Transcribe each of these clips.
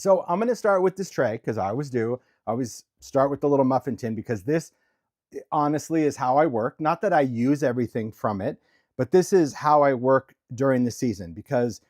So I'm going to start with this tray because I always do. I always start with the little muffin tin because this honestly is how I work. Not that I use everything from it, but this is how I work during the season because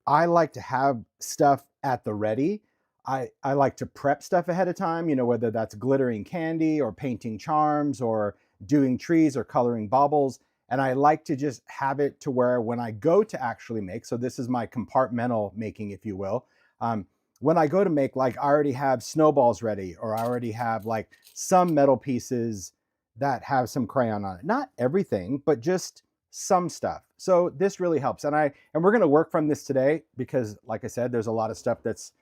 I like to have stuff at the ready. I like to prep stuff ahead of time, whether that's glittering candy or painting charms or doing trees or coloring baubles. And I like to just have it to where when I go to actually make, so this is my compartmental making, if you will. Um, when I go to make, like I already have snowballs ready, or I already have like some metal pieces that have some crayon on it. Not everything, but just some stuff. So this really helps. And we're going to work from this today because like I said, there's a lot of stuff that's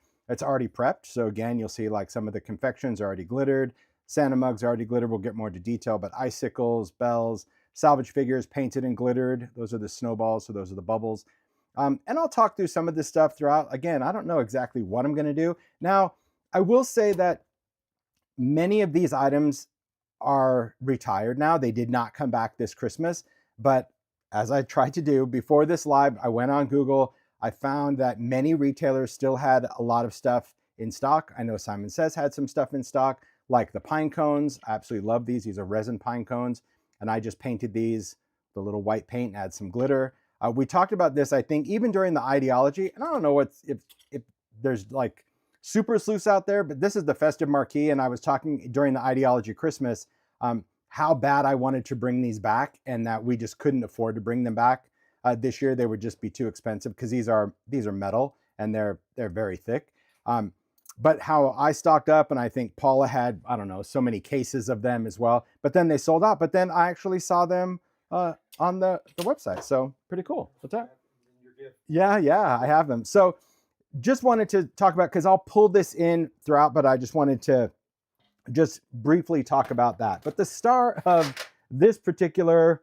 already prepped. So again, you'll see like some of the confections are already glittered. Santa mugs are already glittered. We'll get more into detail, but icicles, bells, salvage figures painted and glittered. Those are the snowballs. So those are the bubbles. And I'll talk through some of this stuff throughout. Again, I don't know exactly what I'm going to do. Now, I will say that many of these items are retired now. They did not come back this Christmas, but as I tried to do before this live, I went on Google. I found that many retailers still had a lot of stuff in stock. I know Simon Says had some stuff in stock, like the pine cones. I absolutely love these. These are resin pine cones. And I just painted these, the little white paint, and add some glitter. We talked about this, I think, even during the ideology. And I don't know if there's like super sleuths out there, but this is the festive marquee. And I was talking during the ideology Christmas, how bad I wanted to bring these back and that we just couldn't afford to bring them back this year. They would just be too expensive because these are metal and they're very thick. But how I stocked up, and I think Paula had, I don't know, so many cases of them as well, but then they sold out. But then I actually saw them on the website. So pretty cool. What's that? Yeah, I have them. So just wanted to talk about, because I'll pull this in throughout, but I just wanted to just briefly talk about that. But the star of this particular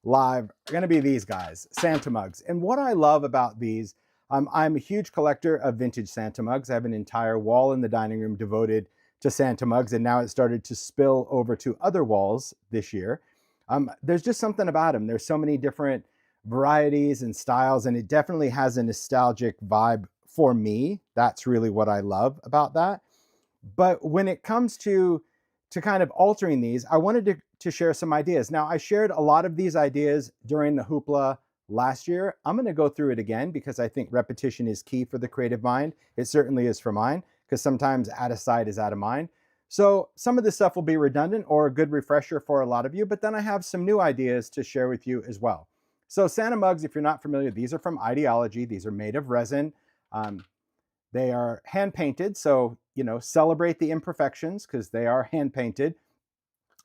live are going to be these guys, Santa mugs. And what I love about these, I'm a huge collector of vintage Santa mugs. I have an entire wall in the dining room devoted to Santa mugs, and now it started to spill over to other walls this year. There's just something about them. There's so many different varieties and styles, and it definitely has a nostalgic vibe for me. That's really what I love about that. But when it comes to kind of altering these, I wanted to share some ideas. Now, I shared a lot of these ideas during the hoopla last year. I'm going to go through it again because I think repetition is key for the creative mind. It certainly is for mine, because sometimes out of sight is out of mind. So some of this stuff will be redundant or a good refresher for a lot of you, but then I have some new ideas to share with you as well. So Santa mugs, if you're not familiar, these are from Idea-ology. These are made of resin. They are hand painted, so celebrate the imperfections because they are hand painted.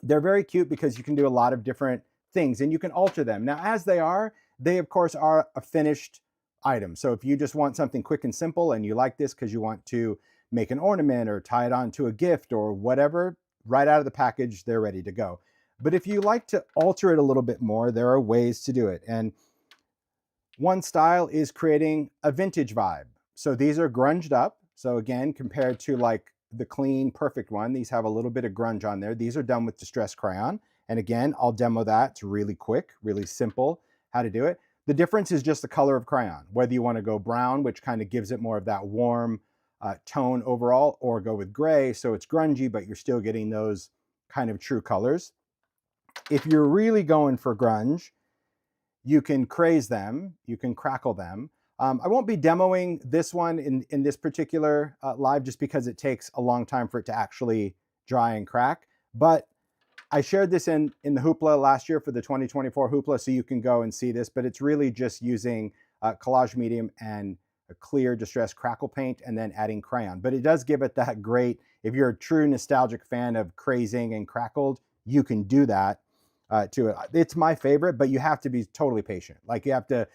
They're very cute because you can do a lot of different things and you can alter them. Now, as they of course are a finished item. So if you just want something quick and simple and you like this because you want to make an ornament or tie it onto a gift or whatever, right out of the package, they're ready to go. But if you like to alter it a little bit more, there are ways to do it. And one style is creating a vintage vibe. So these are grunged up. So again, compared to like the clean, perfect one, these have a little bit of grunge on there. These are done with distress crayon. And again, I'll demo that. It's really quick, really simple how to do it. The difference is just the color of crayon, whether you want to go brown, which kind of gives it more of that warm tone overall, or go with gray. So it's grungy, but you're still getting those kind of true colors. If you're really going for grunge, you can craze them, you can crackle them. I won't be demoing this one in this particular live just because it takes a long time for it to actually dry and crack. But I shared this in the hoopla last year for the 2024 hoopla, so you can go and see this. But it's really just using collage medium and a clear distress crackle paint and then adding crayon. But it does give it that great, if you're a true nostalgic fan of crazing and crackled, you can do that to it. It's my favorite, but you have to be totally patient. Like you have to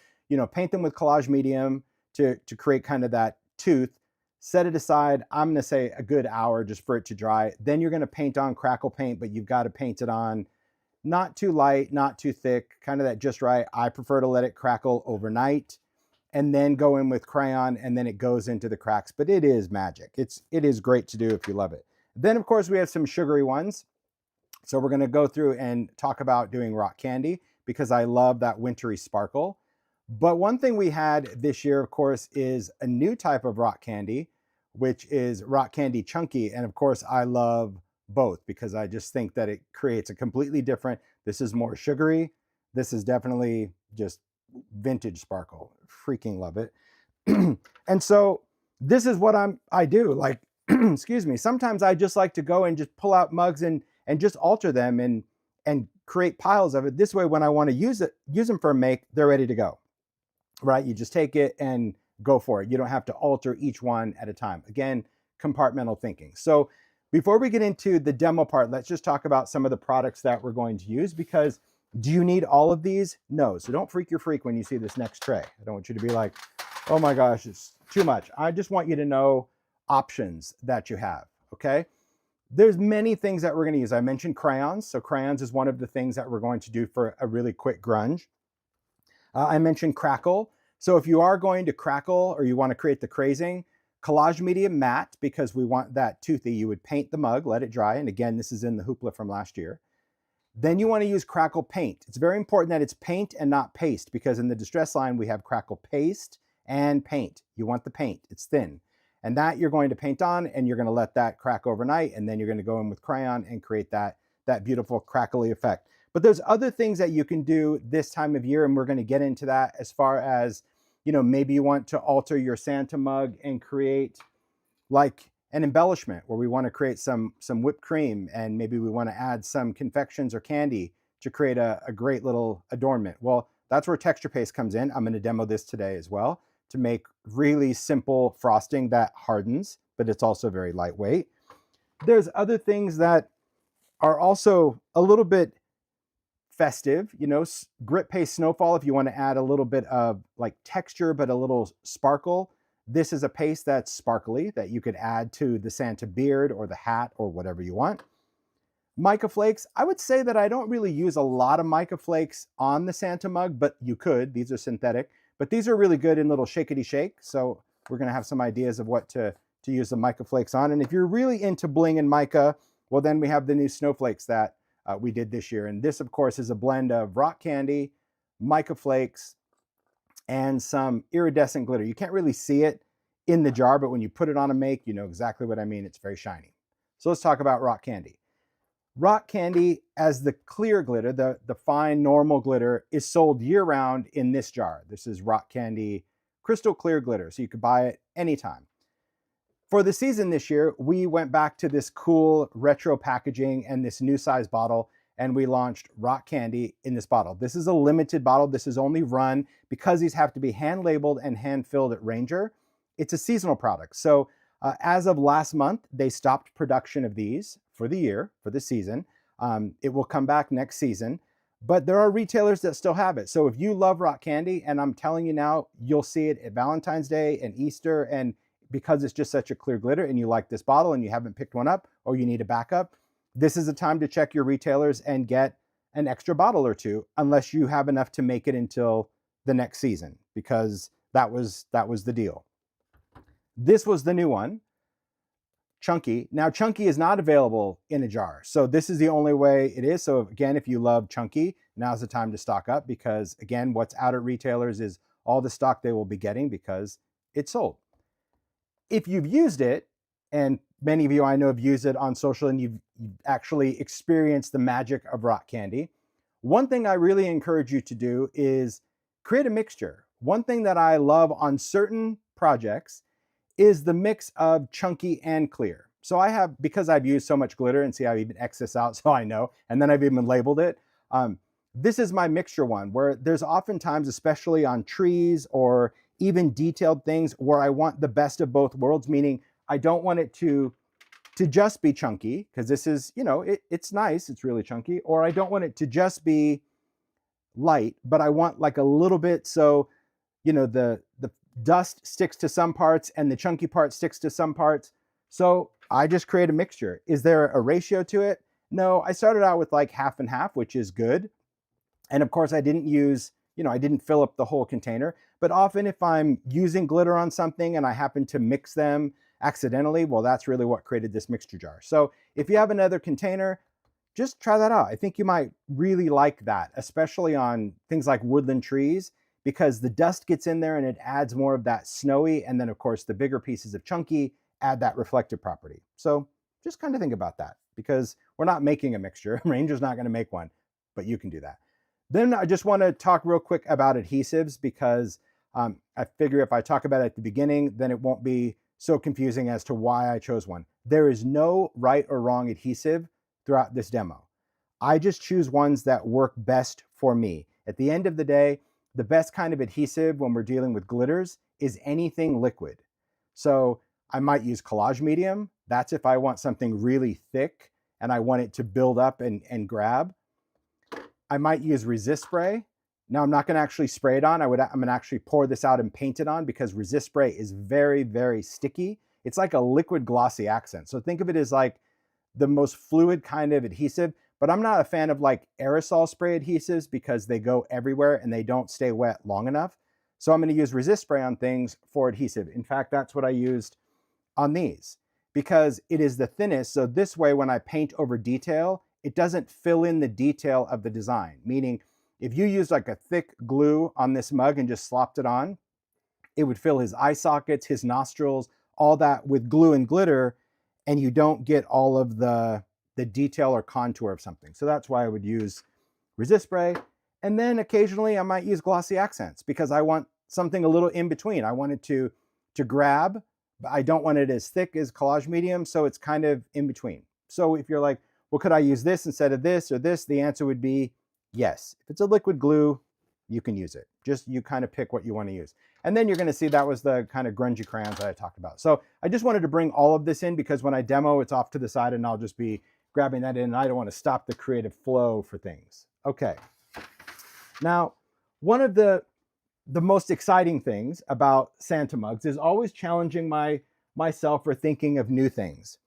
paint them with collage medium to create kind of that tooth, set it aside. I'm going to say a good hour just for it to dry. Then you're going to paint on crackle paint, but you've got to paint it on not too light, not too thick, kind of that just right. I prefer to let it crackle overnight and then go in with crayon, and then it goes into the cracks, but it is magic. It is great to do if you love it. Then of course we have some sugary ones. So we're going to go through and talk about doing rock candy because I love that wintry sparkle. But one thing we had this year, of course, is a new type of rock candy, which is rock candy chunky. And of course, I love both because I just think that it creates a completely different, this is more sugary. This is definitely just vintage sparkle. Freaking love it. And so this is what I do. Like, excuse me, sometimes I just like to go and just pull out mugs and just alter them and create piles of it. This way, when I want to use them for a make, they're ready to go, right? You just take it and go for it. You don't have to alter each one at a time. Again, compartmental thinking. So before we get into the demo part, let's just talk about some of the products that we're going to use, because do you need all of these? No. So don't freak your freak when you see this next tray. I don't want you to be like, oh my gosh, it's too much. I just want you to know options that you have, okay? There's many things that we're going to use. I mentioned crayons. So crayons is one of the things that we're going to do for a really quick grunge. I mentioned crackle. So if you are going to crackle or you want to create the crazing, collage medium matte, because we want that toothy, you would paint the mug, let it dry. And again, this is in the hoopla from last year. Then you want to use crackle paint. It's very important that it's paint and not paste, because in the distress line, we have crackle paste and paint. You want the paint, it's thin. And that you're going to paint on, and you're going to let that crack overnight, and then you're going to go in with crayon and create that beautiful crackly effect. But there's other things that you can do this time of year, and we're going to get into that, as far as, maybe you want to alter your Santa mug and create like an embellishment where we want to create some whipped cream, and maybe we want to add some confections or candy to create a great little adornment. Well, that's where texture paste comes in. I'm going to demo this today as well, to make really simple frosting that hardens, but it's also very lightweight. There's other things that are also a little bit festive, grit paste snowfall, if you want to add a little bit of like texture, but a little sparkle. This is a paste that's sparkly that you could add to the Santa beard or the hat or whatever you want. Mica flakes, I would say that I don't really use a lot of mica flakes on the Santa mug, but you could. These are synthetic, but these are really good in little shakety shake. So we're going to have some ideas of what to use the mica flakes on. And if you're really into bling and mica, well, then we have the new snowflakes that we did this year. And this, of course, is a blend of rock candy, mica flakes, and some iridescent glitter. You can't really see it in the jar, but when you put it on a make, you know exactly what I mean. It's very shiny. So let's talk about rock candy. Rock candy, as the clear glitter, the fine normal glitter, is sold year-round in this jar. This is rock candy crystal clear glitter, so you could buy it anytime. For the season this year, we went back to this cool retro packaging and this new size bottle, and we launched rock candy in this bottle. This is a limited bottle. This is only run, because these have to be hand labeled and hand filled at Ranger. It's a seasonal product. So as of last month, they stopped production of these for the year, for the season. It will come back next season, but there are retailers that still have it. So if you love rock candy, and I'm telling you now, you'll see it at Valentine's Day and Easter, and because it's just such a clear glitter and you like this bottle and you haven't picked one up, or you need a backup, this is a time to check your retailers and get an extra bottle or two, unless you have enough to make it until the next season, because that was the deal. This was the new one, Chunky. Now, Chunky is not available in a jar, so this is the only way it is. So again, if you love Chunky, now's the time to stock up, because again, what's out at retailers is all the stock they will be getting, because it's sold. If you've used it, and many of you I know have used it on social, and you've actually experienced the magic of rock candy, one thing I really encourage you to do is create a mixture. One thing that I love on certain projects is the mix of chunky and clear. So I have, because I've used so much glitter, and see, I've even X'd this out so I know, and then I've even labeled it. This is my mixture one, where there's oftentimes, especially on trees or even detailed things, where I want the best of both worlds, meaning I don't want it to just be chunky, because this is, it's nice, it's really chunky, or I don't want it to just be light, but I want like a little bit, so, the dust sticks to some parts and the chunky part sticks to some parts. So I just create a mixture. Is there a ratio to it? No, I started out with like half and half, which is good. And of course I didn't use, I didn't fill up the whole container, but often if I'm using glitter on something and I happen to mix them accidentally, well, that's really what created this mixture jar. So if you have another container, just try that out. I think you might really like that, especially on things like woodland trees, because the dust gets in there and it adds more of that snowy, and then of course the bigger pieces of chunky add that reflective property. So just kind of think about that, because we're not making a mixture. Ranger's not going to make one, but you can do that. Then I just want to talk real quick about adhesives, because I figure if I talk about it at the beginning, then it won't be so confusing as to why I chose one. There is no right or wrong adhesive throughout this demo. I just choose ones that work best for me. At the end of the day, the best kind of adhesive when we're dealing with glitters is anything liquid. So I might use collage medium. That's if I want something really thick and I want it to build up and grab. I might use resist spray. Now I'm not going to actually spray it on. I'm going to actually pour this out and paint it on, because resist spray is very, very sticky. It's like a liquid glossy accent. So think of it as like the most fluid kind of adhesive, but I'm not a fan of like aerosol spray adhesives because they go everywhere and they don't stay wet long enough. So I'm going to use resist spray on things for adhesive. In fact, that's what I used on these, because it is the thinnest. So this way, when I paint over detail, it doesn't fill in the detail of the design. Meaning, if you used like a thick glue on this mug and just slopped it on, it would fill his eye sockets, his nostrils, all that with glue and glitter, and you don't get all of the detail or contour of something. So that's why I would use resist spray. And then occasionally I might use glossy accents, because I want something a little in between. I want it to grab, but I don't want it as thick as collage medium, so it's kind of in between. So if you're like, well, could I use this instead of this or this? The answer would be yes. If it's a liquid glue, you can use it. Just you kind of pick what you want to use. And then you're going to see that was the kind of grungy crayons that I talked about. So I just wanted to bring all of this in, because when I demo, it's off to the side and I'll just be grabbing that in. And I don't want to stop the creative flow for things. Okay. Now, one of the most exciting things about Santa mugs is always challenging myself for thinking of new things.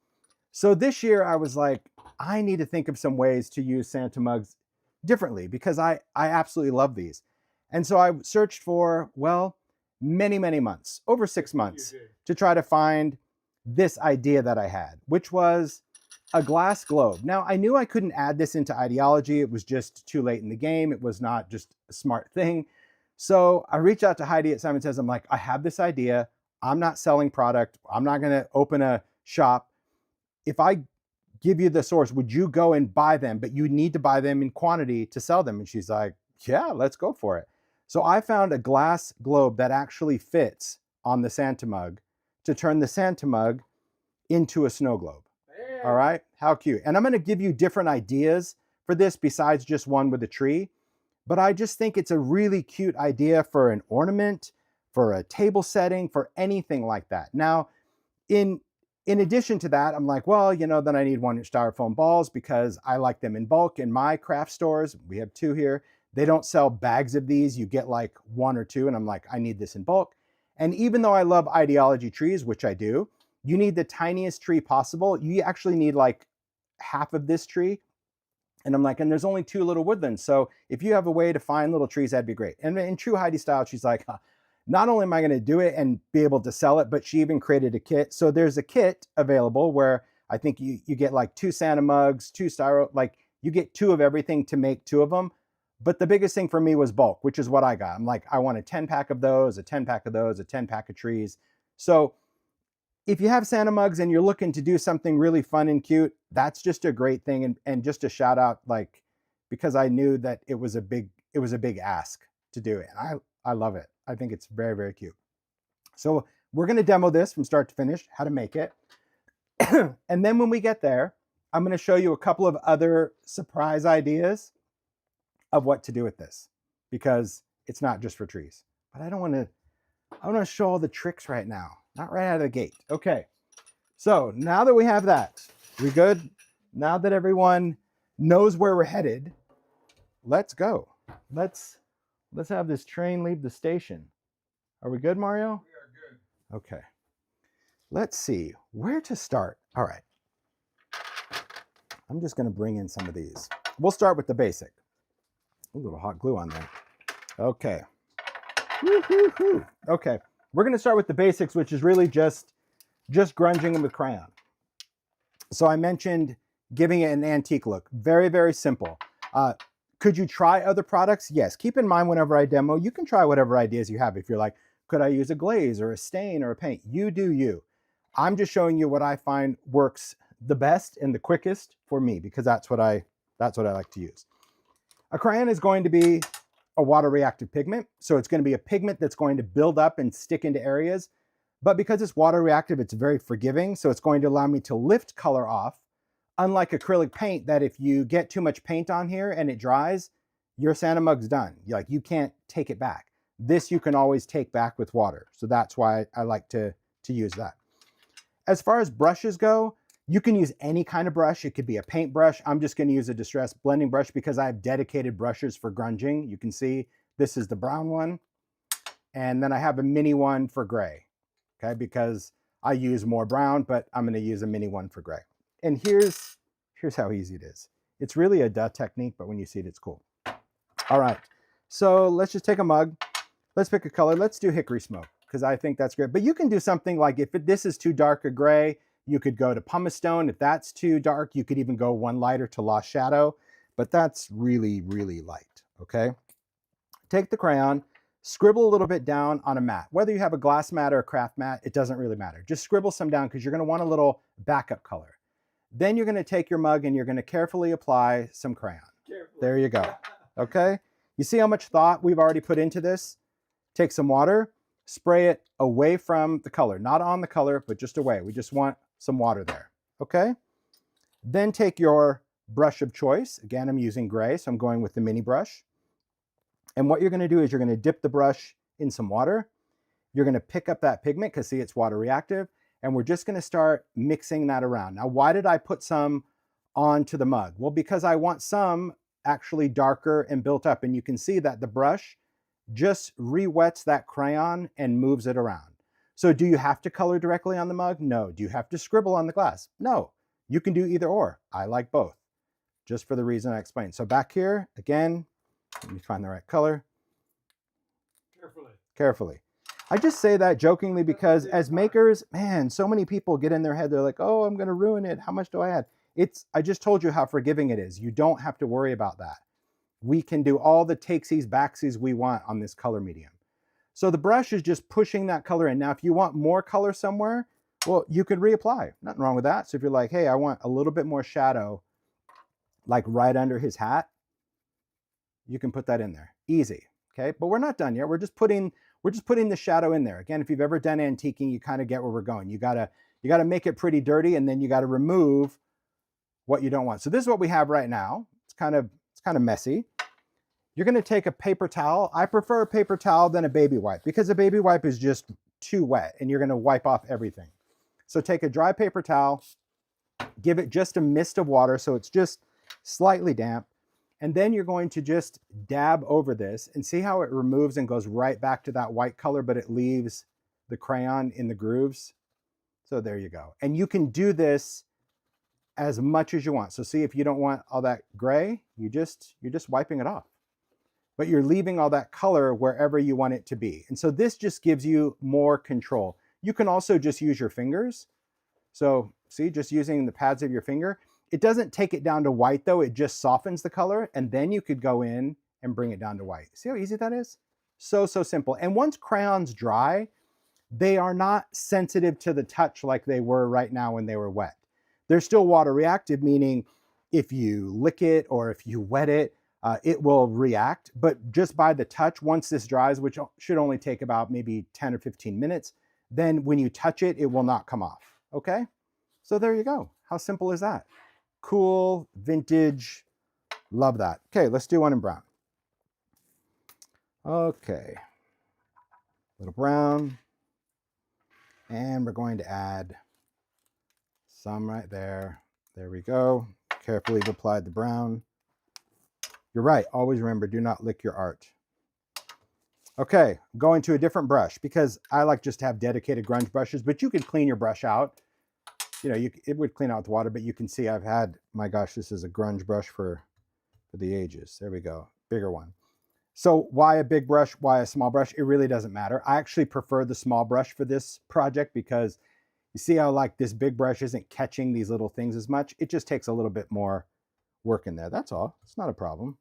So this year I was like, I need to think of some ways to use Santa mugs differently, because I absolutely love these. And so I searched for, well, many, many months, over 6 months, to try to find this idea that I had, which was a glass globe. Now, I knew I couldn't add this into idea-ology. It was just too late in the game. It was not just a smart thing. So I reached out to Heidi at Simon Says. I'm like, I have this idea. I'm not selling product. I'm not going to open a shop. If I give you the source, would you go and buy them? But you need to buy them in quantity to sell them. And she's like, yeah, let's go for it. So I found a glass globe that actually fits on the Santa mug to turn the Santa mug into a snow globe. Hey. All right, how cute. And I'm going to give you different ideas for this besides just one with a tree. But I just think it's a really cute idea for an ornament, for a table setting, for anything like that. Now, in addition to that, I'm like, well, you know, then I need 1-inch styrofoam balls, because I like them in bulk. In my craft stores, we have 2 here. They don't sell bags of these. You get like 1 or 2, and I'm like, I need this in bulk. And even though I love idea-ology trees, which I do, you need the tiniest tree possible. You actually need like half of this tree. And I'm like, and there's only 2 little woodlands. So if you have a way to find little trees, that'd be great. And in true Heidi style, she's like, not only am I going to do it and be able to sell it, but she even created a kit. So there's a kit available where I think you get like 2 Santa mugs, 2 styro, like you get 2 of everything to make 2 of them. But the biggest thing for me was bulk, which is what I got. I'm like, I want a 10-pack of those, a 10-pack of those, a 10-pack of trees. So if you have Santa mugs and you're looking to do something really fun and cute, that's just a great thing. And just a shout out, like, because I knew that it was a big ask to do it. And I love it. I think it's very, very cute. So we're going to demo this from start to finish, how to make it. And then when we get there, I'm going to show you a couple of other surprise ideas of what to do with this, because it's not just for trees. But I want to show all the tricks right now, not right out of the gate. Okay, so now that we have that, we good? Now that everyone knows where we're headed, let's go. Let's have this train leave the station. Are we good, Mario? We are good. Okay. Let's see where to start. All right. I'm just going to bring in some of these. We'll start with the basic. A little hot glue on there. Okay. Okay. We're going to start with the basics, which is really just grunging them with crayon. So I mentioned giving it an antique look. Very, very simple. Could you try other products? Yes. Keep in mind, whenever I demo, you can try whatever ideas you have. If you're like, could I use a glaze or a stain or a paint? You do you. I'm just showing you what I find works the best and the quickest for me, because that's what I like to use. A crayon is going to be a water reactive pigment. So it's going to be a pigment that's going to build up and stick into areas. But because it's water reactive, it's very forgiving. So it's going to allow me to lift color off. Unlike acrylic paint, that if you get too much paint on here and it dries, your Santa mug's done. Like, you can't take it back. This you can always take back with water. So that's why I like to use that. As far as brushes go, you can use any kind of brush. It could be a paint brush. I'm just going to use a distressed blending brush because I have dedicated brushes for grunging. You can see this is the brown one. And then I have a mini one for gray, okay? Because I use more brown, but I'm going to use a mini one for gray. And here's how easy it is. It's really a duh technique, but when you see it, it's cool. All right, so let's just take a mug. Let's pick a color. Let's do hickory smoke, because I think that's great. But you can do something like, if this is too dark a gray, you could go to pumice stone. If that's too dark, you could even go one lighter to lost shadow, but that's really, really light, okay? Take the crayon, scribble a little bit down on a mat. Whether you have a glass mat or a craft mat, it doesn't really matter. Just scribble some down because you're going to want a little backup color. Then you're going to take your mug and you're going to carefully apply some crayon. There you go, okay? You see how much thought we've already put into this? Take some water, spray it away from the color, not on the color, but just away. We just want some water there, okay? Then take your brush of choice. Again, I'm using gray, so I'm going with the mini brush. And what you're going to do is you're going to dip the brush in some water. You're going to pick up that pigment, because see, it's water reactive, and we're just going to start mixing that around. Now, why did I put some onto the mug? Well, because I want some actually darker and built up, and you can see that the brush just re-wets that crayon and moves it around. So do you have to color directly on the mug? No. Do you have to scribble on the glass? No. You can do either or. I like both, just for the reason I explained. So back here, again, let me find the right color. Carefully. I just say that jokingly because as makers, man, so many people get in their head. They're like, oh, I'm going to ruin it. How much do I add? I just told you how forgiving it is. You don't have to worry about that. We can do all the takesies, backsies we want on this color medium. So the brush is just pushing that color in. Now, if you want more color somewhere, well, you could reapply. Nothing wrong with that. So if you're like, hey, I want a little bit more shadow, like right under his hat, you can put that in there. Easy, okay? But we're not done yet. We're just putting the shadow in there. Again, if you've ever done antiquing, you kind of get where we're going. You gotta make it pretty dirty, and then you gotta remove what you don't want. So this is what we have right now. It's kind of messy. You're going to take a paper towel. I prefer a paper towel than a baby wipe, because a baby wipe is just too wet and you're going to wipe off everything. So take a dry paper towel, give it just a mist of water so it's just slightly damp, and then you're going to just dab over this and see how it removes and goes right back to that white color, but it leaves the crayon in the grooves. So there you go. And you can do this as much as you want. So see, if you don't want all that gray, you're just wiping it off. But you're leaving all that color wherever you want it to be. And so this just gives you more control. You can also just use your fingers. So see, just using the pads of your finger. It doesn't take it down to white though, it just softens the color, and then you could go in and bring it down to white. See how easy that is? So simple. And once crayons dry, they are not sensitive to the touch like they were right now when they were wet. They're still water reactive, meaning if you lick it or if you wet it, it will react, but just by the touch, once this dries, which should only take about maybe 10 or 15 minutes, then when you touch it, it will not come off, okay? So there you go. How simple is that? Cool, vintage, love that. Okay, let's do one in brown. Okay, little brown, and we're going to add some right there. There we go. Carefully applied the brown. You're right, always remember, do not lick your art. Okay, I'm going to a different brush because I like just to have dedicated grunge brushes, but you could clean your brush out. You know, it would clean out with water, but you can see I've had, my gosh, this is a grunge brush for the ages. There we go, bigger one. So why a big brush, why a small brush? It really doesn't matter. I actually prefer the small brush for this project because you see how like this big brush isn't catching these little things as much. It just takes a little bit more work in there. That's all, it's not a problem.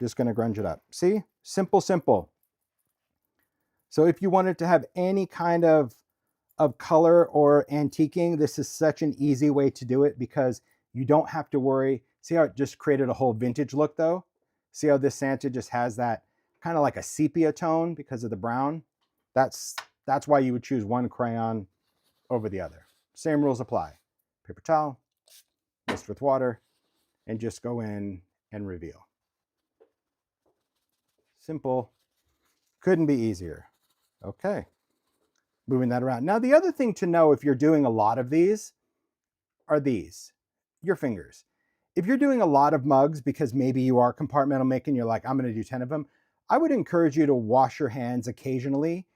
Just gonna grunge it up. See, simple, simple. So if you wanted to have any kind of of color or antiquing, this is such an easy way to do it because you don't have to worry. See how it just created a whole vintage look though? See how this Santa just has that kind of like a sepia tone because of the brown? That's why you would choose one crayon over the other. Same rules apply. Paper towel, mist with water, and just go in and reveal. Simple. Couldn't be easier. Okay. Moving that around. Now, the other thing to know if you're doing a lot of these are these, your fingers. If you're doing a lot of mugs because maybe you are compartmental making, you're like, I'm going to do 10 of them, I would encourage you to wash your hands occasionally,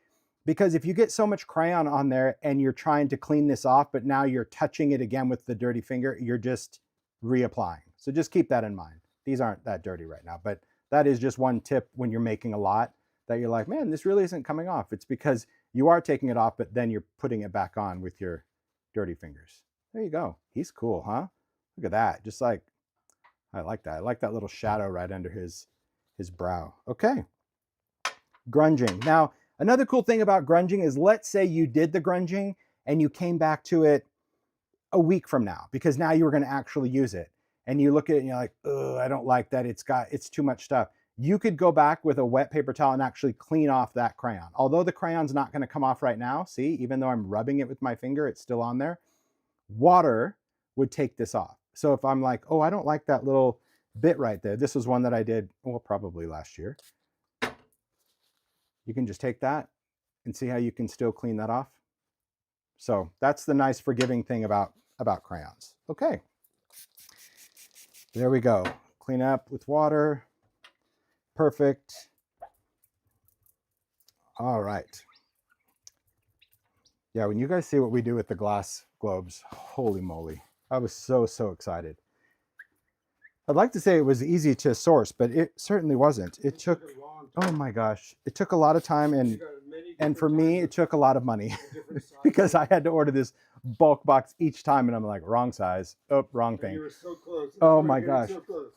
because if you get so much crayon on there and you're trying to clean this off, but now you're touching it again with the dirty finger, you're just reapplying. So just keep that in mind. These aren't that dirty right now, but that is just one tip when you're making a lot that you're like, man, this really isn't coming off. It's because you are taking it off, but then you're putting it back on with your dirty fingers. There you go. He's cool, huh? Look at that. Just like, I like that. I like that little shadow right under his brow. Okay. Grunging. Now, another cool thing about grunging is, let's say you did the grunging and you came back to it a week from now, because now you were going to actually use it. And you look at it and you're like, oh, I don't like that. It's too much stuff. You could go back with a wet paper towel and actually clean off that crayon. Although the crayon's not going to come off right now, see, even though I'm rubbing it with my finger, it's still on there. Water would take this off. So if I'm like, oh, I don't like that little bit right there. This was one that I did, well, probably last year. You can just take that and see how you can still clean that off. So that's the nice forgiving thing about crayons. Okay. There we go. Clean up with water. Perfect. All right. Yeah, when you guys see what we do with the glass globes, holy moly. I was so excited. I'd like to say it was easy to source, but it certainly wasn't. It took, oh my gosh, it took a lot of time, and for me, it took a lot of money because I had to order this bulk box each time, and I'm like, wrong size, oh, wrong thing. You were so close. Oh my gosh.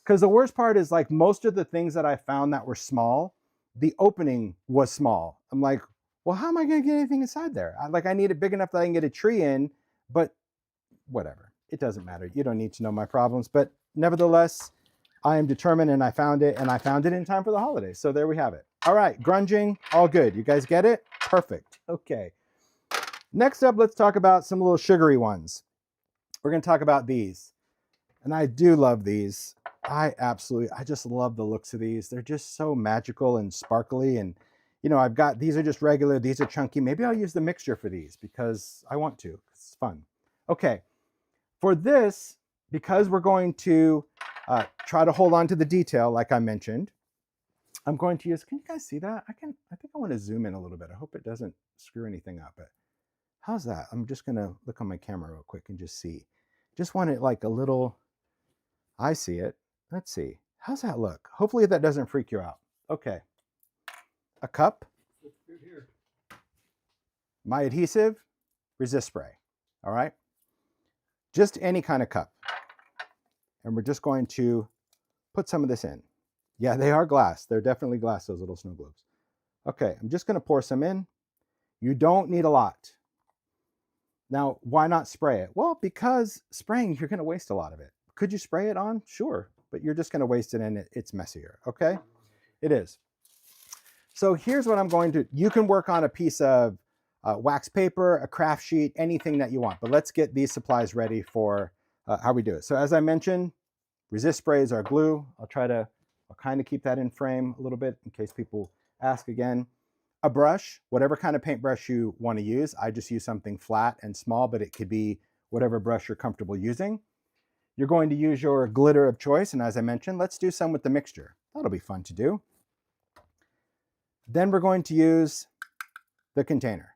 Because the worst part is, like, most of the things that I found that were small, the opening was small. I'm like, well, how am I going to get anything inside there? I need it big enough that I can get a tree in, but whatever. It doesn't matter. You don't need to know my problems, but nevertheless, I am determined, and I found it, and I found it in time for the holidays. So there we have it. All right, grunging, all good. You guys get it? Perfect. Okay. Next up, let's talk about some little sugary ones. We're going to talk about these. And I do love these. I just love the looks of these. They're just so magical and sparkly. And, you know, I've got, these are just regular, these are chunky. Maybe I'll use the mixture for these because I want to. It's fun. Okay. For this, because we're going to try to hold on to the detail, like I mentioned, I'm going to use, can you guys see that? I think I want to zoom in a little bit. I hope it doesn't screw anything up, but how's that? I'm just going to look on my camera real quick and just see. Just want it like a little, I see it. Let's see. How's that look? Hopefully that doesn't freak you out. Okay. A cup. My adhesive, resist spray. All right. Just any kind of cup. And we're just going to put some of this in. Yeah, they are glass. They're definitely glass, those little snow globes. Okay, I'm just going to pour some in. You don't need a lot. Now, why not spray it? Well, because spraying, you're going to waste a lot of it. Could you spray it on? Sure, but you're just going to waste it, and it's messier, okay? It is. So here's what I'm going to, you can work on a piece of wax paper, a craft sheet, anything that you want, but let's get these supplies ready for how we do it. So as I mentioned, resist spray is our glue. I'll kind of keep that in frame a little bit in case people ask again. A brush, whatever kind of paintbrush you want to use. I just use something flat and small, but it could be whatever brush you're comfortable using. You're going to use your glitter of choice, and as I mentioned, let's do some with the mixture. That'll be fun to do. Then we're going to use the container,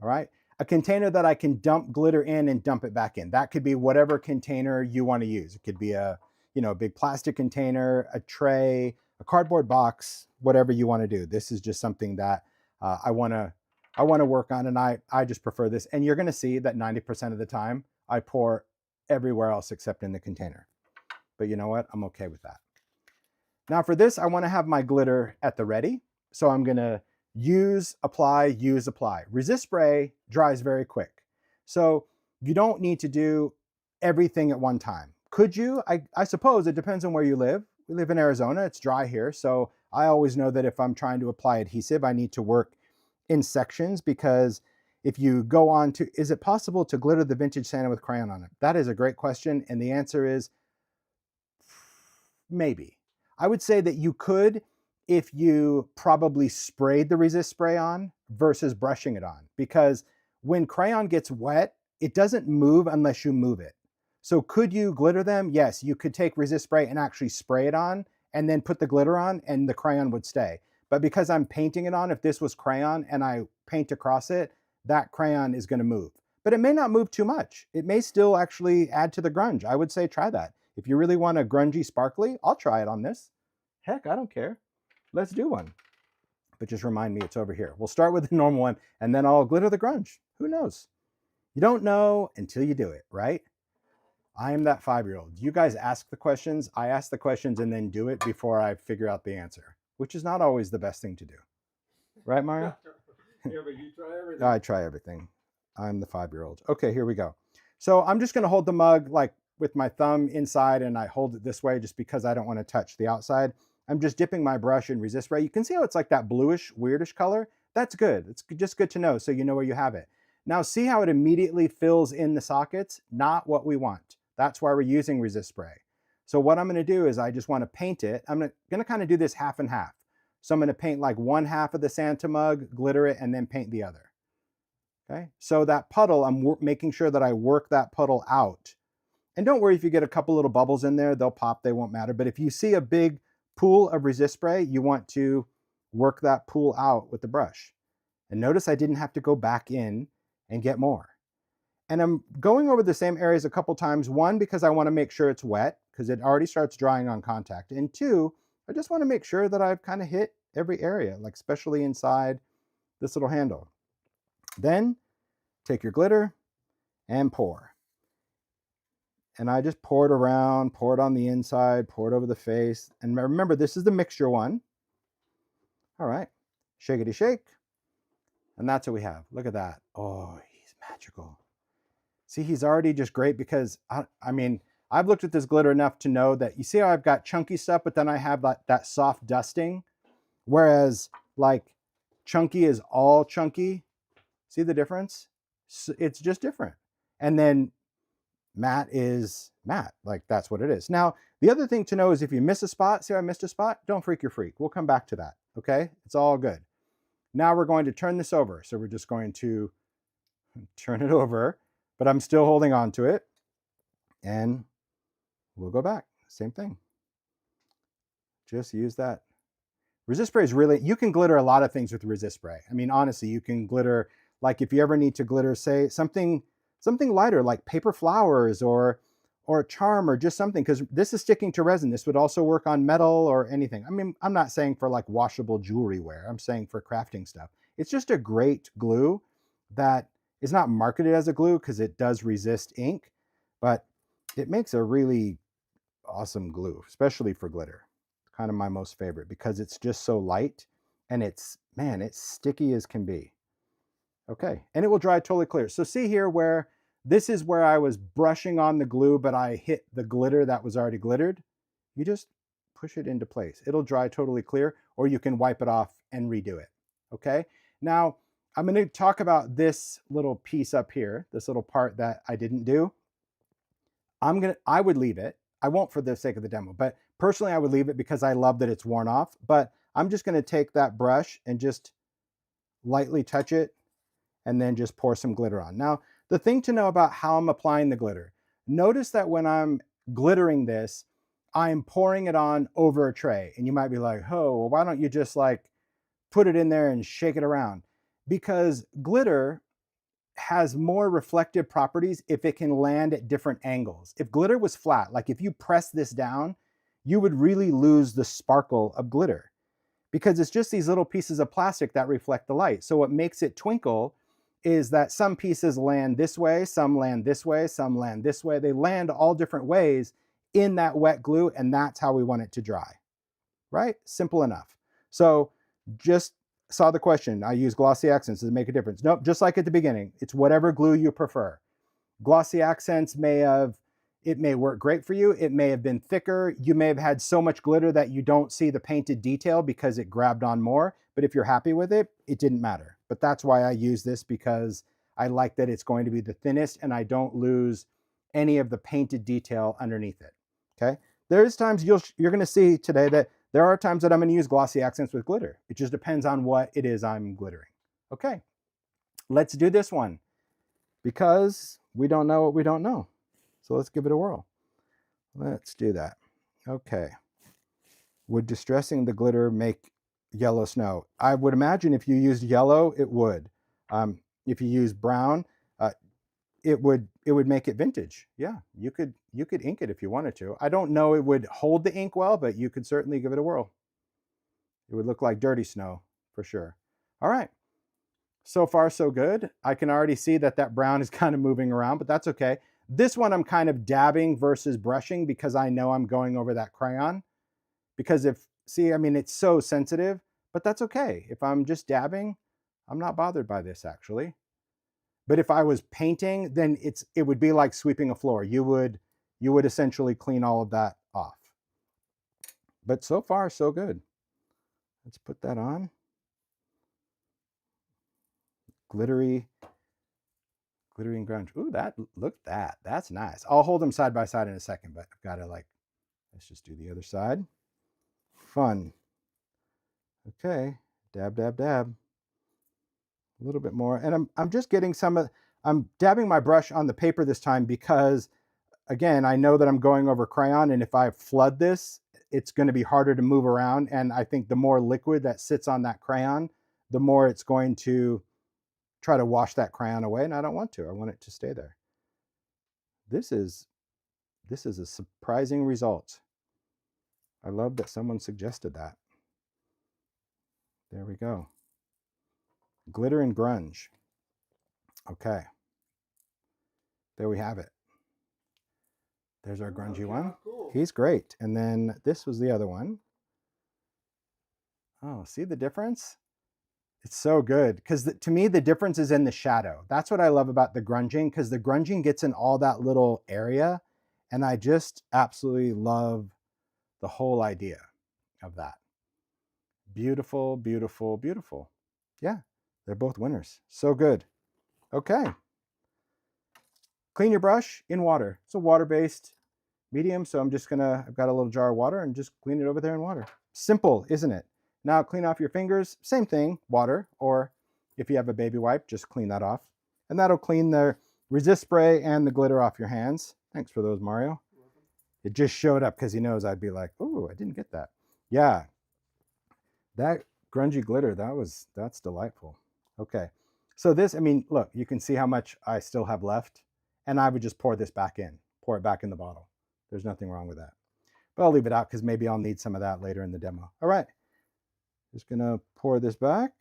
all right? A container that I can dump glitter in and dump it back in. That could be whatever container you want to use. It could be a big plastic container, a tray, a cardboard box, whatever you want to do. This is just something that I want to work on, and I just prefer this. And you're going to see that 90% of the time I pour everywhere else except in the container. But you know what? I'm okay with that. Now for this, I want to have my glitter at the ready. So I'm going to use, apply, use, apply. Resist spray dries very quick. So you don't need to do everything at one time. Could you? I suppose it depends on where you live. We live in Arizona, it's dry here. So I always know that if I'm trying to apply adhesive, I need to work in sections, because if you go on to, is it possible to glitter the vintage Santa with crayon on it? That is a great question. And the answer is maybe. I would say that you could if you probably sprayed the resist spray on versus brushing it on, because when crayon gets wet, it doesn't move unless you move it. So could you glitter them? Yes, you could take resist spray and actually spray it on and then put the glitter on and the crayon would stay. But because I'm painting it on, if this was crayon and I paint across it, that crayon is going to move. But it may not move too much. It may still actually add to the grunge. I would say try that. If you really want a grungy sparkly, I'll try it on this. Heck, I don't care. Let's do one. But just remind me it's over here. We'll start with the normal one and then I'll glitter the grunge. Who knows? You don't know until you do it, right? I am that 5-year-old. You guys ask the questions, I ask the questions and then do it before I figure out the answer, which is not always the best thing to do. Right, Mario? Yeah, but you try everything. I try everything. I'm the 5-year-old. Okay, here we go. So I'm just going to hold the mug like with my thumb inside and I hold it this way just because I don't want to touch the outside. I'm just dipping my brush in resist spray. You can see how it's like that bluish, weirdish color. That's good. It's just good to know so you know where you have it. Now see how it immediately fills in the sockets? Not what we want. That's why we're using resist spray. So what I'm going to do is I just want to paint it. I'm going to kind of do this half and half. So I'm going to paint like one half of the Santa mug, glitter it, and then paint the other. Okay, so that puddle, I'm making sure that I work that puddle out. And don't worry if you get a couple little bubbles in there, they'll pop, they won't matter. But if you see a big pool of resist spray, you want to work that pool out with the brush. And notice I didn't have to go back in and get more. And I'm going over the same areas a couple times. One, because I want to make sure it's wet, because it already starts drying on contact. And two, I just want to make sure that I've kind of hit every area, like especially inside this little handle. Then take your glitter and pour. And I just pour it around, pour it on the inside, pour it over the face. And remember, this is the mixture one. All right, shakety shake. And that's what we have. Look at that. Oh, he's magical. See, he's already just great because, I mean, I've looked at this glitter enough to know that you see how I've got chunky stuff, but then I have that soft dusting. Whereas like chunky is all chunky. See the difference? It's just different. And then matte is matte, like that's what it is. Now, the other thing to know is if you miss a spot, see how I missed a spot? Don't freak your freak. We'll come back to that, okay? It's all good. Now we're going to turn this over. So we're just going to turn it over, but I'm still holding on to it. And we'll go back, same thing. Just use that. Resist spray is really, you can glitter a lot of things with resist spray. I mean, honestly, you can glitter, like if you ever need to glitter, say something lighter like paper flowers or a charm or just something, because this is sticking to resin. This would also work on metal or anything. I mean, I'm not saying for like washable jewelry wear. I'm saying for crafting stuff. It's just a great glue that is not marketed as a glue because it does resist ink, but it makes a really awesome glue, especially for glitter. Kind of my most favorite because it's just so light and it's, man, it's sticky as can be. Okay, and it will dry totally clear. So see here where this is where I was brushing on the glue, but I hit the glitter that was already glittered. You just push it into place. It'll dry totally clear, or you can wipe it off and redo it. Okay, now I'm going to talk about this little piece up here, this little part that I didn't do. I would leave it. I won't for the sake of the demo, but personally I would leave it because I love that it's worn off. But I'm just going to take that brush and just lightly touch it and then just pour some glitter on. Now, the thing to know about how I'm applying the glitter, notice that when I'm glittering this, I'm pouring it on over a tray. And you might be like, oh, well, why don't you just like put it in there and shake it around? Because glitter has more reflective properties if it can land at different angles. If glitter was flat, like if you press this down, you would really lose the sparkle of glitter because it's just these little pieces of plastic that reflect the light. So what makes it twinkle is that some pieces land this way, some land this way, some land this way. They land all different ways in that wet glue, and that's how we want it to dry, right? Simple enough. So just saw the question. I use glossy accents. Does it make a difference? Nope, just like at the beginning. It's whatever glue you prefer. Glossy accents it may work great for you. It may have been thicker. You may have had so much glitter that you don't see the painted detail because it grabbed on more. But if you're happy with it, it didn't matter. But that's why I use this, because I like that it's going to be the thinnest and I don't lose any of the painted detail underneath it. Okay. There's times you're going to see today that there are times that I'm going to use glossy accents with glitter. It just depends on what it is I'm glittering. Okay. Let's do this one, because we don't know what we don't know. So let's give it a whirl. Let's do that. Okay. Would distressing the glitter make yellow snow? I would imagine if you used yellow, it would. If you use brown, it would make it vintage. Yeah, you could ink it if you wanted to. I don't know it would hold the ink well, but you could certainly give it a whirl. It would look like dirty snow for sure. All right. So far, so good. I can already see that brown is kind of moving around, but that's okay. This one I'm kind of dabbing versus brushing because I know I'm going over that crayon. Because it's so sensitive, but that's okay. If I'm just dabbing, I'm not bothered by this actually. But if I was painting, then it would be like sweeping a floor. You would essentially clean all of that off. But so far, so good. Let's put that on. Glittery and grunge. Ooh, look at that. That's nice. I'll hold them side by side in a second, but I've got to let's just do the other side. Fun. Okay, dab, dab, dab. A little bit more, and I'm just getting I'm dabbing my brush on the paper this time because, again, I know that I'm going over crayon, and if I flood this, it's going to be harder to move around, and I think the more liquid that sits on that crayon, the more it's going to try to wash that crayon away, and I don't want to. I want it to stay there. This is a surprising result. I love that someone suggested that. There we go. Glitter and grunge. Okay. There we have it. There's our grungy one. Cool. He's great. And then this was the other one. Oh, see the difference? It's so good, because to me, the difference is in the shadow. That's what I love about the grunging, because the grunging gets in all that little area, and I just absolutely love the whole idea of that. Beautiful, beautiful, beautiful. Yeah, they're both winners. So good. Okay. Clean your brush in water. It's a water-based medium, so I've got a little jar of water and just clean it over there in water. Simple, isn't it? Now clean off your fingers, same thing, water, or if you have a baby wipe, just clean that off. And that'll clean the resist spray and the glitter off your hands. Thanks for those, Mario. It just showed up because he knows I'd be like, oh, I didn't get that. Yeah, that grungy glitter, that's delightful. Okay, so this, look, you can see how much I still have left, and I would just pour it back in the bottle. There's nothing wrong with that. But I'll leave it out because maybe I'll need some of that later in the demo. All right. Just gonna pour this back.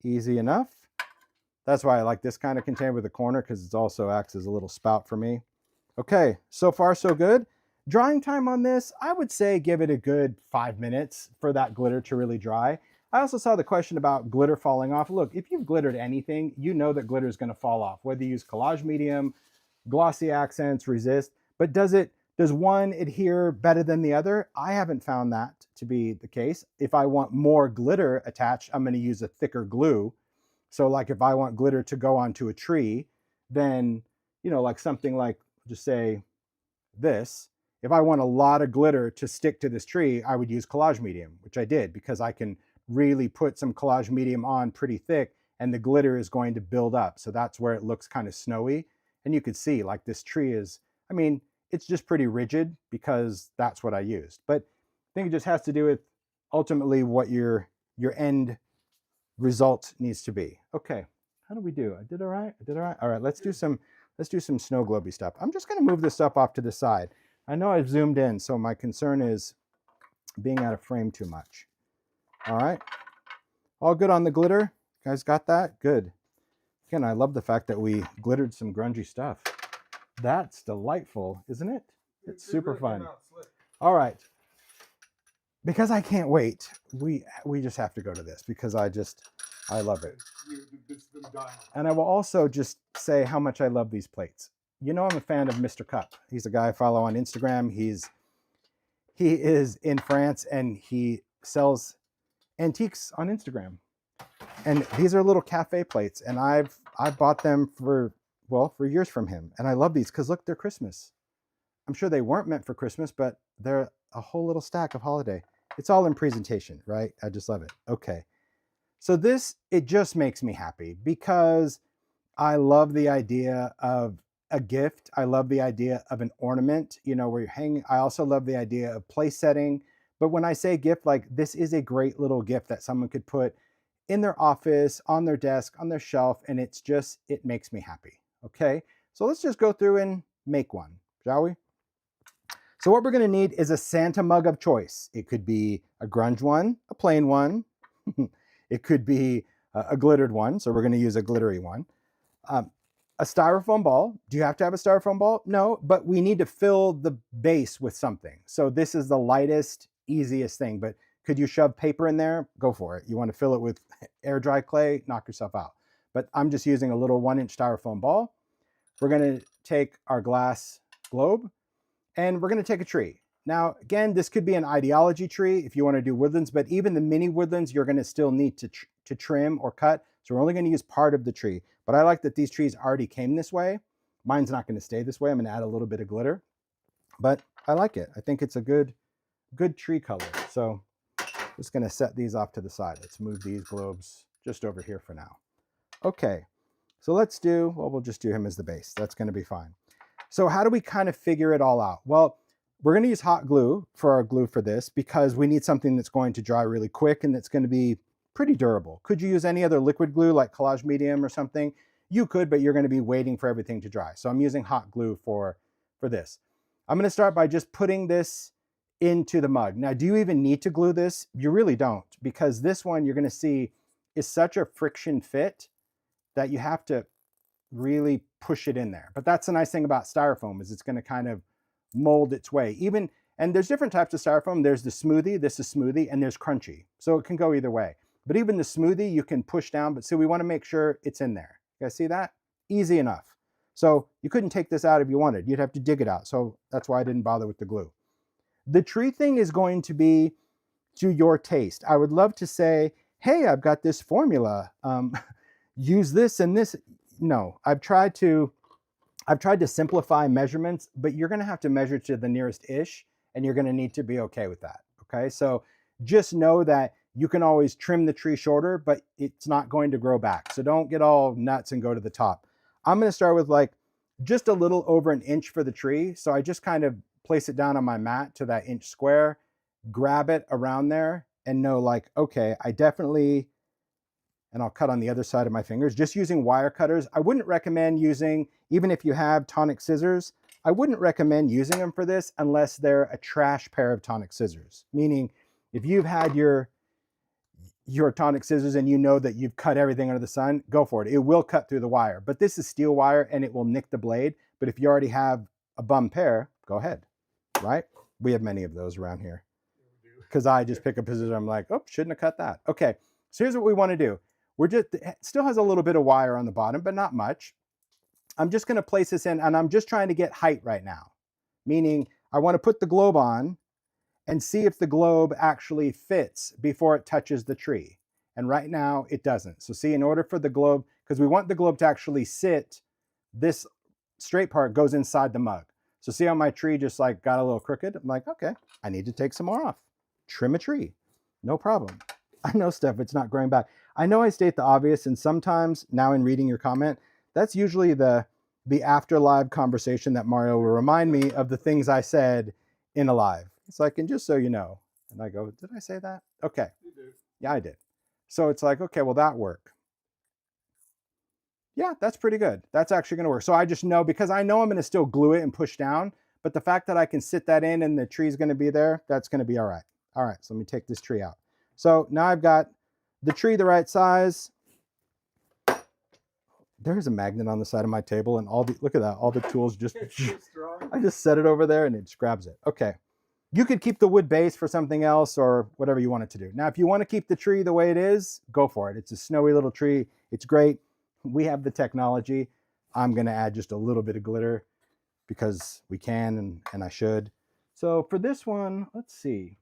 Easy enough. That's why I like this kind of container with a corner, because it also acts as a little spout for me. Okay, so far so good. Drying time on this, I would say give it a good 5 minutes for that glitter to really dry. I also saw the question about glitter falling off. Look, if you've glittered anything, you know that glitter is going to fall off, whether you use collage medium, glossy accents, resist. But does one adhere better than the other? I haven't found that to be the case. If I want more glitter attached, I'm going to use a thicker glue. So like if I want glitter to go onto a tree, then, like something like, just say this, if I want a lot of glitter to stick to this tree, I would use collage medium, which I did, because I can really put some collage medium on pretty thick and the glitter is going to build up. So that's where it looks kind of snowy. And you could see like this tree is, it's just pretty rigid because that's what I used. But I think it just has to do with ultimately what your end result needs to be. Okay, how do we do? I did all right? I did all right? All right, let's do some snow globey stuff. I'm just gonna move this stuff off to the side. I know I've zoomed in, so my concern is being out of frame too much. All right, all good on the glitter? You guys got that? Good. Again, I love the fact that we glittered some grungy stuff. That's delightful, isn't it? It's super fun. All right. because I can't wait. We just have to go to this because I love it. It's been dying. And I will also just say how much I love these plates. You know, I'm a fan of Mr. Cup. He's a guy I follow on Instagram. He is in France and he sells antiques on Instagram. And these are little cafe plates, and I've bought them for years from him. And I love these because look, they're Christmas. I'm sure they weren't meant for Christmas, but they're a whole little stack of holiday. It's all in presentation, right? I just love it. Okay. So this, it just makes me happy because I love the idea of a gift. I love the idea of an ornament, you know, where you're hanging. I also love the idea of place setting. But when I say gift, like this is a great little gift that someone could put in their office, on their desk, on their shelf, and it's just, it makes me happy. Okay. So let's just go through and make one, shall we? So what we're going to need is a Santa mug of choice. It could be a grunge one, a plain one. It could be a glittered one. So we're going to use a glittery one. A styrofoam ball. Do you have to have a styrofoam ball? No, but we need to fill the base with something. So this is the lightest, easiest thing, but could you shove paper in there? Go for it. You want to fill it with air dry clay, knock yourself out. But I'm just using a little 1-inch styrofoam ball. We're going to take our glass globe and we're going to take a tree. Now, again, this could be an ideology tree if you want to do woodlands, but even the mini woodlands, you're going to still need to trim or cut. So we're only going to use part of the tree. But I like that these trees already came this way. Mine's not going to stay this way. I'm going to add a little bit of glitter, but I like it. I think it's a good tree color. So just going to set these off to the side. Let's move these globes just over here for now. Okay, so let's do, well, we'll just do him as the base. That's going to be fine. So how do we kind of figure it all out? Well, we're going to use hot glue for our glue for this because we need something that's going to dry really quick and that's going to be pretty durable. Could you use any other liquid glue like collage medium or something? You could, but you're going to be waiting for everything to dry. So I'm using hot glue for this. I'm going to start by just putting this into the mug. Now, do you even need to glue this? You really don't, because this one you're going to see is such a friction fit that you have to really push it in there. But that's the nice thing about styrofoam is it's going to kind of mold its way. Even, and there's different types of styrofoam. There's the smoothie, this is smoothie, and there's crunchy. So it can go either way. But even the smoothie you can push down, but so we want to make sure it's in there. You guys see that? Easy enough. So you couldn't take this out if you wanted. You'd have to dig it out. So that's why I didn't bother with the glue. The tree thing is going to be to your taste. I would love to say, hey, I've got this formula. Use this and this. No, I've tried to simplify measurements, but you're going to have to measure to the nearest ish, and you're going to need to be okay with that. Okay, so just know that you can always trim the tree shorter, but it's not going to grow back. So don't get all nuts and go to the top. I'm going to start with like just a little over 1 inch for the tree. So I just kind of place it down on my mat to that inch square, grab it around there and know like, okay, I definitely, and I'll cut on the other side of my fingers, just using wire cutters. I wouldn't recommend using, even if you have tonic scissors, I wouldn't recommend using them for this unless they're a trash pair of tonic scissors. Meaning if you've had your tonic scissors and you know that you've cut everything under the sun, go for it. It will cut through the wire, but this is steel wire and it will nick the blade. But if you already have a bum pair, go ahead, right? We have many of those around here because I just pick up scissors. I'm like, oh, shouldn't have cut that. Okay, so here's what we want to do. It still has a little bit of wire on the bottom, but not much. I'm just going to place this in and I'm just trying to get height right now. Meaning I want to put the globe on and see if the globe actually fits before it touches the tree. And right now it doesn't. So see, in order for the globe, because we want the globe to actually sit, this straight part goes inside the mug. So see how my tree just like got a little crooked? I'm like, okay, I need to take some more off. Trim a tree, no problem. I know, Steph, it's not growing back. I know I state the obvious, and sometimes now in reading your comment, that's usually the after live conversation that Mario will remind me of the things I said in a live. It's like, and just so you know, and I go, did I say that? Okay. You did. Yeah, I did. So it's like, okay, will that work? Yeah, that's pretty good. That's actually going to work. So I just know, because I know I'm going to still glue it and push down, but the fact that I can sit that in and the tree's going to be there, that's going to be all right. All right, so let me take this tree out. So now I've got the tree the right size. There's a magnet on the side of my table and look at that, all the tools just, It's so strong. I just set it over there and it just grabs it. Okay. You could keep the wood base for something else or whatever you want it to do. Now, if you want to keep the tree the way it is, go for it. It's a snowy little tree. It's great. We have the technology. I'm going to add just a little bit of glitter because we can and I should. So for this one, let's see.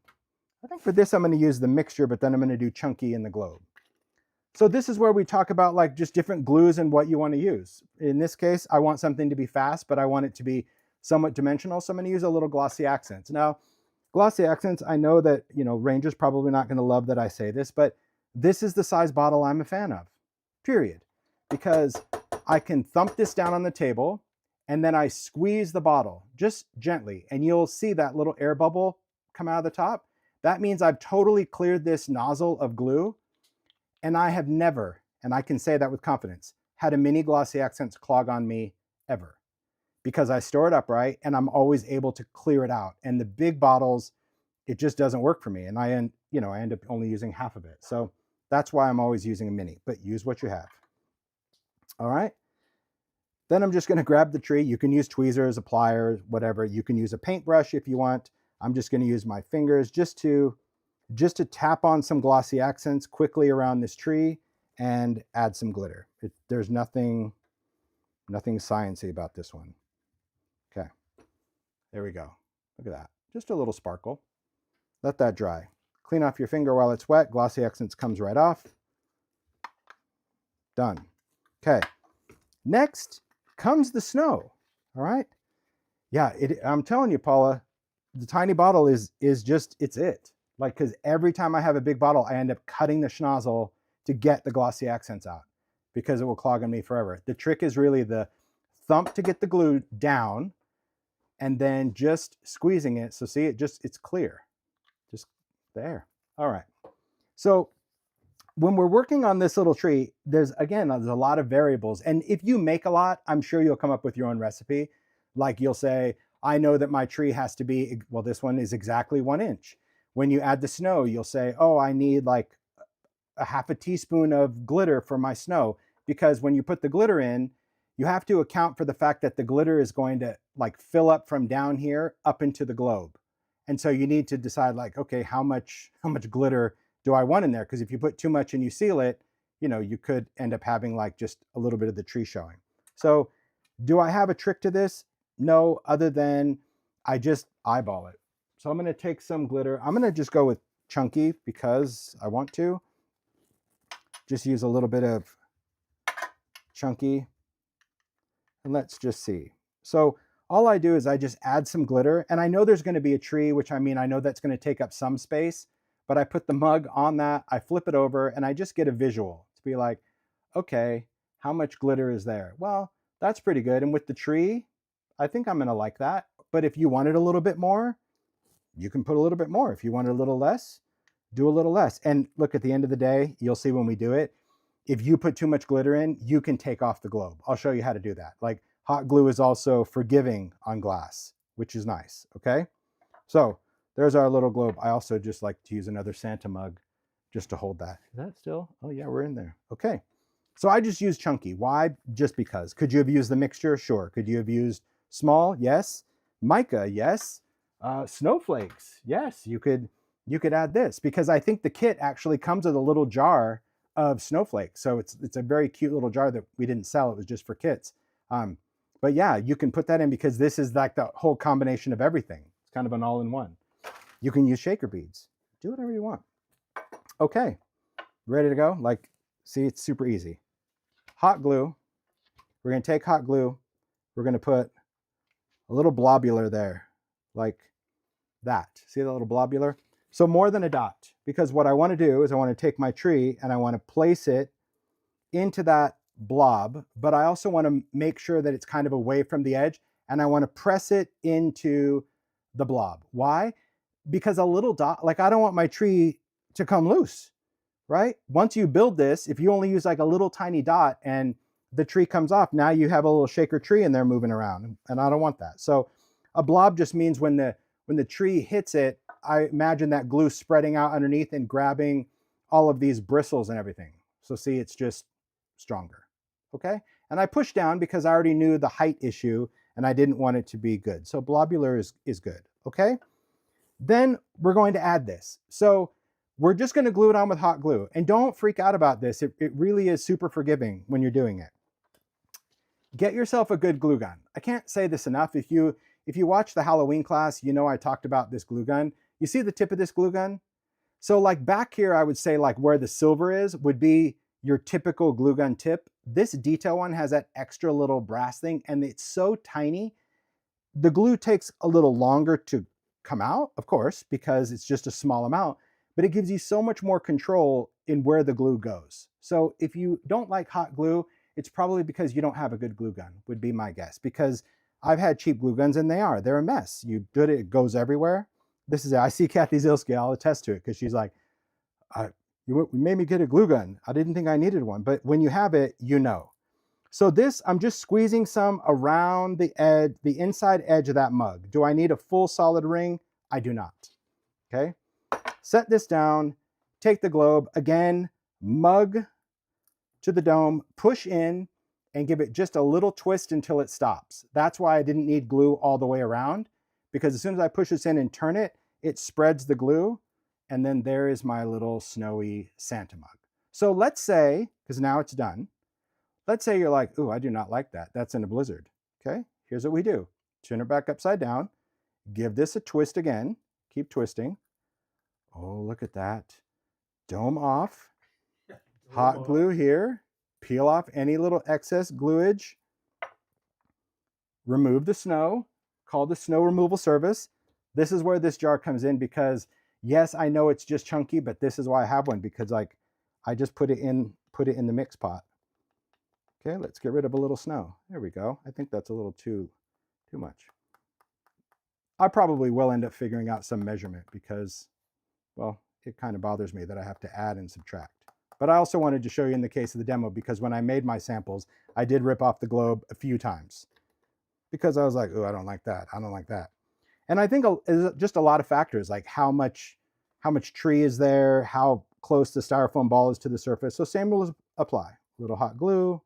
I think for this, I'm going to use the mixture, but then I'm going to do chunky in the globe. So this is where we talk about like just different glues and what you want to use. In this case, I want something to be fast, but I want it to be somewhat dimensional. So I'm going to use a little glossy accents. Now, glossy accents, I know that, Ranger's probably not going to love that I say this, but this is the size bottle I'm a fan of, period. Because I can thump this down on the table and then I squeeze the bottle just gently and you'll see that little air bubble come out of the top. That means I've totally cleared this nozzle of glue, and I have never, and I can say that with confidence, had a mini glossy accents clog on me ever, because I store it upright and I'm always able to clear it out. And the big bottles, it just doesn't work for me. And I end up only using half of it. So that's why I'm always using a mini, but use what you have. All right. Then I'm just going to grab the tree. You can use tweezers, a pliers, whatever. You can use a paintbrush if you want. I'm just going to use my fingers just to tap on some glossy accents quickly around this tree and add some glitter. There's nothing sciencey about this one. Okay, there we go. Look at that. Just a little sparkle. Let that dry. Clean off your finger while it's wet. Glossy accents comes right off. Done. Okay, next comes the snow. All right. Yeah, I'm telling you, Paula, the tiny bottle is just, it's it. Like, because every time I have a big bottle, I end up cutting the schnozzle to get the glossy accents out because it will clog on me forever. The trick is really the thump to get the glue down and then just squeezing it. So see, it's clear. Just there. All right. So when we're working on this little tree, there's a lot of variables. And if you make a lot, I'm sure you'll come up with your own recipe. Like you'll say, I know that my tree has to be, well, this one is exactly 1 inch. When you add the snow, you'll say, oh, I need like a half a teaspoon of glitter for my snow. Because when you put the glitter in, you have to account for the fact that the glitter is going to like fill up from down here up into the globe. And so you need to decide like, okay, how much glitter do I want in there? Because if you put too much and you seal it, you could end up having like just a little bit of the tree showing. So do I have a trick to this? No, other than I just eyeball it. So I'm going to take some glitter. I'm going to just go with chunky because I want to. Just use a little bit of chunky. And let's just see. So all I do is I just add some glitter. And I know there's going to be a tree, which I know that's going to take up some space. But I put the mug on that. I flip it over and I just get a visual to be like, okay, how much glitter is there? Well, that's pretty good. And with the tree, I think I'm going to like that. But if you wanted a little bit more, you can put a little bit more. If you want a little less, do a little less. And look, at the end of the day, you'll see when we do it, if you put too much glitter in, you can take off the globe. I'll show you how to do that. Like hot glue is also forgiving on glass, which is nice. Okay. So there's our little globe. I also just like to use another Santa mug just to hold that. Is that still? Oh yeah, we're in there. Okay. So I just used chunky. Why? Just because. Could you have used the mixture? Sure. Could you have used small? Yes. Mica? Yes. Snowflakes? Yes. You could add this because I think the kit actually comes with a little jar of snowflakes. So it's a very cute little jar that we didn't sell. It was just for kits. But yeah, you can put that in because this is like the whole combination of everything. It's kind of an all-in-one. You can use shaker beads. Do whatever you want. Okay. Ready to go? Like, see, it's super easy. Hot glue. We're going to take hot glue. We're going to put a little blobular there, like that. See that little blobular? So more than a dot, because what I want to do is I want to take my tree and I want to place it into that blob, but I also want to make sure that it's kind of away from the edge, and I want to press it into the blob. Why? Because a little dot, like I don't want my tree to come loose, right? Once you build this, if you only use like a little tiny dot and the tree comes off, now you have a little shaker tree in there moving around, and I don't want that. So a blob just means when the tree hits it, I imagine that glue spreading out underneath and grabbing all of these bristles and everything. So see, it's just stronger, okay? And I pushed down because I already knew the height issue and I didn't want it to be good. So blobular is good, okay? Then we're going to add this. So we're just going to glue it on with hot glue. And don't freak out about this. It really is super forgiving when you're doing it. Get yourself a good glue gun. I can't say this enough. If you watch the Halloween class, you know I talked about this glue gun. You see the tip of this glue gun? So like back here, I would say like where the silver is would be your typical glue gun tip. This detail one has that extra little brass thing, and it's so tiny. The glue takes a little longer to come out, of course, because it's just a small amount, but it gives you so much more control in where the glue goes. So if you don't like hot glue, it's probably because you don't have a good glue gun, would be my guess, because I've had cheap glue guns and they're a mess. You do it, it goes everywhere. I see Kathy Zilski, I'll attest to it, because she's like, you made me get a glue gun. I didn't think I needed one, but when you have it, you know. So this, I'm just squeezing some around the edge, the inside edge of that mug. Do I need a full solid ring? I do not, okay? Set this down, take the globe, again, mug to the dome, push in, and give it just a little twist until it stops. That's why I didn't need glue all the way around, because as soon as I push this in and turn it, it spreads the glue, and then there is my little snowy Santa mug. So let's say, because now it's done, let's say you're like, ooh, I do not like that. That's in a blizzard. Okay, here's what we do. Turn it back upside down. Give this a twist again. Keep twisting. Oh, look at that. Dome off. Hot glue here. Peel off any little excess gluage. Remove the snow. Call the snow removal service. This is where this jar comes in, because yes, I know it's just chunky, but this is why I have one, because like I just put it in the mix pot. Okay, let's get rid of a little snow. There we go. I think that's a little too much. I probably will end up figuring out some measurement, because, well, it kind of bothers me that I have to add and subtract. But I also wanted to show you in the case of the demo, because when I made my samples, I did rip off the globe a few times, because I was like, oh, I don't like that. I don't like that. And I think just a lot of factors, like how much tree is there, how close the styrofoam ball is to the surface. So same rules apply. A little hot glue,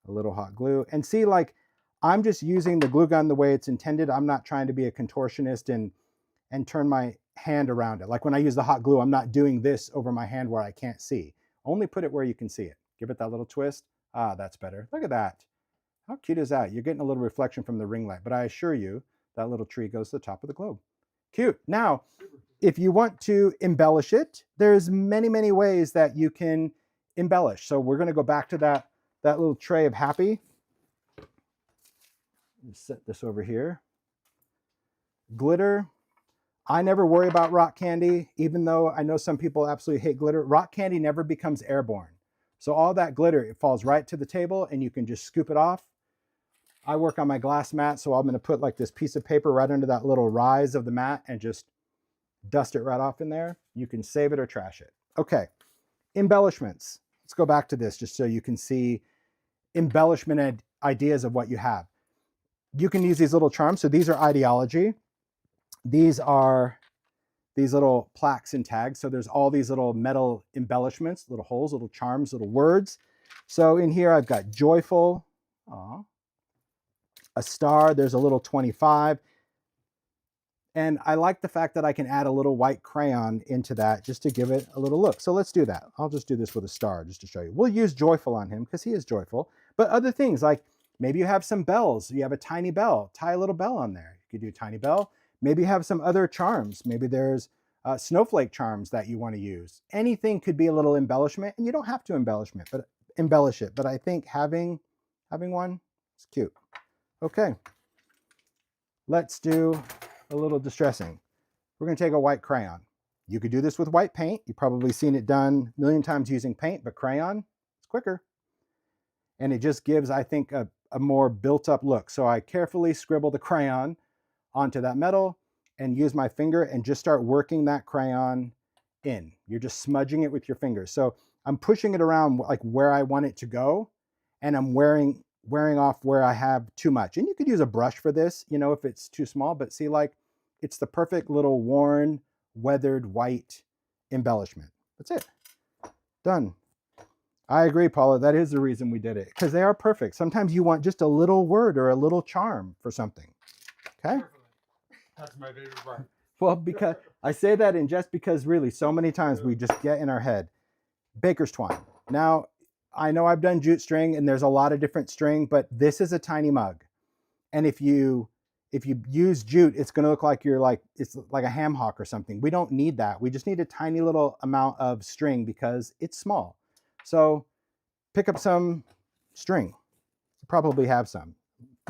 a little hot glue. And see, like, I'm just using the glue gun the way it's intended. I'm not trying to be a contortionist and turn my hand around it. Like when I use the hot glue, I'm not doing this over my hand where I can't see. Only put it where you can see it. Give it that little twist. Ah, that's better. Look at that. How cute is that? You're getting a little reflection from the ring light, but I assure you that little tree goes to the top of the globe. Cute. Now, if you want to embellish it, there's many, many ways that you can embellish. So we're going to go back to that little tray of happy. Just set this over here. Glitter. I never worry about rock candy, even though I know some people absolutely hate glitter. Rock candy never becomes airborne. So all that glitter, it falls right to the table and you can just scoop it off. I work on my glass mat, so I'm going to put like this piece of paper right under that little rise of the mat and just dust it right off in there. You can save it or trash it. Okay, embellishments. Let's go back to this just so you can see embellishment ideas of what you have. You can use these little charms. So these are idea-ology. These are these little plaques and tags. So there's all these little metal embellishments, little holes, little charms, little words. So in here I've got joyful, aw, a star, there's a little 25. And I like the fact that I can add a little white crayon into that just to give it a little look. So let's do that. I'll just do this with a star just to show you. We'll use joyful on him because he is joyful. But other things like maybe you have some bells. You have a tiny bell. Tie a little bell on there. You could do a tiny bell. Maybe you have some other charms. Maybe there's snowflake charms that you want to use. Anything could be a little embellishment, and you don't have to embellish it. But I think having one is cute. Okay, let's do a little distressing. We're going to take a white crayon. You could do this with white paint. You've probably seen it done a million times using paint, but crayon, it's quicker. And it just gives, I think, a more built-up look. So I carefully scribble the crayon onto that metal and use my finger and just start working that crayon in. You're just smudging it with your fingers. So I'm pushing it around like where I want it to go, and I'm wearing off where I have too much. And you could use a brush for this, you know, if it's too small, but see, like, it's the perfect little worn, weathered white embellishment. That's it. Done. I agree, Paula. That is the reason we did it, because they are perfect. Sometimes you want just a little word or a little charm for something. Okay? That's my favorite part. Well, because I say that and just because really so many times we just get in our head. Baker's twine. Now, I know I've done jute string and there's a lot of different string, but this is a tiny mug. And if you use jute, it's going to look like it's like a ham hock or something. We don't need that. We just need a tiny little amount of string because it's small. So pick up some string. You probably have some.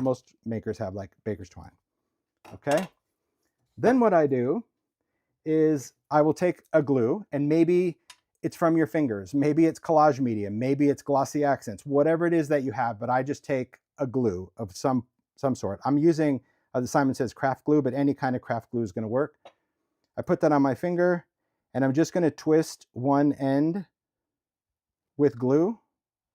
Most makers have like baker's twine. Okay. Then what I do is I will take a glue, and maybe it's from your fingers, maybe it's collage medium, maybe it's glossy accents, whatever it is that you have, but I just take a glue of some sort. I'm using, the Simon Says craft glue, but any kind of craft glue is going to work. I put that on my finger, and I'm just going to twist one end with glue,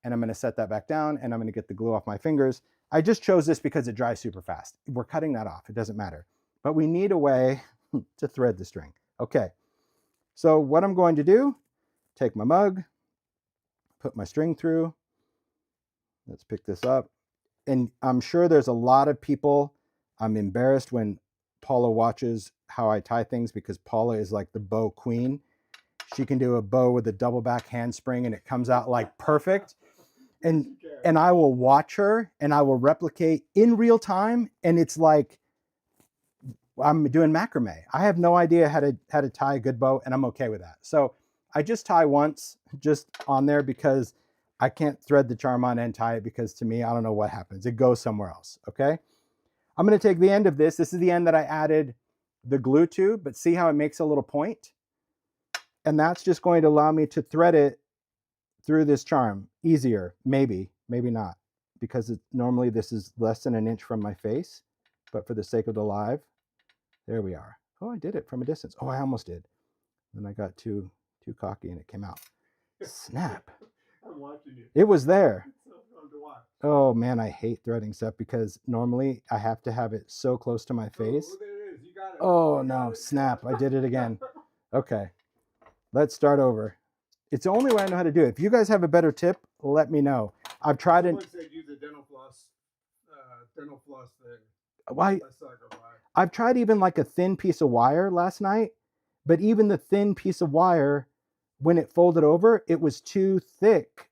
and I'm going to set that back down, and I'm going to get the glue off my fingers. I just chose this because it dries super fast. We're cutting that off. It doesn't matter. But we need a way to thread the string. Okay, so what I'm going to do, take my mug, put my string through. Let's pick this up. And I'm sure there's a lot of people, I'm embarrassed when Paula watches how I tie things because Paula is like the bow queen. She can do a bow with a double back handspring and it comes out like perfect. And I will watch her and I will replicate in real time, and it's like I'm doing macrame. I have no idea how to tie a good bow, and I'm okay with that. So I just tie once just on there because I can't thread the charm on and tie it because to me, I don't know what happens. It goes somewhere else, okay? I'm gonna take the end of this. This is the end that I added the glue to, but see how it makes a little point? And that's just going to allow me to thread it through this charm easier, maybe not, because normally this is less than an inch from my face, but for the sake of the live, there we are. Oh, I did it from a distance. Oh, I almost did. Then I got too cocky and it came out. Snap. I'm watching you. It was there. It's so fun to watch. Oh man, I hate threading stuff because normally I have to have it so close to my face. Oh, there it is. You got it. Oh You no, got it. snap. I did it again. Okay, let's start over. It's the only way I know how to do it. If you guys have a better tip, let me know. I've tried it. Someone said use a dental floss thing. Why? I've tried even like a thin piece of wire last night, but even the thin piece of wire, when it folded over, it was too thick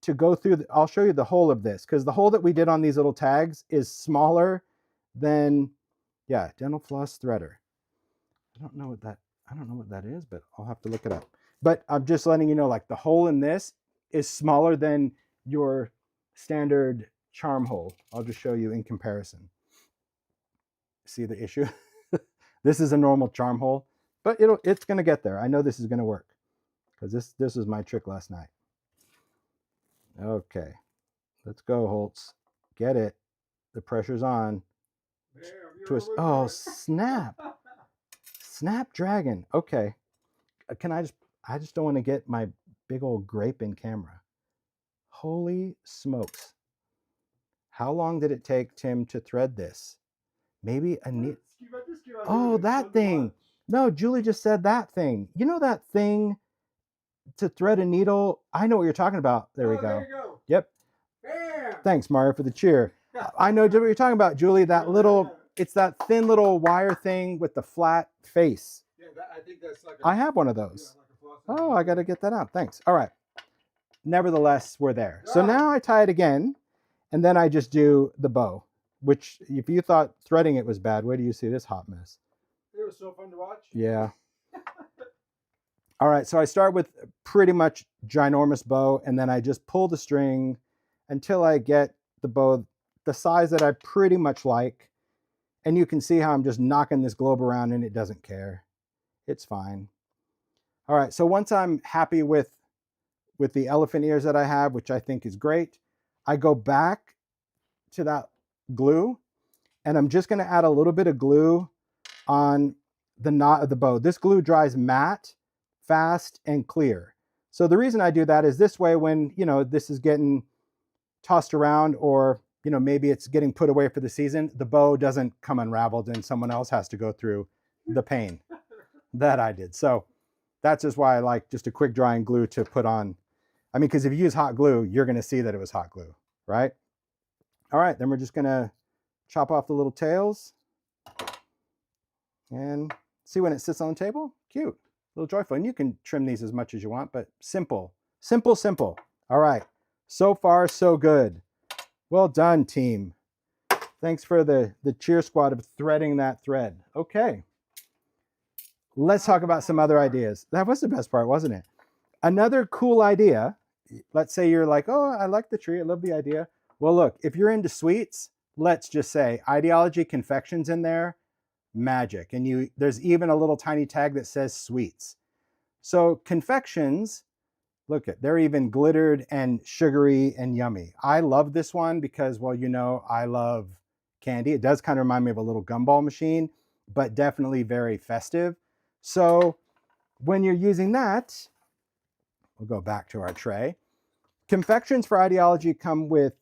to go through. I'll show you the hole of this because the hole that we did on these little tags is smaller than, yeah, dental floss threader. I don't know what that is, but I'll have to look it up. But I'm just letting you know, like the hole in this is smaller than your standard charm hole. I'll just show you in comparison. See the issue? This is a normal charm hole, but it's going to get there. I know this is going to work because this was my trick last night. Okay, let's go, Holtz. Get it. The pressure's on. Twist. Oh, snap. Snapdragon. Okay. I just don't want to get my big old grape in camera. Holy smokes. How long did it take Tim to thread this? Maybe a neat. Oh, that thing. No, Julie just said that thing. You know that thing to thread a needle? I know what you're talking about. There we go. There you go. Yep. Bam! Thanks, Mario, for the cheer. I know what you're talking about, Julie. That little, it's that thin little wire thing with the flat face. Yeah, I think that's like I have one of those. Yeah, like a floss. Oh, I got to get that out. Thanks. All right. Nevertheless, we're there. So now I tie it again, and then I just do the bow, which if you thought threading it was bad, where do you see this hot mess? It was so fun to watch. Yeah. All right, so I start with pretty much ginormous bow, and then I just pull the string until I get the bow the size that I pretty much like. And you can see how I'm just knocking this globe around and it doesn't care. It's fine. All right, so once I'm happy with the elephant ears that I have, which I think is great, I go back to that glue, and I'm just gonna add a little bit of glue on the knot of the bow. This glue dries matte, fast, and clear. So the reason I do that is this way when, this is getting tossed around or, maybe it's getting put away for the season, the bow doesn't come unraveled and someone else has to go through the pain that I did. So that's just why I like just a quick drying glue to put on. I mean, because if you use hot glue, you're going to see that it was hot glue, right? All right, then we're just going to chop off the little tails and See when it sits on the table? Cute, a little joyful. And you can trim these as much as you want, but simple, simple, simple. All right, so far so good. Well done, team. Thanks for the cheer squad of threading that thread. Okay, let's talk about some other ideas. That was the best part, wasn't it? Another cool idea, let's say you're like, oh, I like the tree, I love the idea. Well, look, if you're into sweets, let's just say Idea-ology Confections in there, magic. And there's even a little tiny tag that says sweets. So Confections, look at, they're even glittered and sugary and yummy. I love this one because, well, you know, I love candy. It does kind of remind me of a little gumball machine, but definitely very festive. So when you're using that, we'll go back to our tray. Confections for Idea-ology come with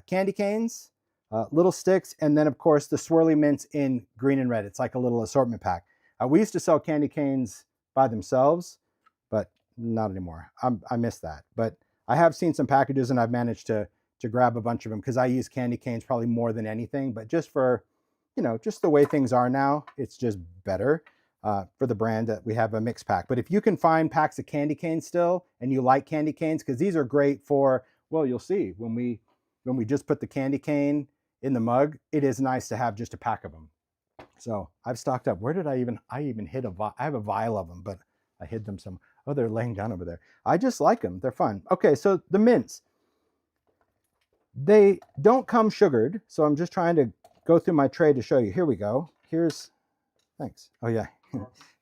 candy canes, little sticks, and then of course the swirly mints in green and red. It's like a little assortment pack. We used to sell candy canes by themselves, but not anymore. I miss that. But I have seen some packages and I've managed to grab a bunch of them because I use candy canes probably more than anything, but just for, you know, just the way things are now, it's just better. For the brand that we have a mix pack. But if you can find packs of candy canes still and you like candy canes, because these are great for, well, you'll see when we just put the candy cane in the mug, it is nice to have just a pack of them. So I've stocked up. Where did I even hid a vial? I have a vial of them, but I hid them some. Oh, they're laying down over there. I just like them. They're fun. Okay, so the mints. They don't come sugared, so I'm just trying to go through my tray to show you. Here we go. Thanks. Oh yeah.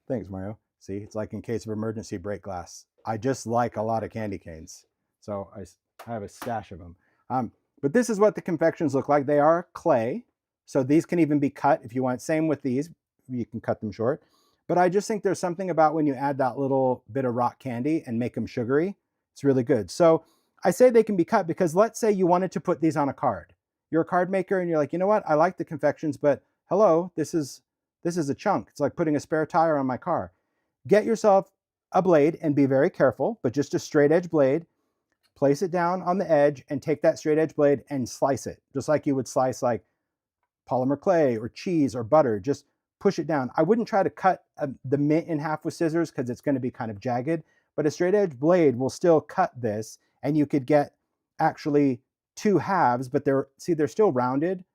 Thanks, Mario. See, it's like in case of emergency, break glass. I just like a lot of candy canes. So I have a stash of them. But this is what the confections look like. They are clay. So these can even be cut if you want. Same with these. You can cut them short. But I just think there's something about when you add that little bit of rock candy and make them sugary. It's really good. So I say they can be cut because let's say you wanted to put these on a card. You're a card maker and you're like, you know what? I like the confections, but hello, this is a chunk. It's like putting a spare tire on my car. Get yourself a blade and be very careful, but just a straight edge blade. Place it down on the edge and take that straight edge blade and slice it, just like you would slice like polymer clay or cheese or butter. Just push it down. I wouldn't try to cut the mint in half with scissors because it's going to be kind of jagged, but a straight edge blade will still cut this and you could get actually two halves, but they're still rounded.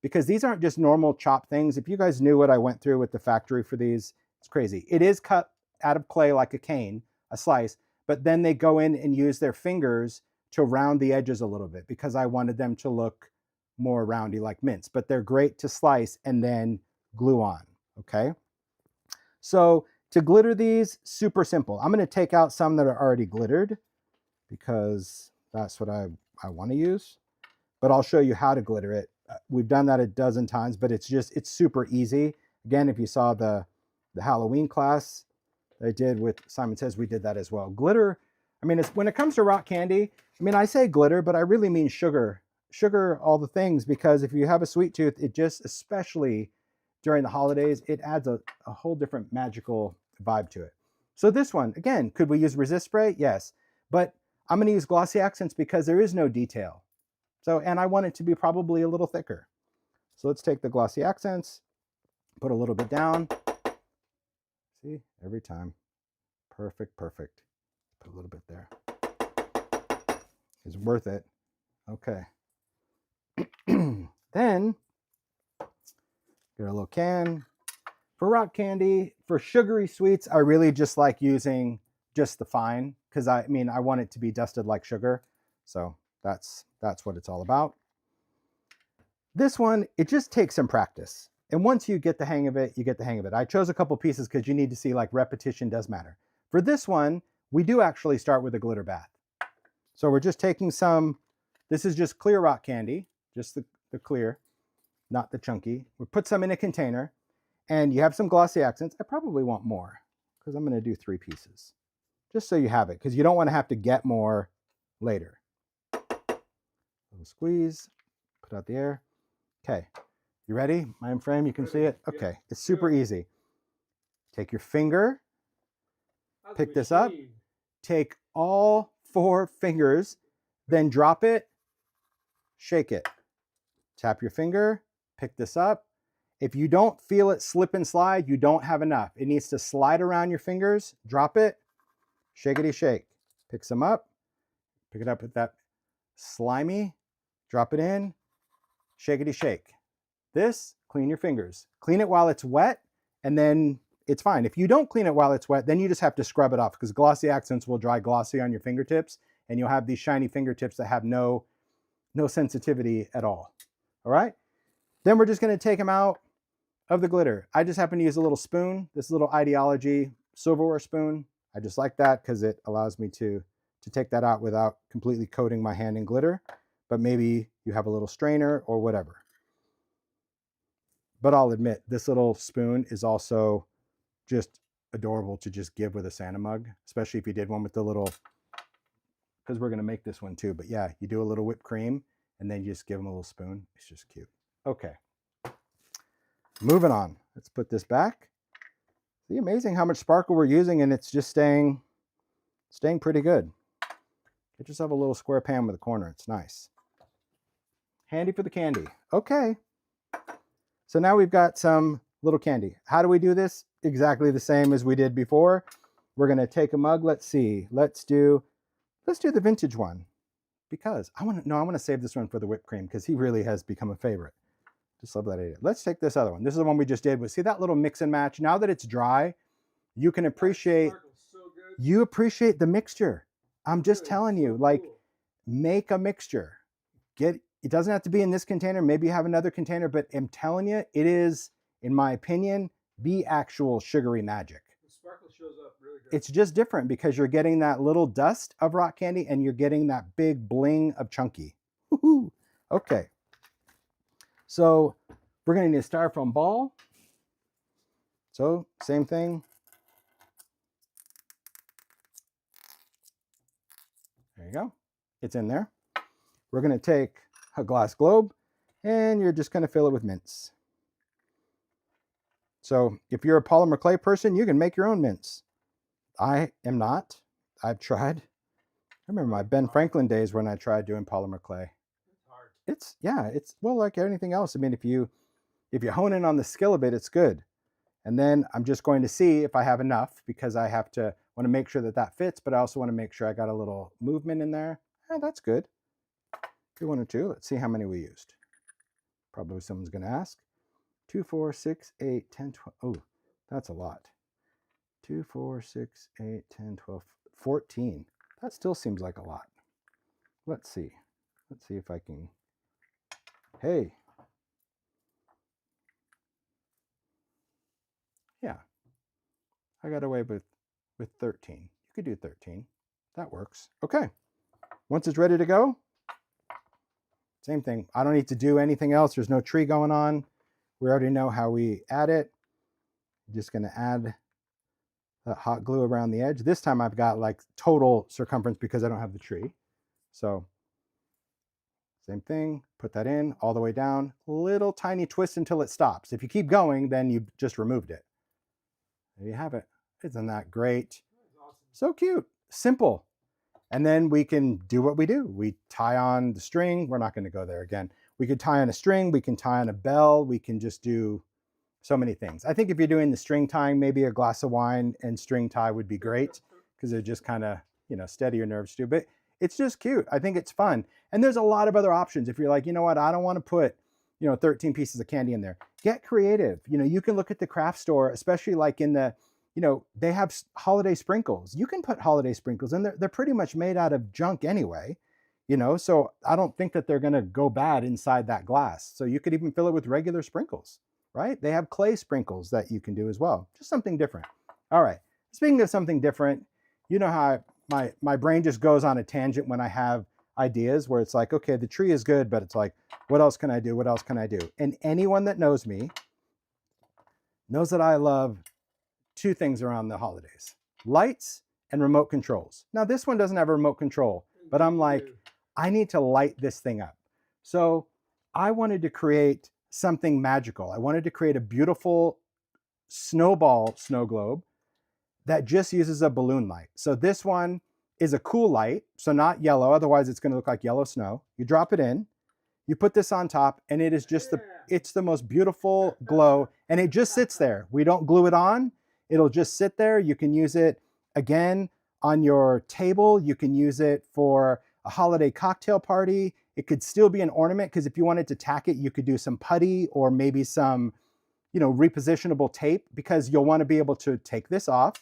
Because these aren't just normal chopped things. If you guys knew what I went through with the factory for these, it's crazy. It is cut out of clay like a cane, a slice, but then they go in and use their fingers to round the edges a little bit because I wanted them to look more roundy like mints. But they're great to slice and then glue on, okay? So to glitter these, super simple. I'm gonna take out some that are already glittered because that's what I wanna use, but I'll show you how to glitter it. We've done that a dozen times, but it's super easy. Again, if you saw the Halloween class I did with Simon Says, we did that as well. Glitter, I mean, when it comes to rock candy, I mean, I say glitter, but I really mean sugar. Sugar, all the things, because if you have a sweet tooth, it just, especially during the holidays, it adds a whole different magical vibe to it. So this one, again, could we use resist spray? Yes, but I'm gonna use glossy accents because there is no detail. So, and I want it to be probably a little thicker. So let's take the glossy accents, put a little bit down. See, every time. Perfect, perfect. Put a little bit there. It's worth it. Okay. Then, get a little can. For rock candy, for sugary sweets, I really just like using just the fine, because I mean, I want it to be dusted like sugar. So that's what it's all about. This one, it just takes some practice. And once you get the hang of it, you get the hang of it. I chose a couple pieces because you need to see like repetition does matter. For this one, we do actually start with a glitter bath. So we're just taking some, this is just clear rock candy, just the clear, not the chunky. We put some in a container and you have some glossy accents. I probably want more because I'm going to do 3 pieces just so you have it, because you don't want to have to get more later. A little squeeze, put out the air. Okay, you ready? Mind frame, you can see it? Okay, it's super easy. Take your finger, pick this up, take all 4 fingers, then drop it, shake it. Tap your finger, pick this up, If you don't feel it slip and slide, you don't have enough. It needs to slide around your fingers, drop it, shakety shake. Pick some up, pick it up with that slimy, drop it in, shakety shake. This, clean your fingers. Clean it while it's wet, and then it's fine. If you don't clean it while it's wet, then you just have to scrub it off because glossy accents will dry glossy on your fingertips, and you'll have these shiny fingertips that have no sensitivity at all. All right? Then we're just going to take them out of the glitter. I just happen to use a little spoon, this little idea-ology silverware spoon. I just like that because it allows me to take that out without completely coating my hand in glitter. But maybe you have a little strainer or whatever. But I'll admit, this little spoon is also just adorable to just give with a Santa mug, especially if you did one with the little, because we're going to make this one too. But yeah, you do a little whipped cream and then you just give them a little spoon. It's just cute. Okay. Moving on. Let's put this back. See, amazing how much sparkle we're using, and it's just staying pretty good. Get yourself a little square pan with a corner. It's nice. Handy for the candy. Okay. So now we've got some little candy. How do we do this? Exactly the same as we did before. We're going to take a mug. Let's see. Let's do the vintage one because I want to save this one for the whipped cream because he really has become a favorite. Just love that idea. Let's take this other one. This is the one we just did. But see that little mix and match? Now that it's dry, you can appreciate the mixture. I'm just telling you, like, make a mixture. It doesn't have to be in this container. Maybe you have another container, but I'm telling you, it is, in my opinion, the actual sugary magic. The sparkle shows up really good. It's just different because you're getting that little dust of rock candy and you're getting that big bling of chunky. Woohoo! Okay. So we're going to need a styrofoam ball. So same thing. There you go. It's in there. We're going to take a glass globe and you're just going to fill it with mints. So if you're a polymer clay person, you can make your own mints. I am not. I've tried. I remember my Ben Franklin days when I tried doing polymer clay. It's hard. It's well, like anything else. I mean, if you hone in on the skill a bit, it's good. And then I'm just going to see if I have enough because I want to make sure that fits, but I also want to make sure I got a little movement in there. That's good. 1 or 2. Let's see how many we used. Probably someone's going to ask. 2, 4, 6, 8, 10, 12. Oh, that's a lot. 2, 4, 6, 8, 10, 12, 14. That still seems like a lot. Let's see. Let's see if I can. Hey. Yeah. I got away with 13. You could do 13. That works. Okay. Once it's ready to go, same thing. I don't need to do anything else. There's no tree going on. We already know how we add it. I'm just going to add that hot glue around the edge. This time I've got like total circumference because I don't have the tree. So same thing, put that in all the way down, little tiny twist until it stops. If you keep going, then you just removed it. There you have it. Isn't that great? Awesome. So cute, simple. And then we can do what we do. We tie on the string. We're not going to go there again. We could tie on a string. We can tie on a bell. We can just do so many things. I think if you're doing the string tying, maybe a glass of wine and string tie would be great because it just kind of, steady your nerves too. But it's just cute. I think it's fun. And there's a lot of other options. If you're like, you know what, I don't want to put, 13 pieces of candy in there. Get creative. You can look at the craft store, especially like in the, they have holiday sprinkles. You can put holiday sprinkles in there. They're pretty much made out of junk anyway, so I don't think that they're going to go bad inside that glass. So you could even fill it with regular sprinkles, right? They have clay sprinkles that you can do as well. Just something different. All right. Speaking of something different, you know how my brain just goes on a tangent when I have ideas where it's like, okay, the tree is good, but it's like, what else can I do? What else can I do? And anyone that knows me knows that I love 2 things around the holidays: lights and remote controls. Now this one doesn't have a remote control, but I'm like, I need to light this thing up. So I wanted to create something magical. I wanted to create a beautiful Snowball snow globe that just uses a balloon light. So this one is a cool light, so not yellow, otherwise it's going to look like yellow snow. You drop it in, You put this on top and it is just it's the most beautiful glow, and it just sits there. We don't glue it on. It'll just sit there. You can use it again on your table. You can use it for a holiday cocktail party. It could still be an ornament, because if you wanted to tack it, you could do some putty or maybe some, repositionable tape, because you'll want to be able to take this off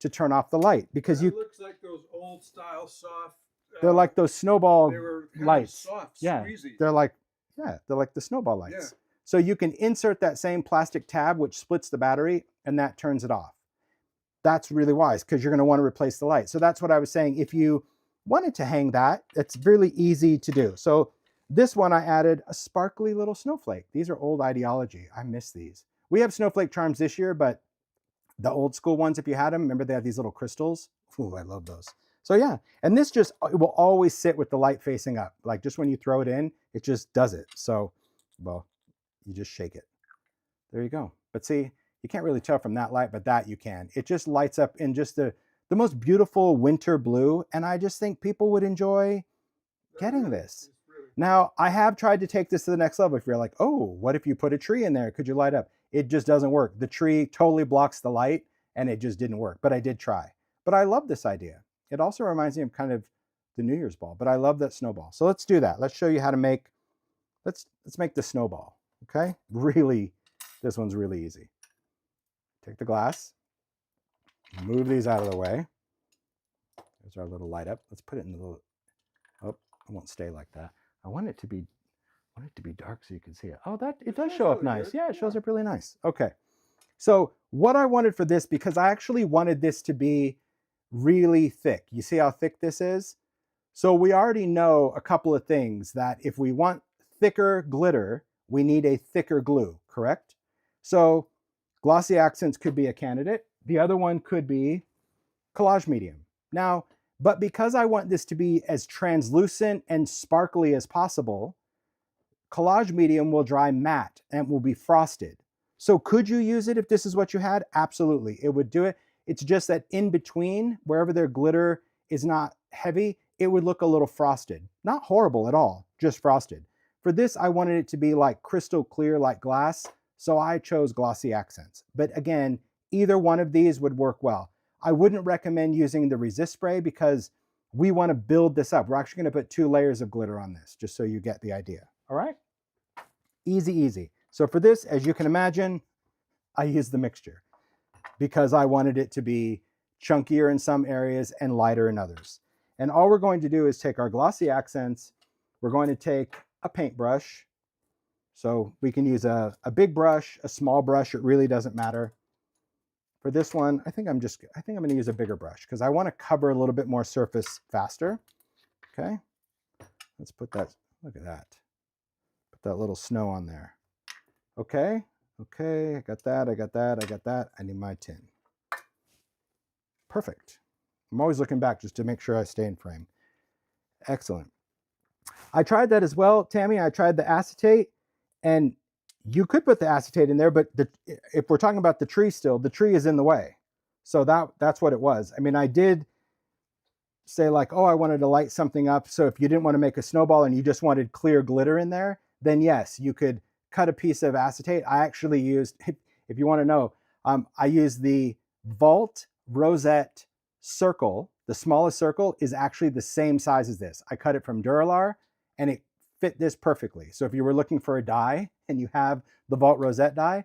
to turn off the light, because It looks like those old style soft. They're like those Snowball They were kind lights. of soft, Yeah, squeezy. they're like the Snowball lights. Yeah. So you can insert that same plastic tab which splits the battery, and that turns it off. That's really wise, because you're going to want to replace the light. So that's what I was saying. If you wanted to hang that, it's really easy to do. So this one, I added a sparkly little snowflake. These are old Idea-ology. I miss these. We have snowflake charms this year, but the old school ones, if you had them, remember they had these little crystals? Ooh, I love those. So yeah, and this just, it will always sit with the light facing up. Like just when you throw it in, it just does it. So, well, you just shake it. There you go. But see, you can't really tell from that light, but that you can. It just lights up in just the most beautiful winter blue, and I just think people would enjoy getting this. Now, I have tried to take this to the next level. If you're like, oh, what if you put a tree in there? Could you light up? It just doesn't work. The tree totally blocks the light, and it just didn't work. But I did try. But I love this idea. It also reminds me of kind of the New Year's ball, but I love that snowball. So let's do that. Let's show you how to make, let's make the snowball, okay? Really, this one's really easy. Take the glass, move these out of the way. There's our little light up. Let's put it in the little, oh, it won't stay like that. I want it to be dark so you can see it. Oh, it does show up nice. Yeah, it shows up really nice. Okay. So what I wanted for this, because I actually wanted this to be really thick. You see how thick this is? So we already know a couple of things, that if we want thicker glitter, we need a thicker glue, correct? So glossy accents could be a candidate. The other one could be collage medium. Now, but because I want this to be as translucent and sparkly as possible, collage medium will dry matte and will be frosted. So could you use it if this is what you had? Absolutely, it would do it. It's just that in between, wherever their glitter is not heavy, it would look a little frosted. Not horrible at all, just frosted. For this, I wanted it to be like crystal clear, like glass, so I chose glossy accents. But again, either one of these would work well. I wouldn't recommend using the resist spray, because we want to build this up. We're actually going to put 2 layers of glitter on this, just so you get the idea. All right? Easy, easy. So for this, as you can imagine, I used the mixture because I wanted it to be chunkier in some areas and lighter in others. And all we're going to do is take our glossy accents. We're going to take a paintbrush. So we can use a big brush, a small brush, it really doesn't matter. For this one, I think I'm going to use a bigger brush, because I want to cover a little bit more surface faster. Okay, let's put that, look at that. Put that little snow on there. Okay, I got that, I got that, I got that. I need my tin. Perfect. I'm always looking back just to make sure I stay in frame. Excellent. I tried that as well, Tammy. I tried the acetate, and you could put the acetate in there, but if we're talking about the tree still, the tree is in the way. So that's what it was. I mean, I did say like, oh, I wanted to light something up. So if you didn't want to make a snowball and you just wanted clear glitter in there, then yes, you could cut a piece of acetate. I actually used, if you want to know, I used the Vault Rosette circle. The smallest circle is actually the same size as this. I cut it from Duralar, and it fit this perfectly. So if you were looking for a die and you have the Vault Rosette die,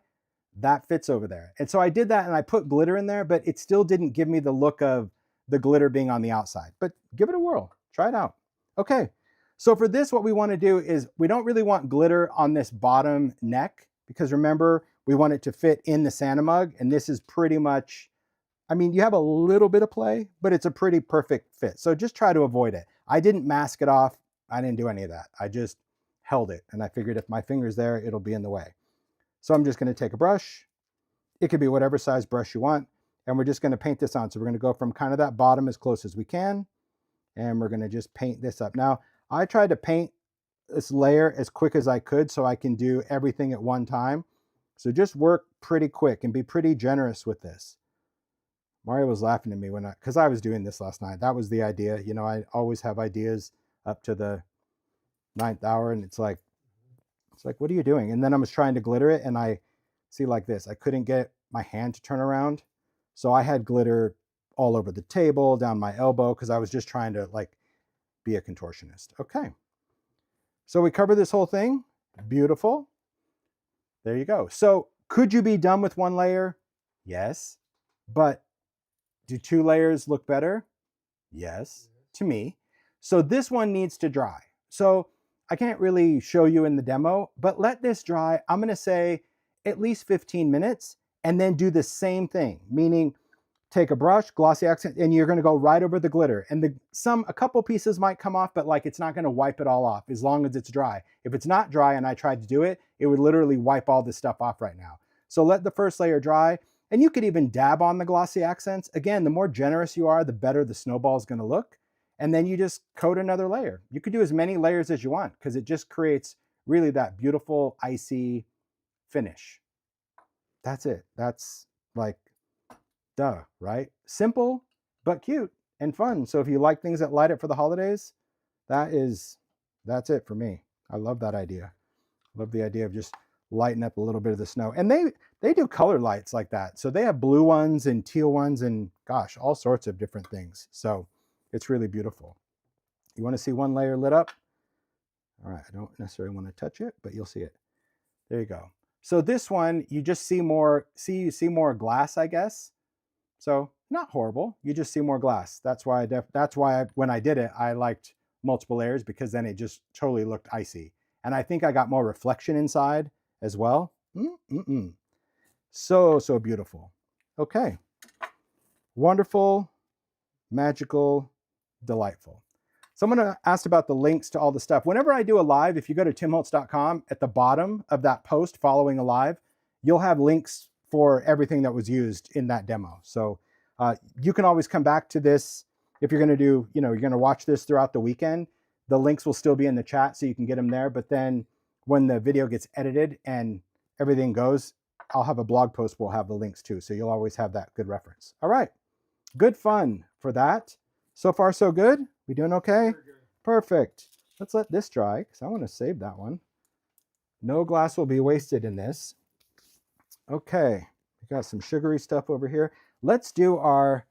that fits over there. And so I did that, and I put glitter in there, but it still didn't give me the look of the glitter being on the outside. But give it a whirl. Try it out. Okay. So for this, what we want to do is we don't really want glitter on this bottom neck, because remember, we want it to fit in the Santa mug. And this is pretty much, I mean, you have a little bit of play, but it's a pretty perfect fit. So just try to avoid it. I didn't mask it off. I didn't do any of that. I just held it, and I figured if my finger's there, it'll be in the way. So I'm just going to take a brush. It could be whatever size brush you want, and we're just going to paint this on. So we're going to go from kind of that bottom as close as we can, and we're going to just paint this up. Now, I tried to paint this layer as quick as I could so I can do everything at one time. So just work pretty quick and be pretty generous with this. Mario was laughing at me because I was doing this last night. That was the idea. You know, I always have ideas up to the 9th hour, and it's like, It's like, what are you doing? And then I was trying to glitter it, and I see like this. I couldn't get my hand to turn around. So I had glitter all over the table, down my elbow, because I was just trying to like be a contortionist. Okay. So we cover this whole thing. Beautiful. There you go. So could you be done with one layer? Yes. But do 2 layers look better? Yes, to me. So this one needs to dry. So I can't really show you in the demo, but let this dry. I'm going to say at least 15 minutes, and then do the same thing, meaning take a brush, glossy accent, and you're going to go right over the glitter. And a couple pieces might come off, but like it's not going to wipe it all off as long as it's dry. If it's not dry and I tried to do it, it would literally wipe all this stuff off right now. So let the first layer dry, and you could even dab on the glossy accents. Again, the more generous you are, the better the snowball is going to look. And then you just coat another layer. You could do as many layers as you want because it just creates really that beautiful icy finish. That's it. That's like, duh, right? Simple, but cute and fun. So if you like things that light up for the holidays, that's it for me. I love that idea. Love the idea of just lighten up a little bit of the snow. And they do color lights like that. So they have blue ones and teal ones and gosh, all sorts of different things. So it's really beautiful. You want to see one layer lit up? All right, I don't necessarily want to touch it, but you'll see it. There you go. So this one, you just see more glass, I guess. So not horrible. You just see more glass. That's why when I did it, I liked multiple layers because then it just totally looked icy. And I think I got more reflection inside as well. So beautiful. Okay. Wonderful, magical, delightful. Someone asked about the links to all the stuff. Whenever I do a live, if you go to timholtz.com, at the bottom of that post following a live, you'll have links for everything that was used in that demo. So you can always come back to this if you're going to do, you're going to watch this throughout the weekend. The links will still be in the chat so you can get them there. But then when the video gets edited and everything goes, I'll have a blog post. We'll have the links too. So you'll always have that good reference. All right. Good fun for that. So far, so good. We doing okay? Perfect. Let's let this dry because I want to save that one. No glass will be wasted in this. Okay. We got some sugary stuff over here. Let's do our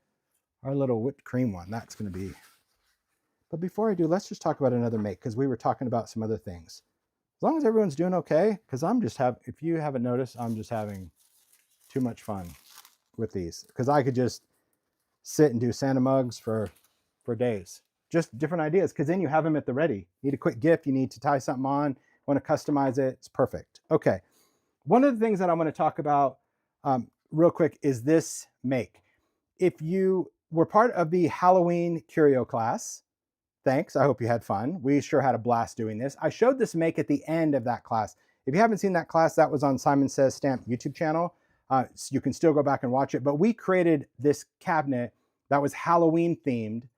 little whipped cream one. That's going to be. But before I do, let's just talk about another make because we were talking about some other things. As long as everyone's doing okay, because if you haven't noticed, I'm just having too much fun with these because I could just sit and do Santa mugs for days. Just different ideas because then you have them at the ready. Need a quick gift, you need to tie something on, want to customize it, it's perfect. Okay, one of the things that I want to talk about real quick is this make. If you were part of the Halloween Curio class, thanks, I hope you had fun. We sure had a blast doing this. I showed this make at the end of that class. If you haven't seen that class, that was on Simon Says Stamp YouTube channel. So you can still go back and watch it, but we created this cabinet that was Halloween themed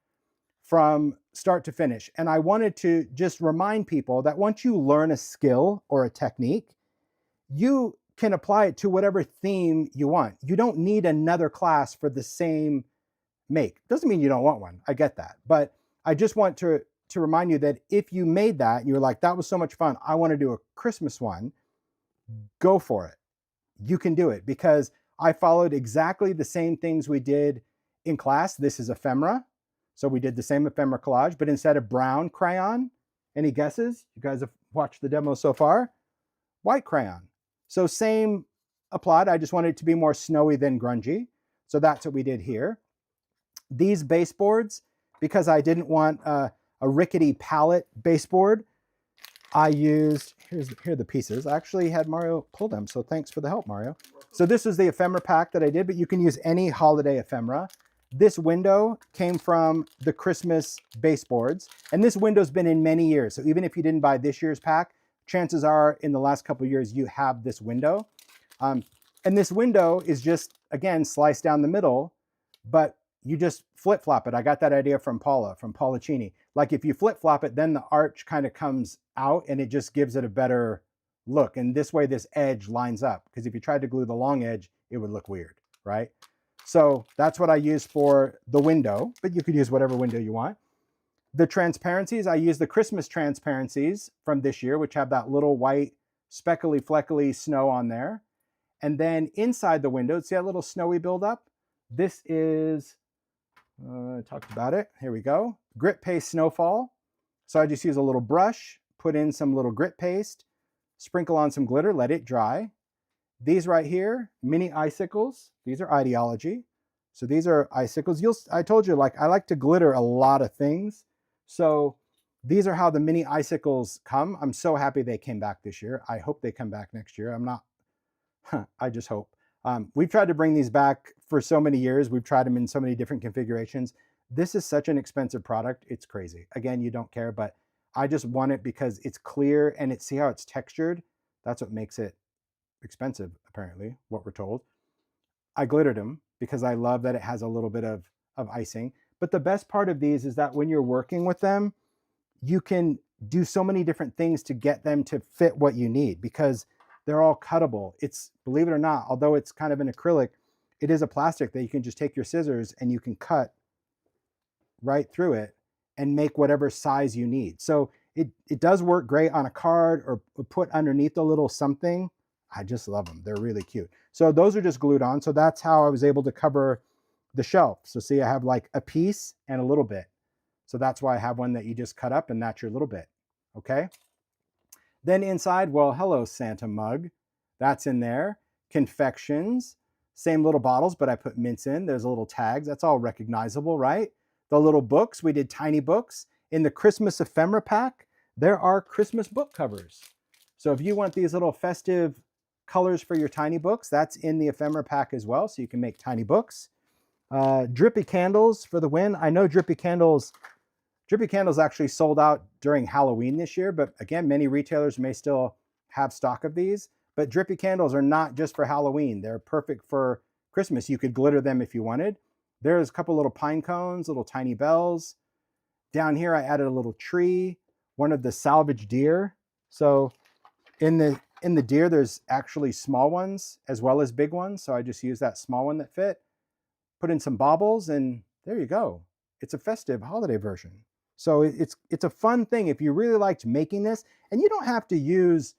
from start to finish. And I wanted to just remind people that once you learn a skill or a technique, you can apply it to whatever theme you want. You don't need another class for the same make. Doesn't mean you don't want one. I get that. But I just want to remind you that if you made that and you're like, that was so much fun, I want to do a Christmas one, go for it. You can do it because I followed exactly the same things we did in class. This is ephemera. So we did the same ephemera collage, but instead of brown crayon, any guesses? You guys have watched the demo so far? White crayon. So same applied. I just wanted it to be more snowy than grungy. So that's what we did here. These baseboards, because I didn't want a rickety palette baseboard, I used, here are the pieces. I actually had Mario pull them, so thanks for the help, Mario. So this is the ephemera pack that I did, but you can use any holiday ephemera. This window came from the Christmas baseboards, and this window's been in many years. So even if you didn't buy this year's pack, chances are in the last couple of years you have this window. And this window is just, again, sliced down the middle, but you just flip-flop it. I got that idea from Paula Cini. Like if you flip-flop it, then the arch kind of comes out and it just gives it a better look. And this way this edge lines up, because if you tried to glue the long edge, it would look weird, right? So that's what I use for the window, but you could use whatever window you want. The transparencies, I use the Christmas transparencies from this year, which have that little white speckly, fleckly snow on there. And then inside the window, see that little snowy buildup? This is, I talked about it. Here we go. Grit paste snowfall. So I just use a little brush, put in some little grit paste, sprinkle on some glitter, let it dry. These right here, mini icicles. These are idea-ology. So these are icicles. I told you, like, I like to glitter a lot of things. So these are how the mini icicles come. I'm so happy they came back this year. I hope they come back next year. I'm not, I just hope. We've tried to bring these back for so many years. We've tried them in so many different configurations. This is such an expensive product. It's crazy. Again, you don't care, but I just want it because it's clear and see how it's textured. That's what makes it expensive, apparently, what we're told. I glittered them because I love that it has a little bit of icing. But the best part of these is that when you're working with them, you can do so many different things to get them to fit what you need because they're all cuttable. It's, believe it or not, although it's kind of an acrylic, it is a plastic that you can just take your scissors and you can cut right through it and make whatever size you need. So it does work great on a card or put underneath a little something. I just love them. They're really cute. So those are just glued on. So that's how I was able to cover the shelf. So see, I have like a piece and a little bit. So that's why I have one that you just cut up and that's your little bit. Okay. Then inside, well, hello, Santa mug. That's in there. Confections, same little bottles, but I put mints in. There's little tags. That's all recognizable, right? The little books, we did tiny books. In the Christmas ephemera pack, there are Christmas book covers. So if you want these little festive colors for your tiny books, that's in the ephemera pack as well. So you can make tiny books. Drippy candles for the win. I know drippy candles actually sold out during Halloween this year, but again, many retailers may still have stock of these. But drippy candles are not just for Halloween. They're perfect for Christmas. You could glitter them if you wanted. There's a couple little pine cones, little tiny bells. Down here, I added a little tree, one of the salvage deer. So in the deer, there's actually small ones as well as big ones. So I just used that small one that fit, put in some baubles, and there you go. It's a festive holiday version. So it's a fun thing if you really liked making this, and you don't have to use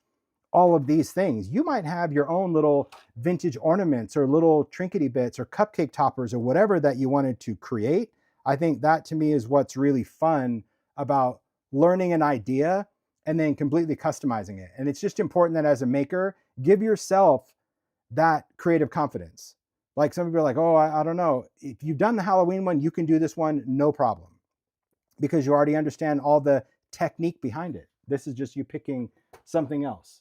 all of these things. You might have your own little vintage ornaments or little trinkety bits or cupcake toppers or whatever that you wanted to create. I think that to me is what's really fun about learning an idea and then completely customizing it. And it's just important that as a maker, give yourself that creative confidence. Like some people are like, oh, I don't know. If you've done the Halloween one, you can do this one, no problem. Because you already understand all the technique behind it. This is just you picking something else.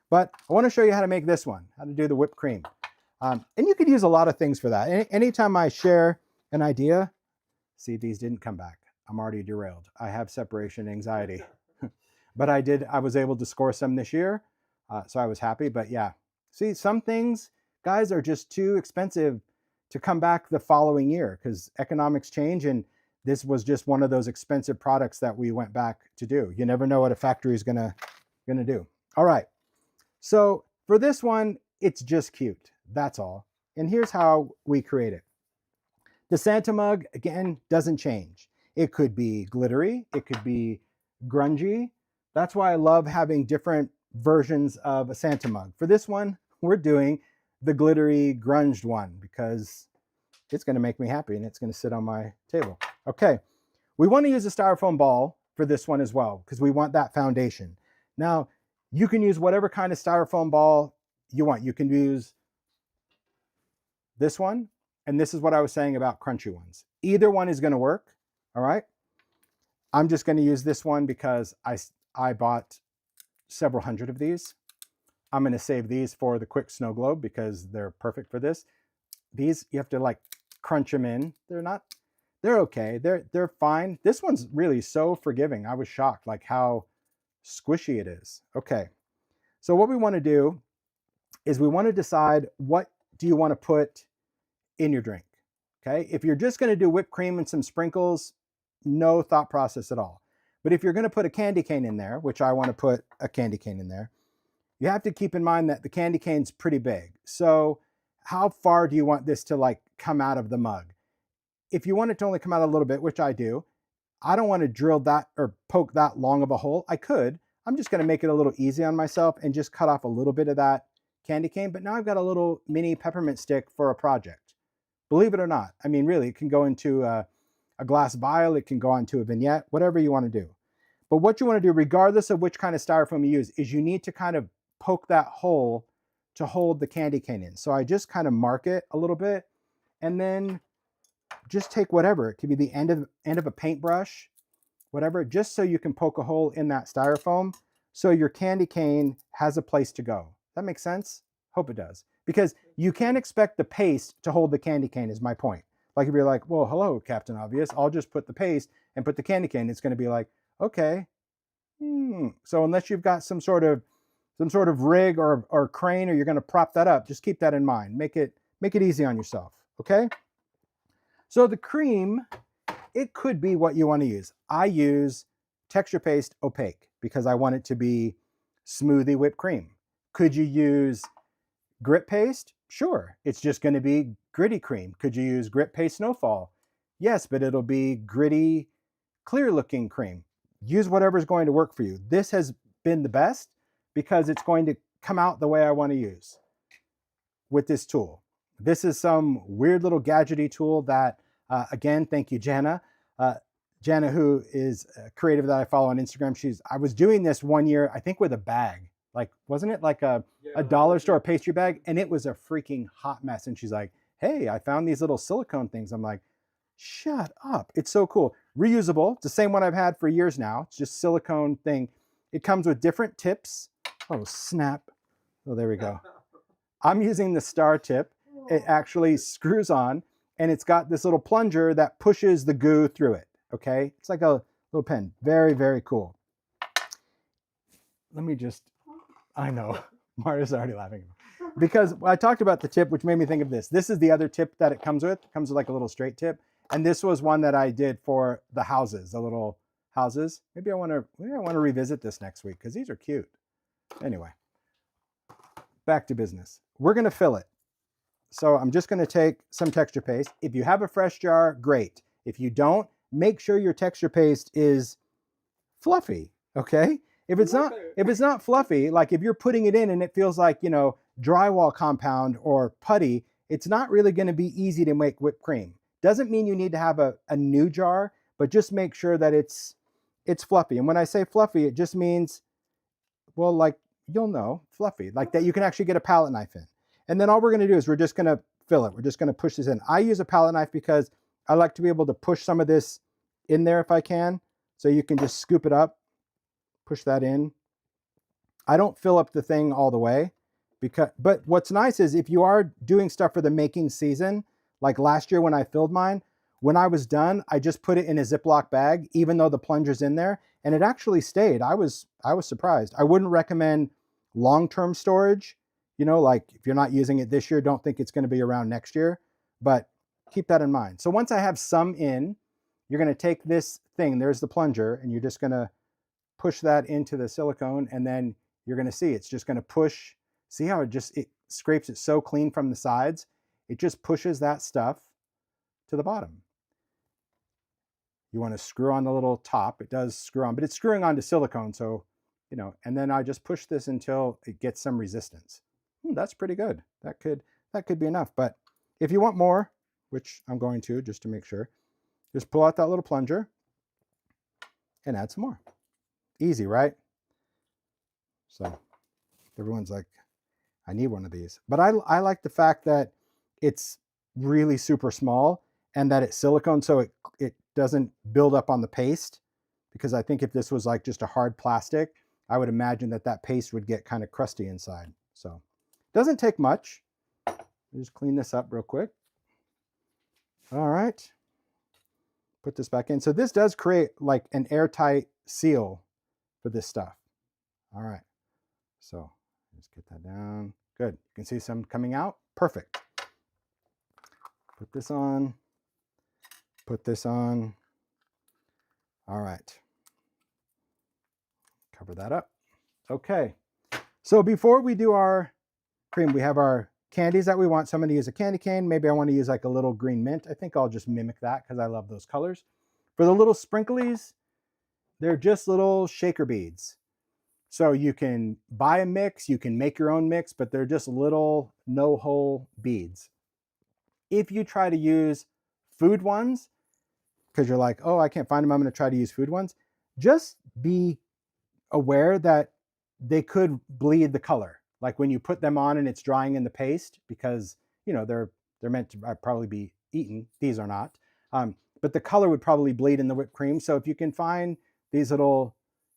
But I want to show you how to make this one, how to do the whipped cream. And you could use a lot of things for that. Anytime I share an idea, see, these didn't come back. I'm already derailed. I have separation anxiety. But I was able to score some this year. So I was happy. But yeah, see, some things, guys, are just too expensive to come back the following year because economics change. And this was just one of those expensive products that we went back to do. You never know what a factory is gonna do. All right. So for this one, it's just cute. That's all. And here's how we create it. The Santa mug, again, doesn't change. It could be glittery. It could be grungy. That's why I love having different versions of a Santa mug. For this one, we're doing the glittery grunged one because it's going to make me happy and it's going to sit on my table. Okay. We want to use a styrofoam ball for this one as well because we want that foundation. Now, you can use whatever kind of styrofoam ball you want. You can use this one, and this is what I was saying about crunchy ones. Either one is going to work, all right? I'm just going to use this one because I bought several hundred of these. I'm going to save these for the quick snow globe because they're perfect for this. These, you have to like crunch them in. They're okay. They're fine. This one's really so forgiving. I was shocked like how squishy it is. Okay. So what we want to do is we want to decide what do you want to put in your drink. Okay. If you're just going to do whipped cream and some sprinkles, no thought process at all. But if you're going to put a candy cane in there, which I want to put a candy cane in there, you have to keep in mind that the candy cane's pretty big. So how far do you want this to like come out of the mug? If you want it to only come out a little bit, which I do, I don't want to drill that or poke that long of a hole. I could. I'm just going to make it a little easy on myself and just cut off a little bit of that candy cane. But now I've got a little mini peppermint stick for a project. Believe it or not. I mean, really, it can go into a glass vial. It can go onto a vignette, whatever you want to do. But what you want to do, regardless of which kind of styrofoam you use, is you need to kind of poke that hole to hold the candy cane in. So I just kind of mark it a little bit and then just take whatever. It could be the end of a paintbrush, whatever, just so you can poke a hole in that styrofoam so your candy cane has a place to go. That makes sense? Hope it does. Because you can't expect the paste to hold the candy cane is my point. Like if you're like, well, hello, Captain Obvious, I'll just put the paste and put the candy cane. It's going to be like, okay. So unless you've got some sort of rig or crane, or you're going to prop that up, just keep that in mind. Make it easy on yourself. Okay. So the cream, it could be what you want to use. I use texture paste opaque because I want it to be smoothie whipped cream. Could you use grit paste? Sure. It's just going to be gritty cream. Could you use grit paste snowfall? Yes, but it'll be gritty, clear looking cream. Use whatever's going to work for you. This has been the best because it's going to come out the way I want to use with this tool. This is some weird little gadgety tool that, again, thank you, Jana. Jana, who is a creative that I follow on Instagram, I was doing this one year, I think with a bag. Like, wasn't it like a dollar store pastry bag? And it was a freaking hot mess. And she's like, hey, I found these little silicone things. I'm like, shut up. It's so cool. Reusable. It's the same one I've had for years now. It's just silicone thing. It comes with different tips. Oh, snap. Oh, there we go. I'm using the star tip. It actually screws on, and it's got this little plunger that pushes the goo through it. Okay. It's like a little pen. Very, very cool. Let me just, I know, Marta's already laughing. Because I talked about the tip, which made me think of this. This is the other tip that it comes with. It comes with like a little straight tip. And this was one that I did for the houses, the little houses. Maybe I want to revisit this next week because these are cute. Anyway, back to business. We're going to fill it. So I'm just going to take some texture paste. If you have a fresh jar, great. If you don't, make sure your texture paste is fluffy, okay? If it's not fluffy, like if you're putting it in and it feels like, you know, drywall compound or putty, it's not really going to be easy to make whipped cream. Doesn't mean you need to have a new jar, but just make sure that it's fluffy. And when I say fluffy, it just means, well, like you'll know, fluffy, like that you can actually get a palette knife in. And then all we're going to do is we're just going to fill it. We're just going to push this in. I use a palette knife because I like to be able to push some of this in there if I can. So you can just scoop it up, push that in. I don't fill up the thing all the way but what's nice is if you are doing stuff for the making season, like last year when I filled mine, when I was done, I just put it in a Ziploc bag, even though the plunger's in there, and it actually stayed. I was surprised. I wouldn't recommend long-term storage. You know, like if you're not using it this year, don't think it's going to be around next year, but keep that in mind. So once I have some in, you're going to take this thing, there's the plunger, and you're just going to push that into the silicone, and then you're going to see it's just going to push. See how it scrapes it so clean from the sides? It just pushes that stuff to the bottom. You want to screw on the little top. It does screw on, but it's screwing onto silicone. So, you know, and then I just push this until it gets some resistance. That's pretty good. That could be enough. But if you want more, which I'm going to just to make sure, just pull out that little plunger and add some more. Easy, right? So everyone's like, I need one of these. But I like the fact that it's really super small and that it's silicone so it doesn't build up on the paste, because I think if this was like just a hard plastic, I would imagine that paste would get kind of crusty inside. So it doesn't take much. Just clean this up real quick. All right. Put this back in. So this does create like an airtight seal for this stuff. All right. So just get that down. Good. You can see some coming out. Perfect. Put this on. Put this on. All right. Cover that up. Okay. So before we do our cream, we have our candies that we want. So I'm going to use a candy cane. Maybe I want to use like a little green mint. I think I'll just mimic that because I love those colors. For the little sprinklies, they're just little shaker beads. So you can buy a mix, you can make your own mix, but they're just little no-hole beads. If you try to use food ones, because you're like, oh, I can't find them, I'm going to try to use food ones, just be aware that they could bleed the color. Like when you put them on and it's drying in the paste, because they're meant to probably be eaten. These are not. But the color would probably bleed in the whipped cream. So if you can find these little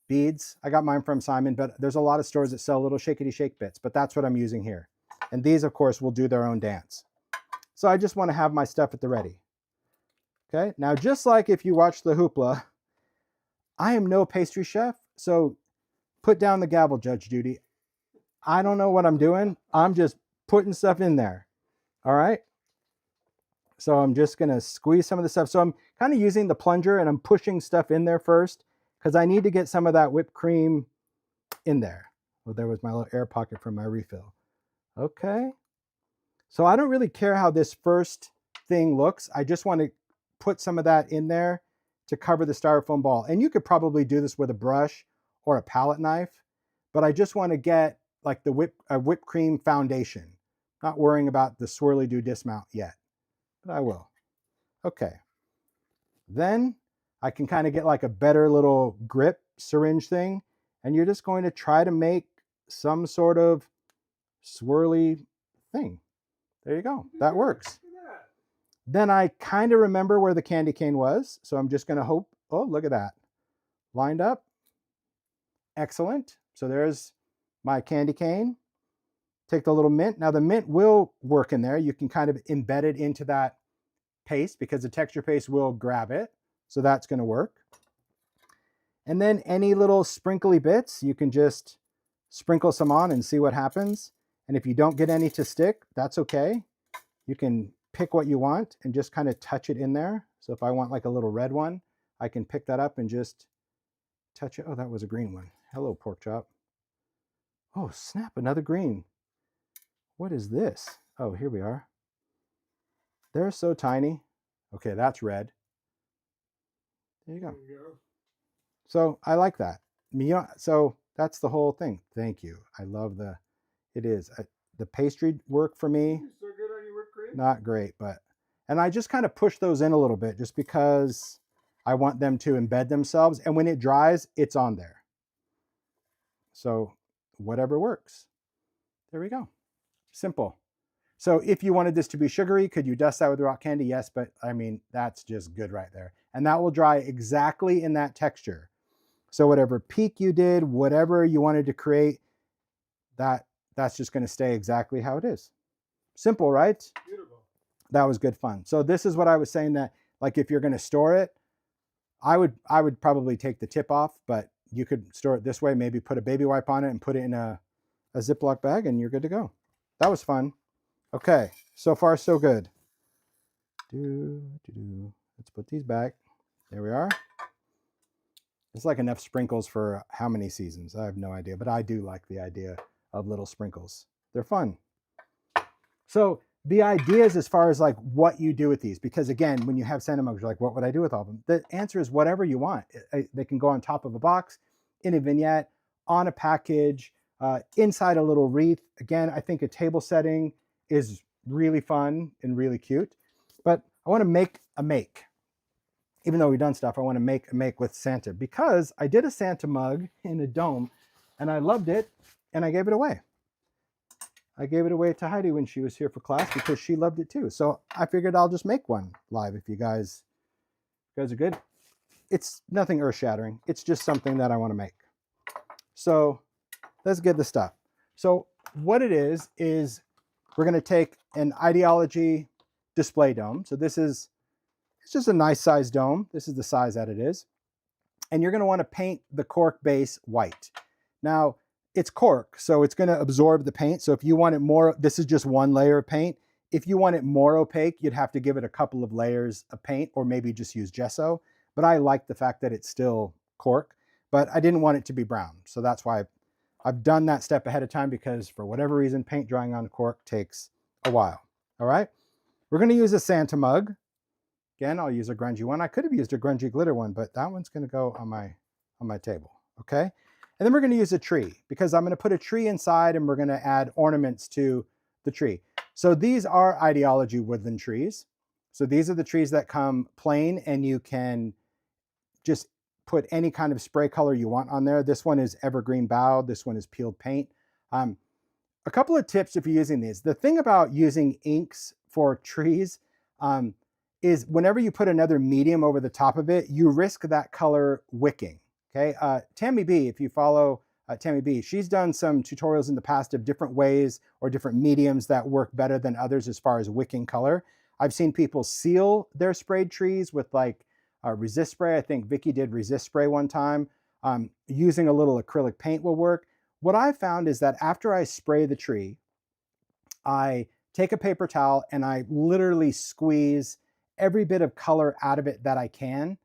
beads, I got mine from Simon, but there's a lot of stores that sell little shakety shake bits, but that's what I'm using here. And these, of course, will do their own dance. So I just want to have my stuff at the ready. Okay, now just like if you watch the Hoopla, I am no pastry chef, so put down the gavel, Judge Judy. I don't know what I'm doing. I'm just putting stuff in there. All right. So I'm just going to squeeze some of the stuff. So I'm kind of using the plunger and I'm pushing stuff in there first because I need to get some of that whipped cream in there. Well, there was my little air pocket for my refill. Okay. So I don't really care how this first thing looks. I just want to put some of that in there to cover the styrofoam ball. And you could probably do this with a brush or a palette knife, but I just want to get like the whipped cream foundation. Not worrying about the swirly-do dismount yet, but I will. Okay. Then I can kind of get like a better little grip syringe thing, and you're just going to try to make some sort of swirly thing. There you go. That works. Then I kind of remember where the candy cane was, so I'm just going to hope, oh, look at that. Lined up. Excellent. So there's my candy cane. Take the little mint. Now the mint will work in there. You can kind of embed it into that paste because the texture paste will grab it. So that's going to work. And then any little sprinkly bits, you can just sprinkle some on and see what happens. And if you don't get any to stick, that's okay. You can pick what you want and just kind of touch it in there. So if I want like a little red one, I can pick that up and just touch it. Oh, that was a green one. Hello, pork chop. Oh, snap, another green. What is this? Oh, here we are. They're so tiny. Okay, that's red. There you go. So I like that. So that's the whole thing. Thank you. I love it is. The pastry work for me, So good on your whipped cream? not great, and I just kind of push those in a little bit just because I want them to embed themselves. And when it dries, it's on there. So whatever works. There we go. Simple. So if you wanted this to be sugary, could you dust that with rock candy? Yes, but I mean, that's just good right there. And that will dry exactly in that texture. So whatever peak you did, whatever you wanted to create, that's just going to stay exactly how it is. Simple, right? Beautiful. That was good fun. So this is what I was saying, that like if you're going to store it, I would probably take the tip off, but you could store it this way, maybe put a baby wipe on it and put it in a Ziploc bag and you're good to go. That was fun. Okay, so far so good. Let's put these back. There we are. It's like enough sprinkles for how many seasons? I have no idea, but I do like the idea of little sprinkles. They're fun. So the ideas as far as like what you do with these, because again, when you have Santa mugs, you're like, what would I do with all of them? The answer is whatever you want. They can go on top of a box, in a vignette, on a package, inside a little wreath. Again, I think a table setting is really fun and really cute, but I want to make a make. Even though we've done stuff, I want to make a make with Santa because I did a Santa mug in a dome and I loved it and I gave it away. I gave it away to Heidi when she was here for class because she loved it too. So I figured I'll just make one live if you guys are good. It's nothing earth-shattering. It's just something that I want to make. So let's get the stuff. So what it is we're going to take an idea-ology display dome. So it's just a nice size dome. This is the size that it is. And you're going to want to paint the cork base white. Now, it's cork, so it's going to absorb the paint. So if you want it more, this is just one layer of paint. If you want it more opaque, you'd have to give it a couple of layers of paint or maybe just use gesso. But I like the fact that it's still cork, but I didn't want it to be brown. So that's why I've done that step ahead of time because for whatever reason, paint drying on cork takes a while. All right. We're going to use a Santa mug. Again, I'll use a grungy one. I could have used a grungy glitter one, but that one's going to go on my table. Okay. And then we're going to use a tree because I'm going to put a tree inside and we're going to add ornaments to the tree. So these are idea-ology woodland trees. So these are the trees that come plain and you can just put any kind of spray color you want on there. This one is evergreen bough. This one is peeled paint. A couple of tips if you're using these. The thing about using inks for trees is whenever you put another medium over the top of it, you risk that color wicking. Okay, Tammy B, if you follow Tammy B, she's done some tutorials in the past of different ways or different mediums that work better than others as far as wicking color. I've seen people seal their sprayed trees with like resist spray. I think Vicky did resist spray one time. Using a little acrylic paint will work. What I found is that after I spray the tree, I take a paper towel and I literally squeeze every bit of color out of it that I can,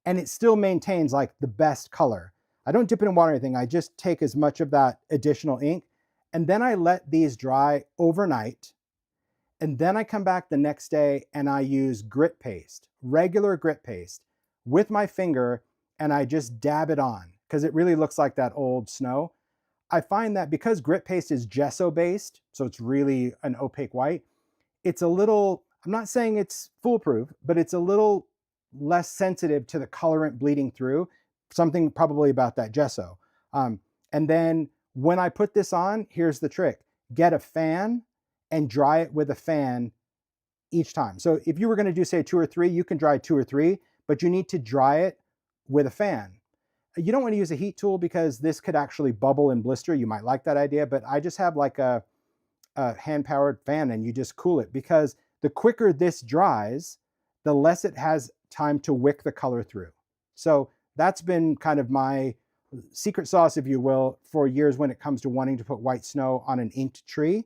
and it still maintains like the best color. I don't dip it in water or anything. I just take as much of that additional ink, and then I let these dry overnight. And then I come back the next day and I use grit paste, regular grit paste with my finger, and I just dab it on because it really looks like that old snow. I find that because grit paste is gesso based, so it's really an opaque white, it's a little, I'm not saying it's foolproof, but it's a little less sensitive to the colorant bleeding through, something probably about that gesso. And then when I put this on, here's the trick. Get a fan and dry it with a fan each time. So if you were gonna do say 2 or 3, you can dry 2 or 3, but you need to dry it with a fan. You don't want to use a heat tool because this could actually bubble and blister. You might like that idea, but I just have like a hand-powered fan and you just cool it because the quicker this dries, the less it has time to wick the color through. So that's been kind of my secret sauce, if you will, for years when it comes to wanting to put white snow on an inked tree,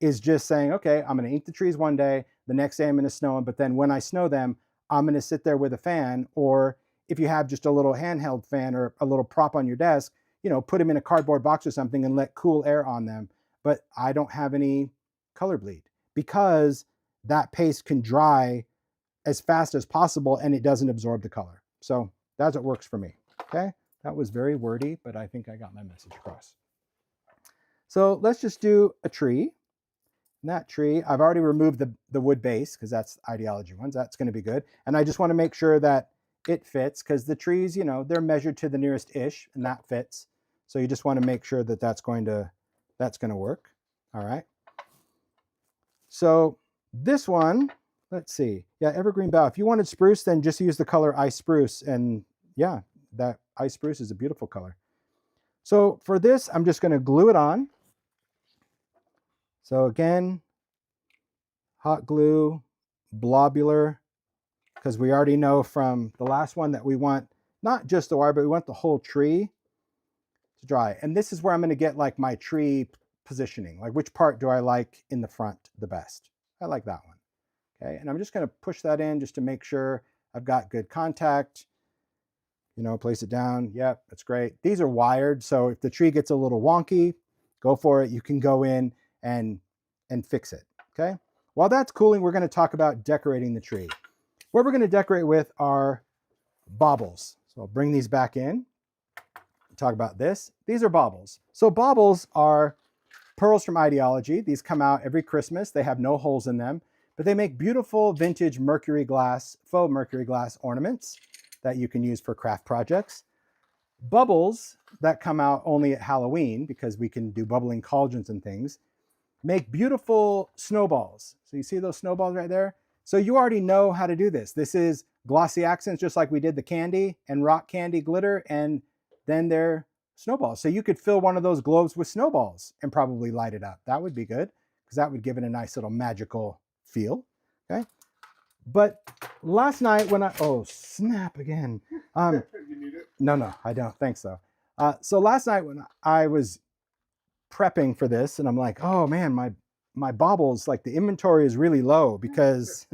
is just saying, okay, I'm going to ink the trees one day, the next day I'm going to snow them, but then when I snow them, I'm going to sit there with a fan, or if you have just a little handheld fan or a little prop on your desk, you know, put them in a cardboard box or something and let cool air on them. But I don't have any color bleed because that paste can dry as fast as possible and it doesn't absorb the color. So that's what works for me. Okay, that was very wordy, but I think I got my message across. So let's just do a tree. And that tree, I've already removed the wood base because that's idea-ology ones. That's going to be good. And I just want to make sure that it fits because the trees, you know, they're measured to the nearest ish and that fits. So you just want to make sure that that's going to work. All right. So this one, let's see. Yeah, evergreen bough. If you wanted spruce, then just use the color ice spruce. And yeah, that ice spruce is a beautiful color. So for this, I'm just going to glue it on. So again, hot glue, blobular, because we already know from the last one that we want not just the wire, but we want the whole tree to dry. And this is where I'm going to get like my tree positioning, like which part do I like in the front the best? I like that one. Okay, and I'm just going to push that in just to make sure I've got good contact. You know, place it down. Yep, that's great. These are wired, so if the tree gets a little wonky, go for it. You can go in and fix it. Okay, while that's cooling, we're going to talk about decorating the tree. What we're going to decorate with are baubles. So I'll bring these back in. Talk about this. These are baubles. So baubles are pearls from idea-ology. These come out every Christmas. They have no holes in them, but they make beautiful vintage mercury glass, faux mercury glass ornaments that you can use for craft projects. Bubbles that come out only at Halloween, because we can do bubbling cauldrons and things, make beautiful snowballs. So you see those snowballs right there? So you already know how to do this. This is glossy accents, just like we did the candy and rock candy glitter, and then they're snowballs. So you could fill one of those globes with snowballs and probably light it up. That would be good, because that would give it a nice little magical feel. Okay. But last night when oh, snap again. You need it? No, I don't think so. So last night when I was prepping for this, and I'm like, oh man, my baubles, like the inventory is really low because,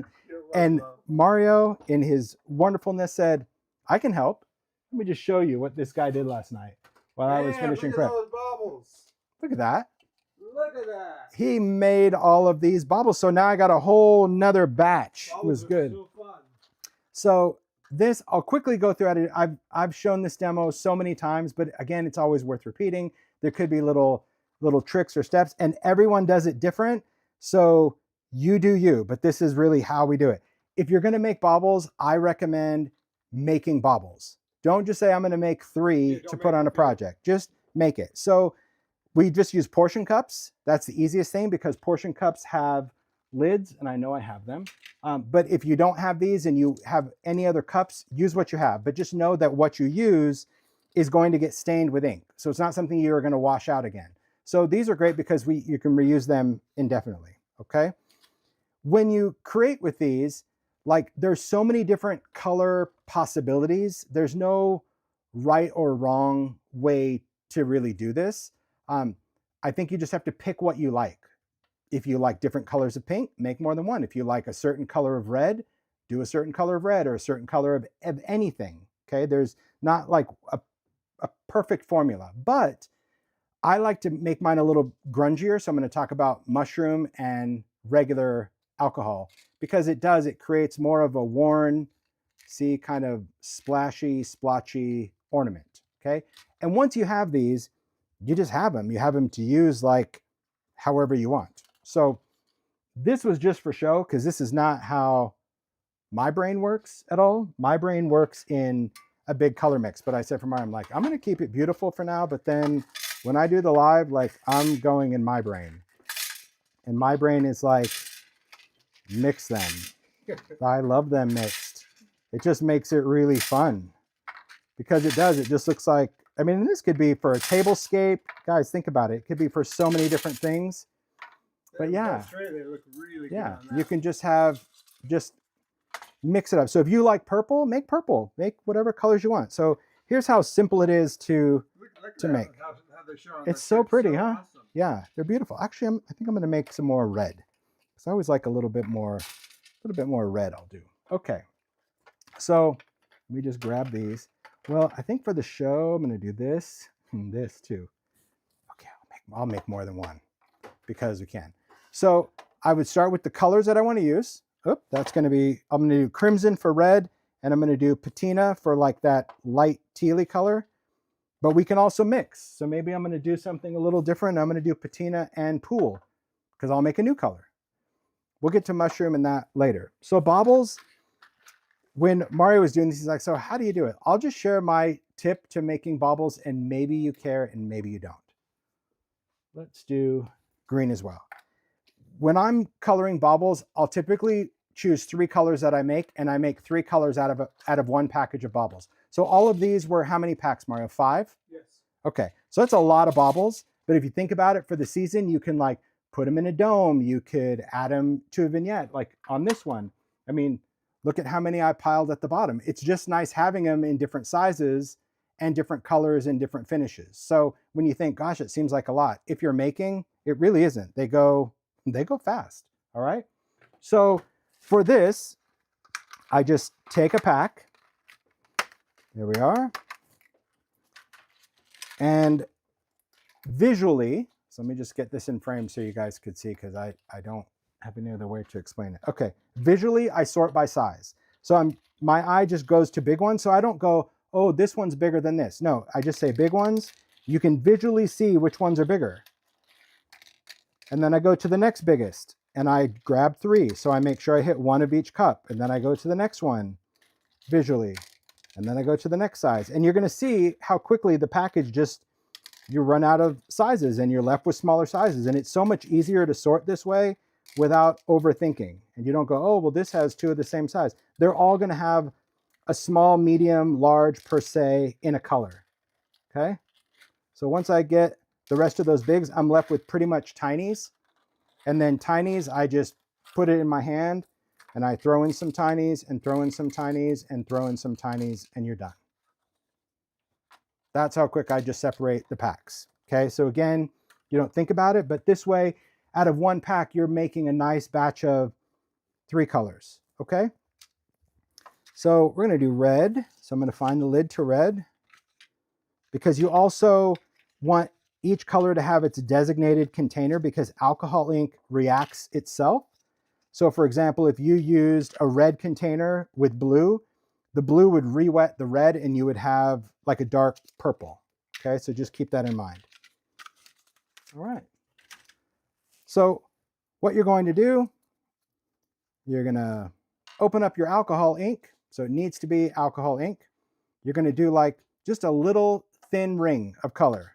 and Mario in his wonderfulness said, I can help. Let me just show you what this guy did last night while I was finishing prep. Look at those baubles. Look at that. Look at that. He made all of these baubles. So now I got a whole nother batch. It was good. So fun. So this, I'll quickly go through it. I've shown this demo so many times, but again, it's always worth repeating. There could be little tricks or steps, and everyone does it different. So you do you, but this is really how we do it. If you're going to make baubles, I recommend making baubles. Don't just say I'm going to make 3 to put on a project. Just make it. So we just use portion cups. That's the easiest thing because portion cups have lids, and I know I have them. But if you don't have these and you have any other cups, use what you have. But just know that what you use is going to get stained with ink. So it's not something you're going to wash out again. So these are great because you can reuse them indefinitely, okay? When you create with these, like there's so many different color possibilities. There's no right or wrong way to really do this. I think you just have to pick what you like. If you like different colors of pink, make more than one. If you like a certain color of red, do a certain color of red or a certain color of anything, okay? There's not like a perfect formula, but I like to make mine a little grungier. So I'm going to talk about mushroom and regular alcohol because it creates more of a worn, see, kind of splashy, splotchy ornament, okay? And once you have these, you just have them. You have them to use like however you want. So this was just for show because this is not how my brain works at all. My brain works in a big color mix, but I said for mine, I'm like, I'm going to keep it beautiful for now, but then when I do the live, like I'm going in my brain. And my brain is like, mix them. I love them mixed. It just makes it really fun because it just looks like, I mean, this could be for a tablescape. Guys, think about it. It could be for so many different things. But yeah, they look really yeah, good on you can just mix it up. So if you like purple, make whatever colors you want. So here's how simple it is to make. How they show on It's so pretty, huh? Awesome. Yeah, they're beautiful. Actually, I think I'm going to make some more red because I always like a little bit more red. I'll do. Okay, so let me just grab these. Well, I think for the show, I'm going to do this and this too. Okay, I'll make more than one because we can. So I would start with the colors that I want to use. Oop, that's going to be, I'm going to do crimson for red, and I'm going to do patina for like that light tealy color. But we can also mix. So maybe I'm going to do something a little different. I'm going to do patina and pool because I'll make a new color. We'll get to mushroom and that later. So baubles, when Mario was doing this, he's like, so how do you do it? I'll just share my tip to making baubles, and maybe you care and maybe you don't. Let's do green as well. When I'm coloring baubles, I'll typically choose 3 colors that I make, and I make 3 colors out of one package of baubles. So all of these were how many packs, Mario? 5? Yes. Okay, so that's a lot of baubles, but if you think about it for the season, you can like put them in a dome. You could add them to a vignette, like on this one. I mean, look at how many I piled at the bottom. It's just nice having them in different sizes and different colors and different finishes. So when you think, gosh, it seems like a lot, if you're making, it really isn't. They go fast, all right? So for this, I just take a pack. There we are. And visually, so let me just get this in frame so you guys could see because I don't have any other way to explain it. Okay, visually, I sort by size. So my eye just goes to big ones. So I don't go, oh, this one's bigger than this. No, I just say big ones. You can visually see which ones are bigger. And then I go to the next biggest and I grab 3. So I make sure I hit 1 of each cup. And then I go to the next one visually. And then I go to the next size. And you're going to see how quickly the package you run out of sizes and you're left with smaller sizes. And it's so much easier to sort this way without overthinking. And you don't go, oh, well, this has 2 of the same size. They're all going to have a small, medium, large per se in a color. Okay. So once I get the rest of those bigs, I'm left with pretty much tinies. And then tinies, I just put it in my hand and I throw in some tinies and throw in some tinies and throw in some tinies and you're done. That's how quick I just separate the packs. Okay, so again, you don't think about it, but this way, out of one pack, you're making a nice batch of 3 colors. Okay, so we're going to do red. So I'm going to find the lid to red because you also want each color to have its designated container because alcohol ink reacts itself. So for example, if you used a red container with blue, the blue would re-wet the red and you would have like a dark purple. Okay, so just keep that in mind. All right. So what you're going to do, you're going to open up your alcohol ink. So it needs to be alcohol ink. You're going to do like just a little thin ring of color.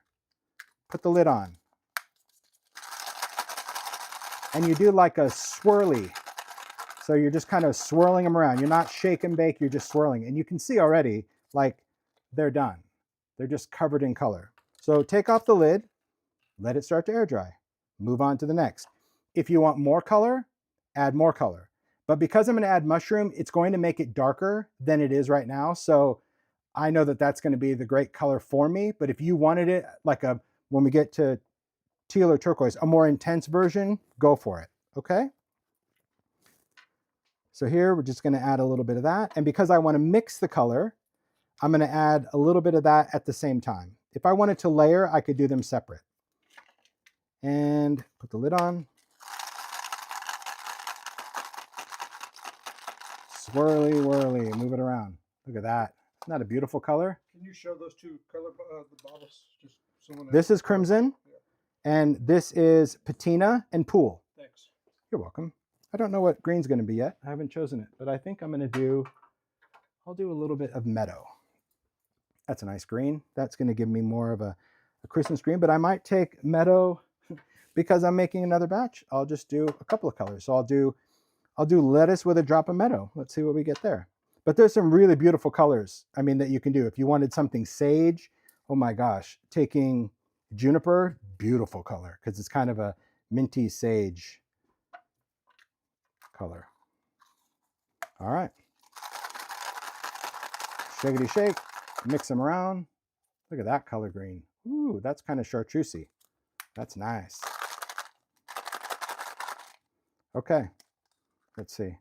Put the lid on. And you do like a swirly. So you're just kind of swirling them around. You're not shake and bake, you're just swirling. And you can see already, like, they're done. They're just covered in color. So take off the lid, let it start to air dry. Move on to the next. If you want more color, add more color. But because I'm going to add mushroom, it's going to make it darker than it is right now. So I know that that's going to be the great color for me. But if you wanted it like when we get to teal or turquoise, a more intense version, go for it. Okay? So here we're just going to add a little bit of that. And because I want to mix the color, I'm going to add a little bit of that at the same time. If I wanted to layer, I could do them separate. And put the lid on. Swirly, whirly, move it around. Look at that. Isn't that a beautiful color? Can you show those two color the baubles? Just someone. This is crimson, and this is patina and pool. Thanks. You're welcome. I don't know what green's going to be yet. I haven't chosen it, but I think I'm going to do, I'll do a little bit of meadow. That's a nice green. That's going to give me more of a Christmas green, but I might take meadow because I'm making another batch. I'll just do a couple of colors. So I'll do lettuce with a drop of meadow. Let's see what we get there. But there's some really beautiful colors, I mean, that you can do. If you wanted something sage, oh my gosh, taking juniper, beautiful color, because it's kind of a minty sage color. All right. Shakety shake, mix them around. Look at that color green. Ooh, that's kind of chartreusey. That's nice. Okay, let's see.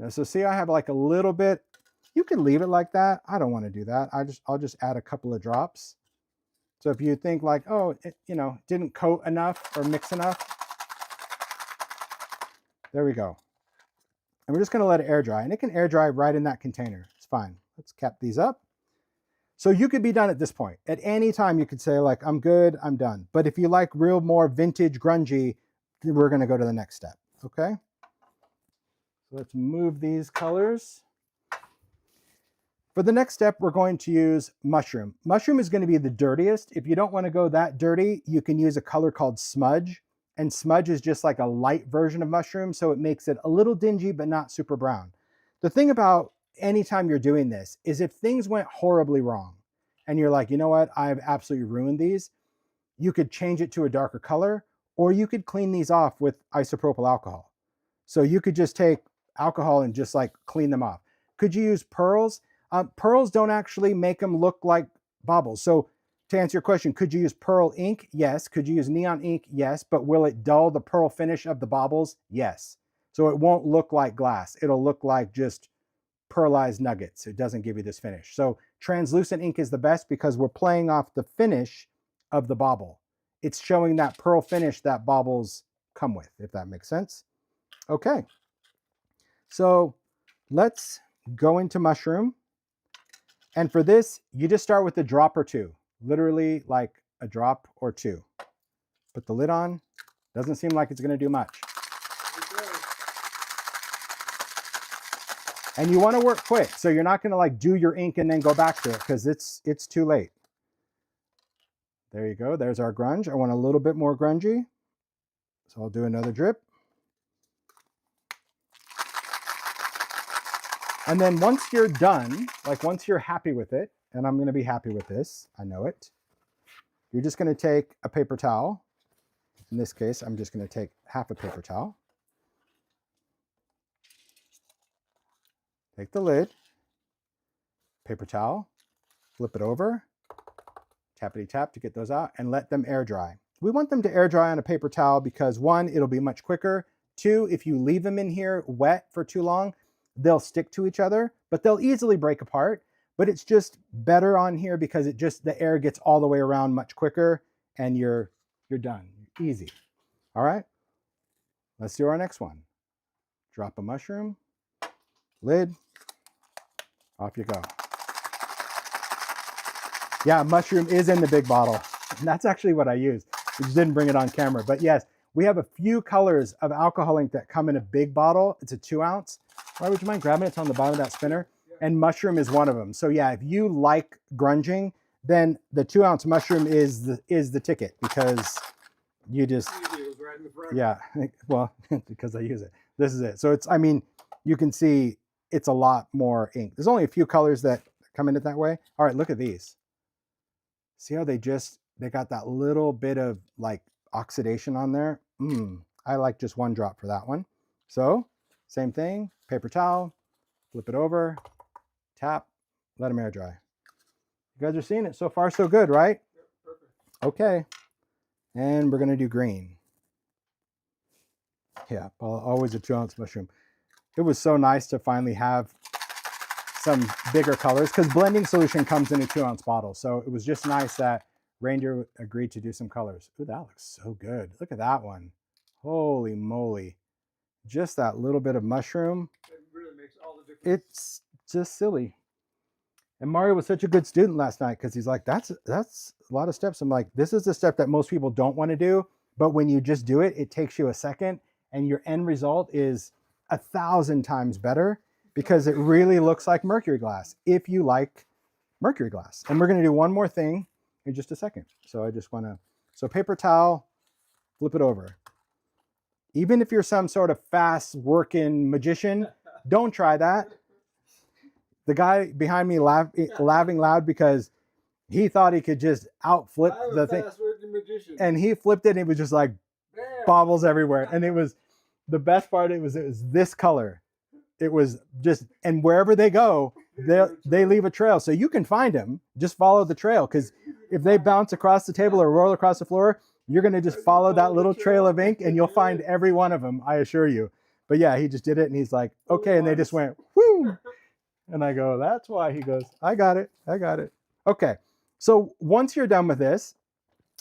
Now, so see, I have like a little bit. You can leave it like that. I don't want to do that. I'll just add a couple of drops. So if you think like, oh, it, didn't coat enough or mix enough, there we go. And we're just going to let it air dry, and it can air dry right in that container. It's fine. Let's cap these up. So you could be done at this point. At any time, you could say like, I'm good, I'm done. But if you like real more vintage grungy, we're going to go to the next step. Okay. So let's move these colors. For the next step, we're going to use mushroom. Mushroom is going to be the dirtiest. If you don't want to go that dirty, you can use a color called smudge. And smudge is just like a light version of mushroom, so it makes it a little dingy, but not super brown. The thing about anytime you're doing this is if things went horribly wrong and you're like, you know what, I've absolutely ruined these, you could change it to a darker color, or you could clean these off with isopropyl alcohol. So you could just take alcohol and just like clean them off. Could you use pearls? Pearls don't actually make them look like baubles. So to answer your question, could you use pearl ink? Yes. Could you use neon ink? Yes. But will it dull the pearl finish of the baubles? Yes. So it won't look like glass. It'll look like just pearlized nuggets. It doesn't give you this finish. So translucent ink is the best because we're playing off the finish of the bauble. It's showing that pearl finish that baubles come with, if that makes sense. Okay. So let's go into mushroom. And for this, you just start with a drop or two, literally like a drop or two. Put the lid on. Doesn't seem like it's going to do much. And you want to work quick, so you're not going to like do your ink and then go back to it because it's too late. There you go. There's our grunge. I want a little bit more grungy, so I'll do another drip. And then once you're done, like once you're happy with it, and I'm going to be happy with this, I know it, you're just going to take a paper towel. In this case, I'm just going to take half a paper towel. Take the lid, paper towel, flip it over, tappity tap to get those out, and let them air dry. We want them to air dry on a paper towel because one, it'll be much quicker. Two, if you leave them in here wet for too long, they'll stick to each other, but they'll easily break apart. But it's just better on here because the air gets all the way around much quicker and you're done. Easy. All right, let's do our next one. Drop a mushroom, lid, Off you go. Yeah, mushroom is in the big bottle. And that's actually what I use. We just didn't bring it on camera. But yes, we have a few colors of alcohol ink that come in a big bottle. It's a 2 ounce. Why would you mind grabbing it? It's on the bottom of that spinner. And mushroom is one of them. So yeah, if you like grunging, then the 2 ounce mushroom is the ticket, because you just, Right in the front. yeah, well, because I use it. This is it. So it's, I mean, you can see it's a lot more ink. There's only a few colors that come in it that way. All right, look at these. See how they got that little bit of like oxidation on there? I like just 1 drop for that one. So same thing, paper towel, flip it over, tap, let them air dry. You guys are seeing it. So far, so good, right? Yep, perfect. Okay. And we're going to do green. Yeah, always a 2 ounce mushroom. It was so nice to finally have some bigger colors, because blending solution comes in a 2 ounce bottle. So it was just nice that Reindeer agreed to do some colors. Ooh, that looks so good. Look at that one. Holy moly. Just that little bit of mushroom. It really makes all the difference. It's just silly. And Mario was such a good student last night, because he's like, that's a lot of steps. I'm like, this is the step that most people don't want to do. But when you just do it, it takes you a second, and your end result is 1,000 times better, because it really looks like mercury glass if you like mercury glass. And we're going to do one more thing in just a second. So I just want to, so paper towel, flip it over. Even if you're some sort of fast working magician, don't try that. The guy behind me laughing loud because he thought he could just outflip the thing. Magician. And he flipped it, and it was just like baubles everywhere. And it was, the best part, it was this color. It was just, and wherever they go, they leave a trail. So you can find them, just follow the trail, because if they bounce across the table or roll across the floor, you're going to just follow that little trail of ink, and you'll find every one of them, I assure you. But yeah, he just did it, and he's like, okay. And they just went, whoo. And I go, that's why. He goes, I got it. Okay. So once you're done with this,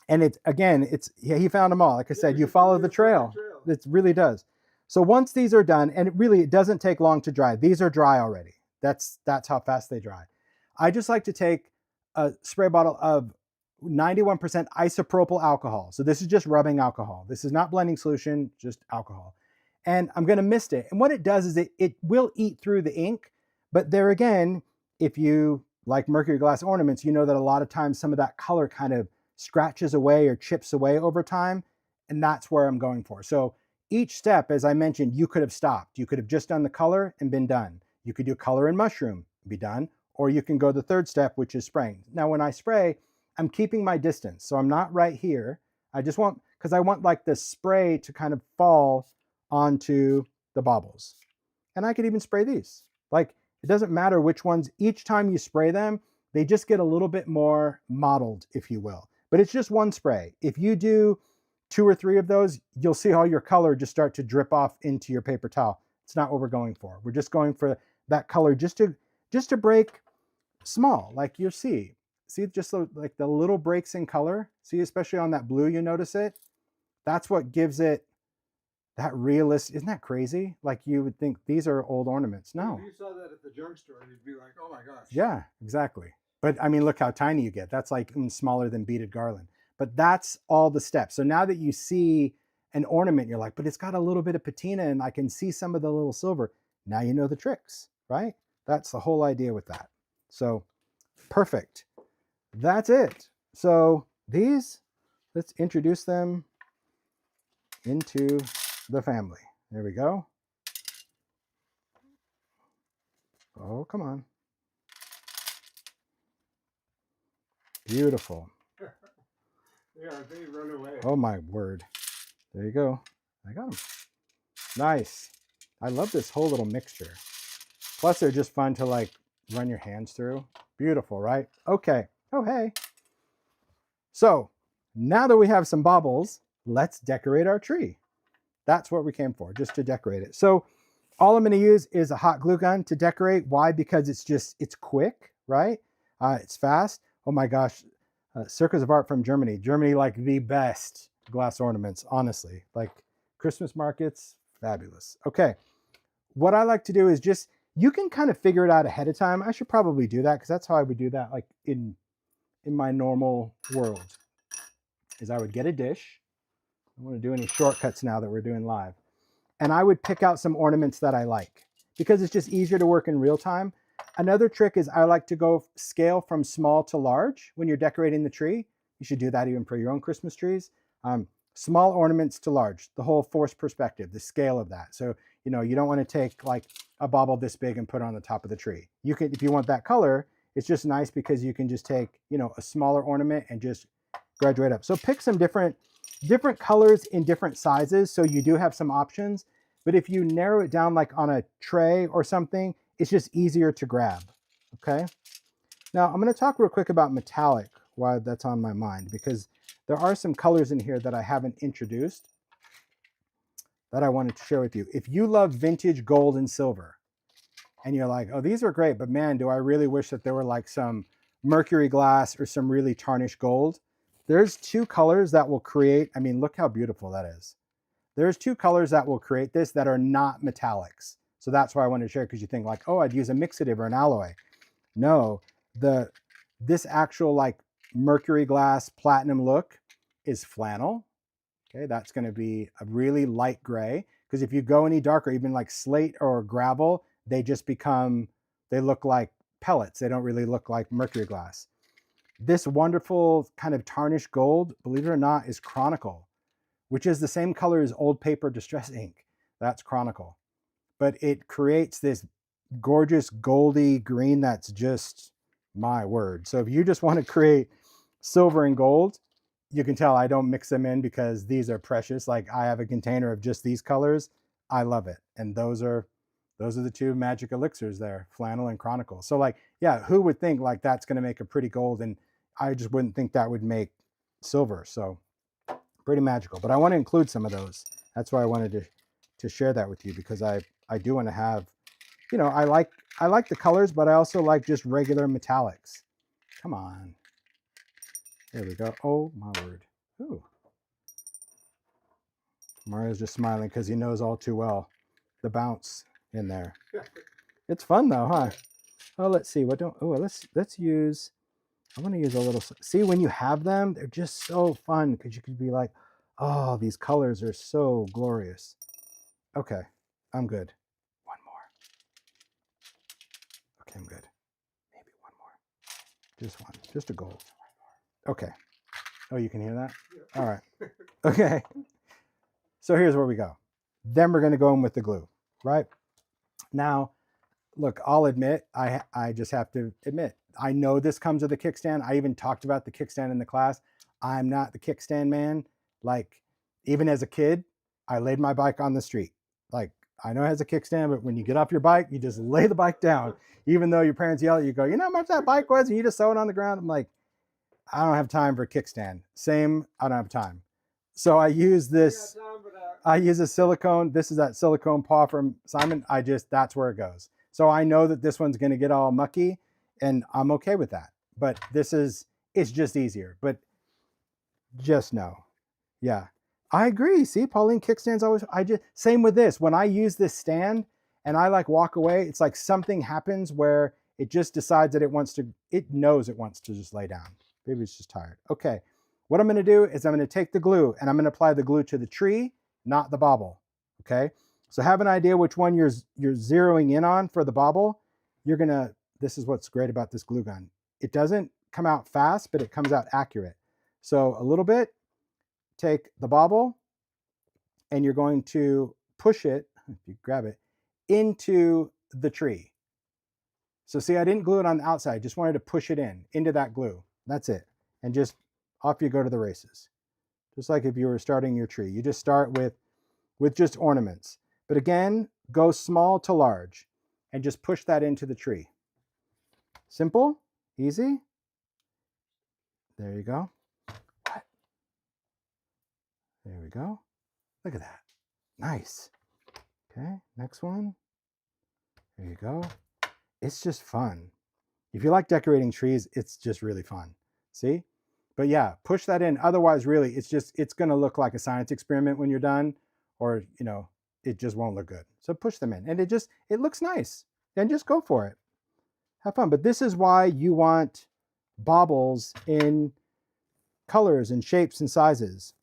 and he found them all. Like I said, you follow the trail. It really does. So once these are done, and it doesn't take long to dry. These are dry already. That's how fast they dry. I just like to take a spray bottle of 91% isopropyl alcohol. So this is just rubbing alcohol. This is not blending solution, just alcohol. And I'm going to mist it. And what it does is it will eat through the ink. But there again, if you like mercury glass ornaments, you know that a lot of times some of that color kind of scratches away or chips away over time. And that's where I'm going for. So each step, as I mentioned, you could have stopped. You could have just done the color and been done. You could do color and mushroom, be done. Or you can go the third step, which is spraying. Now, when I spray, I'm keeping my distance. So I'm not right here. I just want, because I want like the spray to kind of fall onto the baubles. And I could even spray these. Like, it doesn't matter which ones. Each time you spray them, they just get a little bit more mottled, if you will. But it's just one spray. If you do 2 or 3 of those, you'll see how your color just start to drip off into your paper towel. It's not what we're going for. We're just going for that color just to break small, like you see. See, just like the little breaks in color. See, especially on that blue, you notice it? That's what gives it that realist. Isn't that crazy? Like you would think these are old ornaments. No. If you saw that at the junk store, you'd be like, oh my gosh. Yeah, exactly. But I mean, look how tiny you get. That's like smaller than beaded garland. But that's all the steps. So now that you see an ornament, you're like, but it's got a little bit of patina and I can see some of the little silver. Now you know the tricks, right? That's the whole idea with that. So perfect. That's it. So these, let's introduce them into the family. There we go. Oh, come on. Beautiful. Yeah, they run away. Oh my word. There you go. I got them. Nice. I love this whole little mixture. Plus they're just fun to like run your hands through. Beautiful, right? Okay. Oh, hey. So now that we have some baubles, let's decorate our tree. That's what we came for, just to decorate it. So all I'm going to use is a hot glue gun to decorate. Why? Because it's quick, right? It's fast. Oh my gosh. Circus of Art from Germany. Germany, like the best glass ornaments, honestly. Like Christmas markets, fabulous. Okay. What I like to do is just You can kind of figure it out ahead of time. I should probably do that because that's how I would do that, like in my normal world, is I would get a dish. I don't want to do any shortcuts now that we're doing live. And I would pick out some ornaments that I like because it's just easier to work in real time. Another trick is I like to go scale from small to large when you're decorating the tree. You should do that even for your own Christmas trees. Small ornaments to large, the whole forced perspective, the scale of that. So, you know, you don't want to take like a bauble this big and put it on the top of the tree. You could, if you want that color, it's just nice because you can just take, you know, a smaller ornament and just graduate up. So pick some different colors in different sizes so you do have some options. But if you narrow it down like on a tray or something, it's just easier to grab, okay? Now I'm gonna talk real quick about metallic while that's on my mind, because there are some colors in here that I haven't introduced that I wanted to share with you. If you love vintage gold and silver, and you're like, oh, these are great, but man, do I really wish that there were like some mercury glass or some really tarnished gold. There's two colors that will create, I mean, look how beautiful that is. There's two colors that will create this that are not metallics. So that's why I wanted to share, because you think like, oh, I'd use a mixative or an alloy. No, this actual like mercury glass platinum look is flannel. Okay, that's going to be a really light gray, because if you go any darker, even like slate or gravel, they just become, they look like pellets. They don't really look like mercury glass. This wonderful kind of tarnished gold, believe it or not, is Chronicle, which is the same color as old paper distress ink. That's Chronicle. But it creates this gorgeous goldy green that's just my word. So if you just want to create silver and gold, you can tell I don't mix them in because these are precious. Like I have a container of just these colors. I love it. And those are the two magic elixirs there, flannel and Chronicle. So like, yeah, who would think like that's going to make a pretty gold? And I just wouldn't think that would make silver. So pretty magical. But I want to include some of those. That's why I wanted to share that with you, because I do want to have, you know, I like the colors, but I also like just regular metallics. Come on. There we go. Oh my word. Ooh. Mario's just smiling because he knows all too well the bounce in there. It's fun though, huh? Oh, let's see. What don't? Oh, let's use. I'm gonna use a little. See, when you have them, they're just so fun because you could be like, oh, these colors are so glorious. Okay, I'm good. One more. Okay, I'm good. Maybe one more. Just one. Just a gold. Okay. Oh, you can hear that? Yeah. All right. Okay. So here's where we go. Then we're going to go in with the glue, right? Now, look, I'll admit, I just have to admit, I know this comes with a kickstand. I even talked about the kickstand in the class. I'm not the kickstand man. Like, even as a kid, I laid my bike on the street. Like, I know it has a kickstand, but when you get off your bike, you just lay the bike down. Even though your parents yell at you, go, you know how much that bike was? And you just throw it on the ground. I'm like, I don't have time for a kickstand. Same, I don't have time. So I use this, I use a silicone. This is that silicone paw from Simon. That's where it goes. So I know that this one's going to get all mucky and I'm okay with that. But it's just easier. But just know. Yeah, I agree. See, Pauline, kickstands always, same with this. When I use this stand and I like walk away, it's like something happens where it just decides that it knows it wants to just lay down. Maybe it's just tired. Okay, what I'm gonna do is I'm gonna take the glue and I'm gonna apply the glue to the tree, not the bauble, okay? So have an idea which one you're zeroing in on for the bauble. This is what's great about this glue gun. It doesn't come out fast, but it comes out accurate. So a little bit, take the bauble and you're going to push it, if you grab it, into the tree. So see, I didn't glue it on the outside, just wanted to push it into that glue. That's it. And just off you go to the races. Just like if you were starting your tree. You just start with just ornaments. But again, go small to large and just push that into the tree. Simple, easy. There you go. There we go. Look at that. Nice. Okay, next one. There you go. It's just fun. If you like decorating trees, it's just really fun. See? But yeah, push that in. Otherwise, really, it's going to look like a science experiment when you're done, or, you know, it just won't look good. So push them in and it looks nice. then just go for it. Have fun. But this is why you want baubles in colors and shapes and sizes.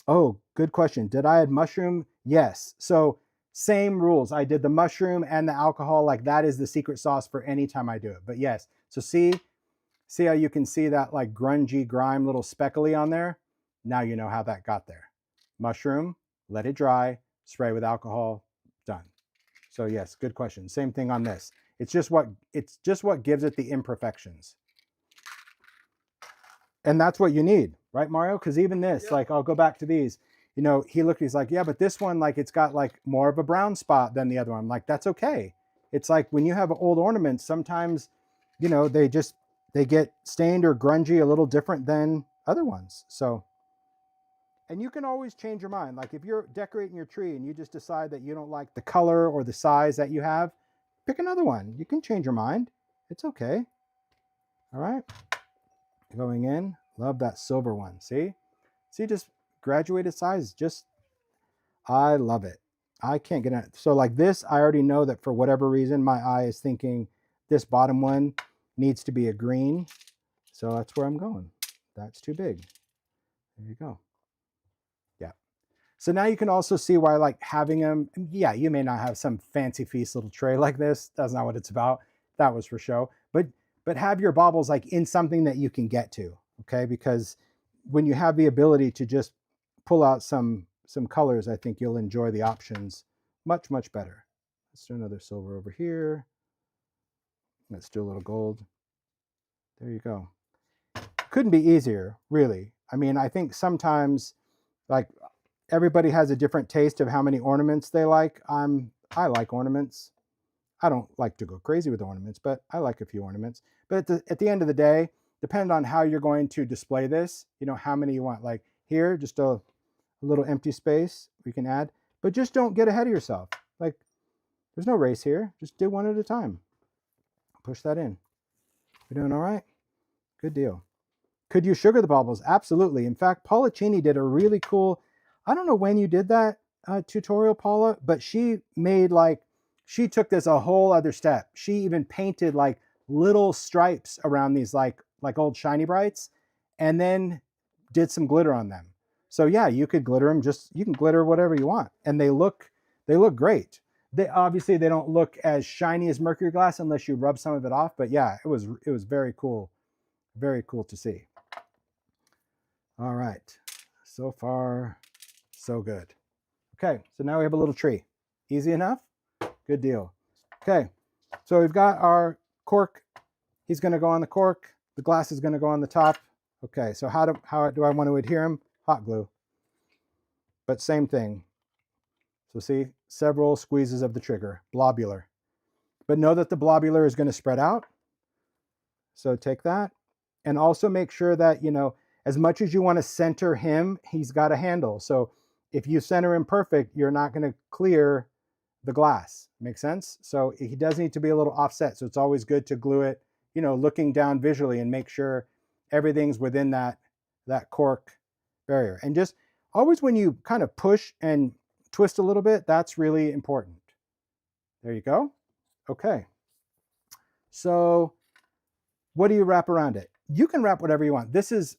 Oh, good question. Did I add mushroom? Yes. So same rules. I did the mushroom and the alcohol. Like that is the secret sauce for any time I do it. But yes. So see how you can see that like grungy grime little speckly on there? Now you know how that got there. Mushroom, let it dry, spray with alcohol, done. So yes, good question. Same thing on this. It's just what gives it the imperfections. And that's what you need, right, Mario? Because even this, Yeah. like, I'll go back to these. You know, he's like, yeah, but this one, like, it's got like more of a brown spot than the other one. I'm like, that's okay. It's like when you have old ornaments, sometimes, you know, they get stained or grungy a little different than other ones. So, and you can always change your mind. Like if you're decorating your tree and you just decide that you don't like the color or the size that you have, pick another one. You can change your mind. It's okay. All right. Going in, love that silver one. See, just graduated size. Just, I love it. I can't get it. So like this, I already know that for whatever reason, my eye is thinking this bottom one needs to be a green. So that's where I'm going. That's too big. There you go. Yeah. So now you can also see why I like having them. Yeah, you may not have some fancy feast little tray like this. That's not what it's about. That was for show. But have your baubles like in something that you can get to, okay? Because when you have the ability to just pull out some colors, I think you'll enjoy the options much, much better. Let's do another silver over here. Let's do a little gold. There you go. Couldn't be easier, really. I mean, I think sometimes like everybody has a different taste of how many ornaments they like. I like ornaments. I don't like to go crazy with ornaments, but I like a few ornaments. But at the end of the day, depending on how you're going to display this, you know, how many you want. Like here, just a little empty space we can add, but just don't get ahead of yourself. Like there's no race here. Just do one at a time. Push that in. We're doing all right? Good deal. Could you sugar the baubles? Absolutely. In fact, Paula Cheney did a really cool, I don't know when you did that tutorial, Paula, but she took this a whole other step. She even painted like little stripes around these like old shiny brights and then did some glitter on them. So yeah, you could glitter them, you can glitter whatever you want. And they look great. They obviously they don't look as shiny as mercury glass unless you rub some of it off. But yeah, it was very cool. Very cool to see. All right. So far, so good. Okay, so now we have a little tree. Easy enough? Good deal. Okay, so we've got our cork. He's going to go on the cork. The glass is going to go on the top. Okay, so how do I want to adhere him? Hot glue. But same thing. So see, several squeezes of the trigger, blobular. But know that the blobular is going to spread out. So take that. And also make sure that, you know, as much as you want to center him, he's got a handle. So if you center him perfect, you're not going to clear the glass. Make sense? So he does need to be a little offset. So it's always good to glue it, you know, looking down visually and make sure everything's within that cork barrier. And just always when you kind of push and twist a little bit, that's really important. There you go. Okay. So what do you wrap around it? You can wrap whatever you want. This is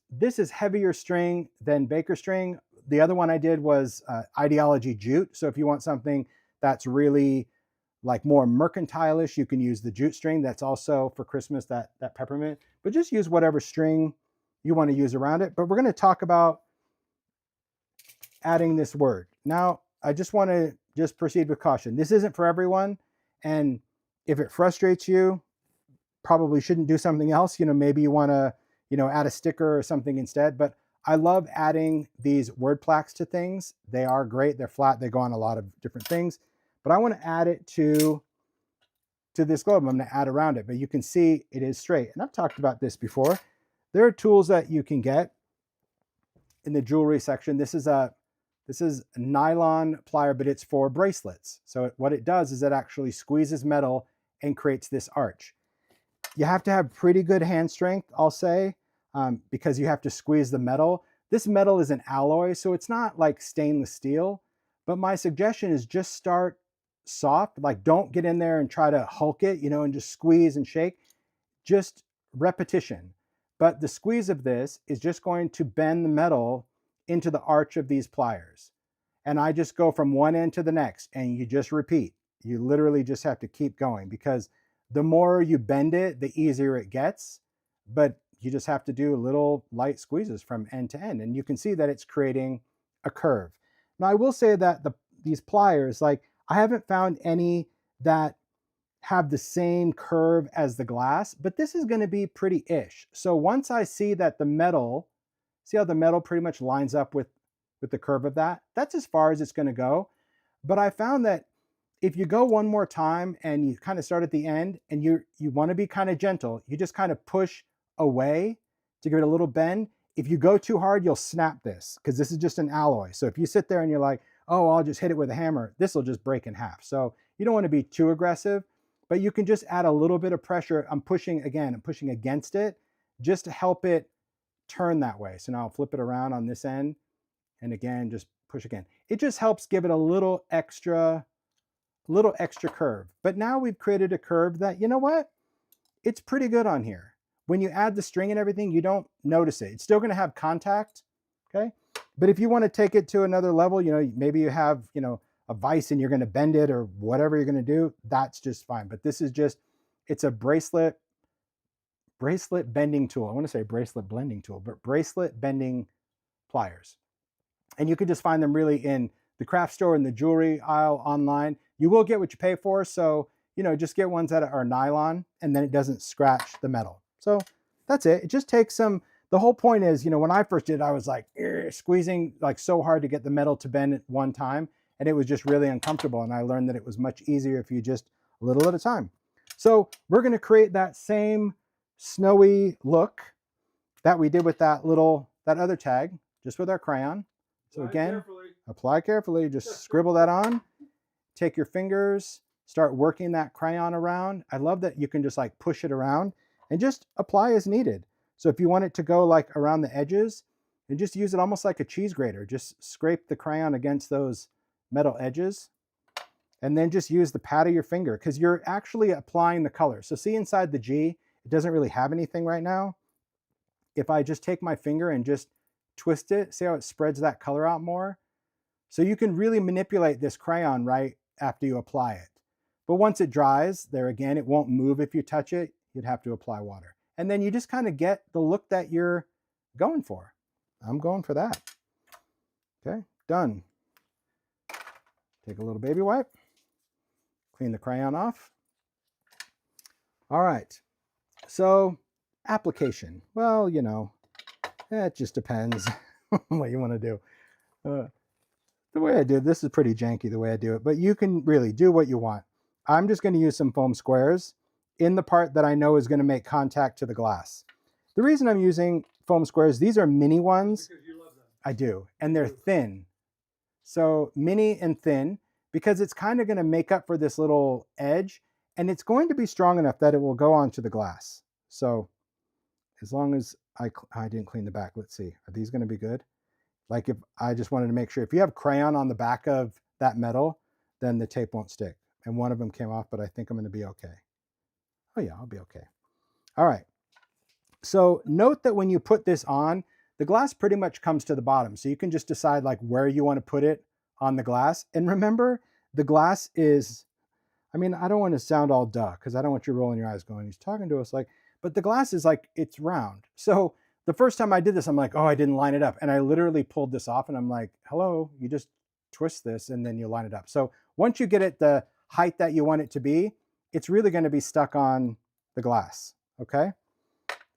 heavier string than baker string. The other one I did was idea-ology jute. So if you want something that's really like more mercantile-ish, you can use the jute string. That's also for Christmas, that peppermint. But just use whatever string you want to use around it. But we're going to talk about adding this word. Now, I just want to just proceed with caution. This isn't for everyone. And if it frustrates you, probably shouldn't do something else. You know, maybe you want to, you know, add a sticker or something instead. But I love adding these word plaques to things. They are great. They're flat. They go on a lot of different things. But I want to add it to this globe. I'm going to add around it. But you can see it is straight. And I've talked about this before. There are tools that you can get in the jewelry section. This is a nylon plier, but it's for bracelets. So what it does is it actually squeezes metal and creates this arch. You have to have pretty good hand strength, I'll say, because you have to squeeze the metal. This metal is an alloy, so it's not like stainless steel. But my suggestion is just start soft. Like don't get in there and try to hulk it, you know, and just squeeze and shake. Just repetition. But the squeeze of this is just going to bend the metal into the arch of these pliers. And I just go from one end to the next and you just repeat. You literally just have to keep going because the more you bend it, the easier it gets. But you just have to do little light squeezes from end to end. And you can see that it's creating a curve. Now, I will say that these pliers, like I haven't found any that have the same curve as the glass, but this is going to be pretty ish. So once I see that the metal, see how the metal pretty much lines up with the curve of that, that's as far as it's going to go. But I found that if you go one more time and you kind of start at the end and you want to be kind of gentle, you just kind of push away to give it a little bend. If you go too hard, you'll snap this because this is just an alloy. So if you sit there and you're like, oh, I'll just hit it with a hammer, this will just break in half. So you don't want to be too aggressive, but you can just add a little bit of pressure. I'm pushing against it just to help it turn that way. So now I'll flip it around on this end and again, just push again. It just helps give it a little extra curve. But now we've created a curve that, you know what? It's pretty good on here. When you add the string and everything, you don't notice it. It's still going to have contact, okay? But if you want to take it to another level, you know, maybe you have, you know, a vise and you're going to bend it or whatever you're going to do, that's just fine. But this is just, it's a bracelet bending tool. I want to say bracelet blending tool, but bracelet bending pliers. And you can just find them really in the craft store and the jewelry aisle online. You will get what you pay for. So, you know, just get ones that are nylon and then it doesn't scratch the metal. So that's it. It just takes some, the whole point is, you know, when I first did it, I was like squeezing like so hard to get the metal to bend at one time. And it was just really uncomfortable. And I learned that it was much easier if you just a little at a time. So we're going to create that same snowy look that we did with that other tag, just with our crayon. So again, apply carefully, just scribble that on, take your fingers, start working that crayon around. I love that you can just like push it around and just apply as needed. So if you want it to go like around the edges, and just use it almost like a cheese grater, just scrape the crayon against those metal edges and then just use the pad of your finger because you're actually applying the color. So see inside the G, it doesn't really have anything right now. If I just take my finger and just twist it, see how it spreads that color out more? So you can really manipulate this crayon right after you apply it. But once it dries, there again, it won't move if you touch it. You'd have to apply water. And then you just kind of get the look that you're going for. I'm going for that. Okay, done. Take a little baby wipe, clean the crayon off. All right, so application. Well, you know, it just depends what you want to do. The way I did this is pretty janky the way I do it, but you can really do what you want. I'm just going to use some foam squares in the part that I know is going to make contact to the glass. The reason I'm using foam squares, these are mini ones. Because you love them. I do, and they're thin. So mini and thin, because it's kind of going to make up for this little edge, and it's going to be strong enough that it will go onto the glass. So as long as I didn't clean the back, let's see, are these going to be good? Like if I just wanted to make sure, if you have crayon on the back of that metal, then the tape won't stick. And one of them came off, but I think I'm going to be okay. Oh yeah, I'll be okay. All right. So note that when you put this on, the glass pretty much comes to the bottom. So you can just decide like where you want to put it on the glass. And remember, the glass is, I mean, I don't want to sound all duh, because I don't want you rolling your eyes going, he's talking to us like, but the glass is like, it's round. So the first time I did this, I'm like, oh, I didn't line it up. And I literally pulled this off and I'm like, hello, you just twist this and then you line it up. So once you get it the height that you want it to be, it's really going to be stuck on the glass, okay?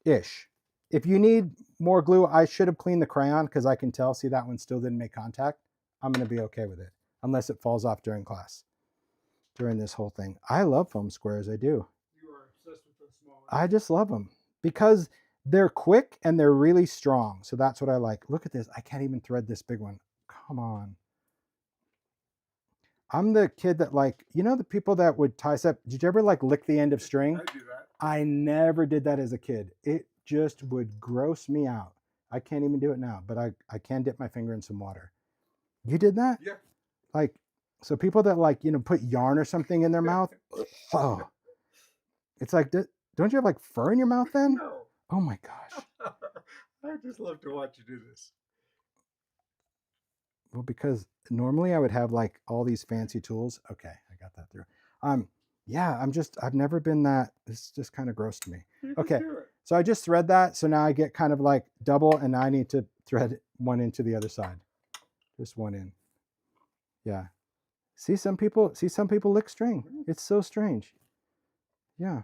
Ish. If you need more glue, I should have cleaned the crayon because I can tell, see that one still didn't make contact. I'm going to be okay with it unless it falls off during class, during this whole thing. I love foam squares, I do. You are obsessed with those small ones. I just love them because they're quick and they're really strong. So that's what I like. Look at this. I can't even thread this big one. Come on. I'm the kid that like, you know, the people that would tie up. Did you ever like lick the end of string? I do that. I never did that as a kid. It just would gross me out. I can't even do it now, but I can dip my finger in some water. You did that? Yeah. Like, So people that like, put yarn or something in their mouth, oh, it's like, don't you have like fur in your mouth then? No. Oh my gosh. I just love to watch you do this. Well, because normally I would have like all these fancy tools. Okay, I got that through. Yeah, I've never been that. It's just kind of gross to me. You Okay, can do it. so I just thread that. So now I get kind of like double, and now I need to thread one into the other side. Just one in. Yeah. See some people lick string. It's so strange. Yeah.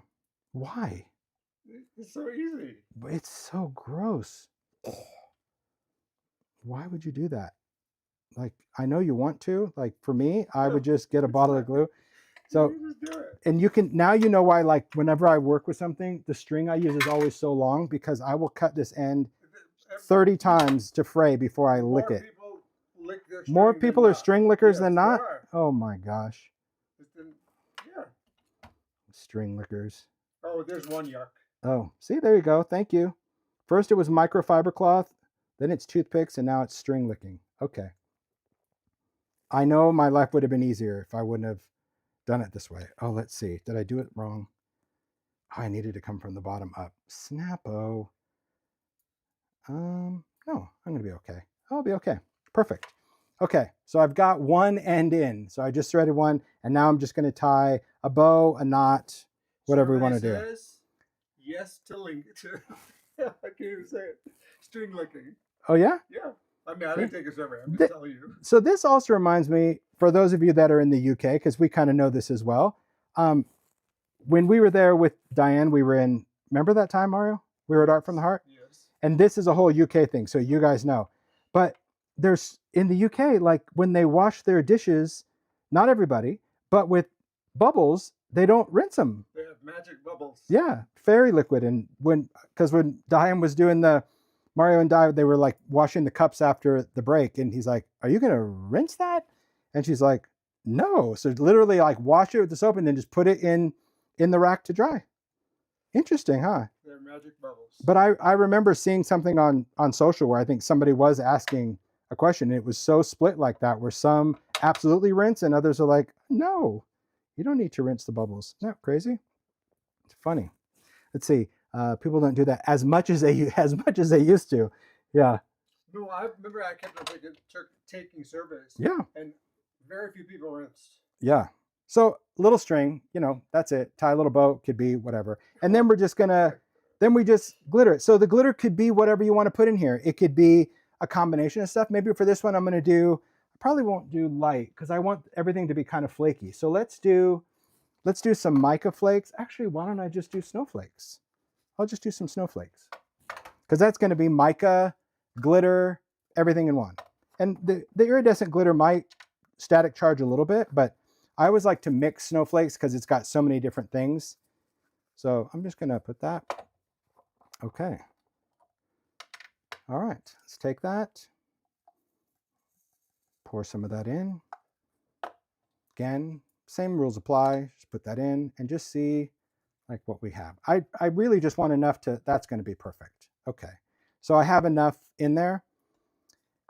Why? It's so easy. It's so gross. Why would you do that? Like, I know you want to. Like for me, I would just get a bottle of glue. So, You just do it. and now you know why, like whenever I work with something, the string I use is always so long because I will cut this end 30 times to fray before I lick it. People lick their More string people than are not. string lickers Yes, than there not. are. Oh my gosh. Yeah. String lickers. Oh, there's one yuck. Oh, see, there you go. Thank you. First it was microfiber cloth, then it's toothpicks, and now it's string licking. Okay. I know my life would have been easier if I wouldn't have done it this way. Oh, let's see. Did I do it wrong? Oh, I needed to come from the bottom up. Snap-o. No, I'm going to be okay. I'll be okay. Perfect. Okay, so I've got one end in. So I just threaded one, and now I'm just going to tie a bow, a knot, whatever we want to do. Yes to link to. I can't even say it. String licking. Oh, yeah? Yeah. I mean, I didn't take a survey. I'm just telling you. So this also reminds me, for those of you that are in the UK, because we kind of know this as well. When we were there with Diane, we were in, remember that time, Mario? We were at Art from the Heart? Yes. And this is a whole UK thing, so you guys know. But there's, in the UK, like when they wash their dishes, not everybody, but with bubbles, they don't rinse them. They have magic bubbles. Yeah, fairy liquid. And because when Diane was doing Mario and Di, they were like washing the cups after the break. And he's like, are you going to rinse that? And she's like, no. So literally like wash it with the soap and then just put it in the rack to dry. Interesting, huh? They're magic bubbles. But I remember seeing something on social where I think somebody was asking a question. And it was so split like that, where some absolutely rinse and others are like, no, you don't need to rinse the bubbles. Isn't that crazy? It's funny. Let's see. People don't do that as much as they used to. Yeah. No, I remember I kept on taking surveys. Yeah. And very few people rinsed. Yeah. So little string, that's it. Tie a little bow, could be whatever. And then we're just we just glitter it. So the glitter could be whatever you want to put in here. It could be a combination of stuff. Maybe for this one, I probably won't do light because I want everything to be kind of flaky. So let's do some mica flakes. Actually, why don't I just do snowflakes? I'll just do some snowflakes because that's going to be mica, glitter, everything in one. And the iridescent glitter might static charge a little bit, but I always like to mix snowflakes because it's got so many different things. So I'm just going to put that. Okay. All right, let's take that. Pour some of that in. Again, same rules apply. Just put that in and just see like what we have. I really just want enough that's going to be perfect. Okay. So I have enough in there.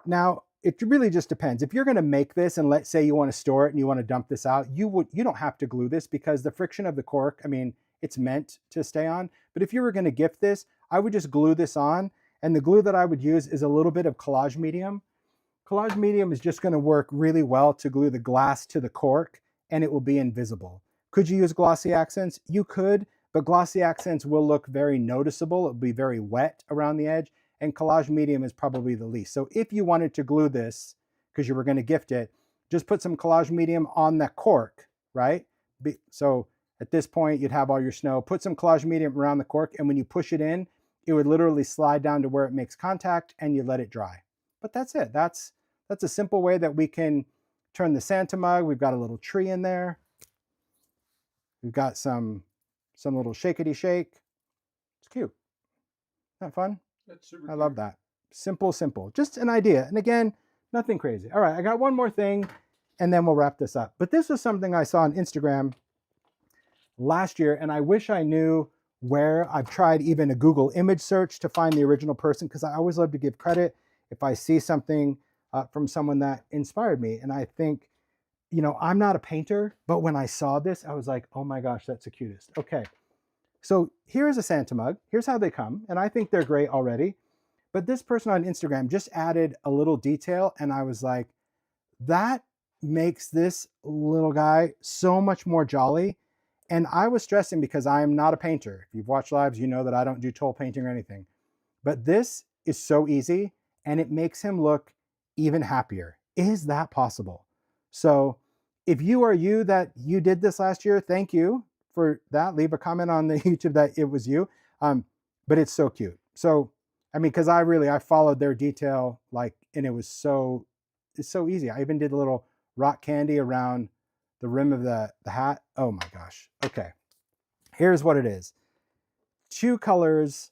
Now, it really just depends. If you're going to make this and let's say you want to store it and you want to dump this out, you don't have to glue this because the friction of the cork, I mean, it's meant to stay on. But if you were going to gift this, I would just glue this on. And the glue that I would use is a little bit of collage medium. Collage medium is just going to work really well to glue the glass to the cork and it will be invisible. Could you use glossy accents? You could, but glossy accents will look very noticeable. It'll be very wet around the edge, and collage medium is probably the least. So if you wanted to glue this, because you were going to gift it, just put some collage medium on the cork, right? So at this point, you'd have all your snow. Put some collage medium around the cork, and when you push it in, it would literally slide down to where it makes contact, and you let it dry. But that's it. That's a simple way that we can turn the Santa mug. We've got a little tree in there. We've got some little shakety shake. It's cute. Isn't that fun? That's super I cute. love that. Simple, simple. Just an idea. And again, nothing crazy. All right, I got one more thing, and then we'll wrap this up. But this was something I saw on Instagram last year, and I wish I knew where. I've tried even a Google image search to find the original person because I always love to give credit if I see something from someone that inspired me. And I think, you know, I'm not a painter, but when I saw this, I was like, oh my gosh, that's the cutest. Okay, so here's a Santa mug. Here's how they come, and I think they're great already. But this person on Instagram just added a little detail, and I was like, that makes this little guy so much more jolly. And I was stressing because I am not a painter. If you've watched lives, you know that I don't do toll painting or anything. But this is so easy, and it makes him look even happier. Is that possible? So if you are you that you did this last year, thank you for that. Leave a comment on the YouTube that it was you. But it's so cute. So, I mean, because I followed their detail, like, and it's so easy. I even did a little rock candy around the rim of the hat. Oh my gosh. Okay. Here's what it is. 2 colors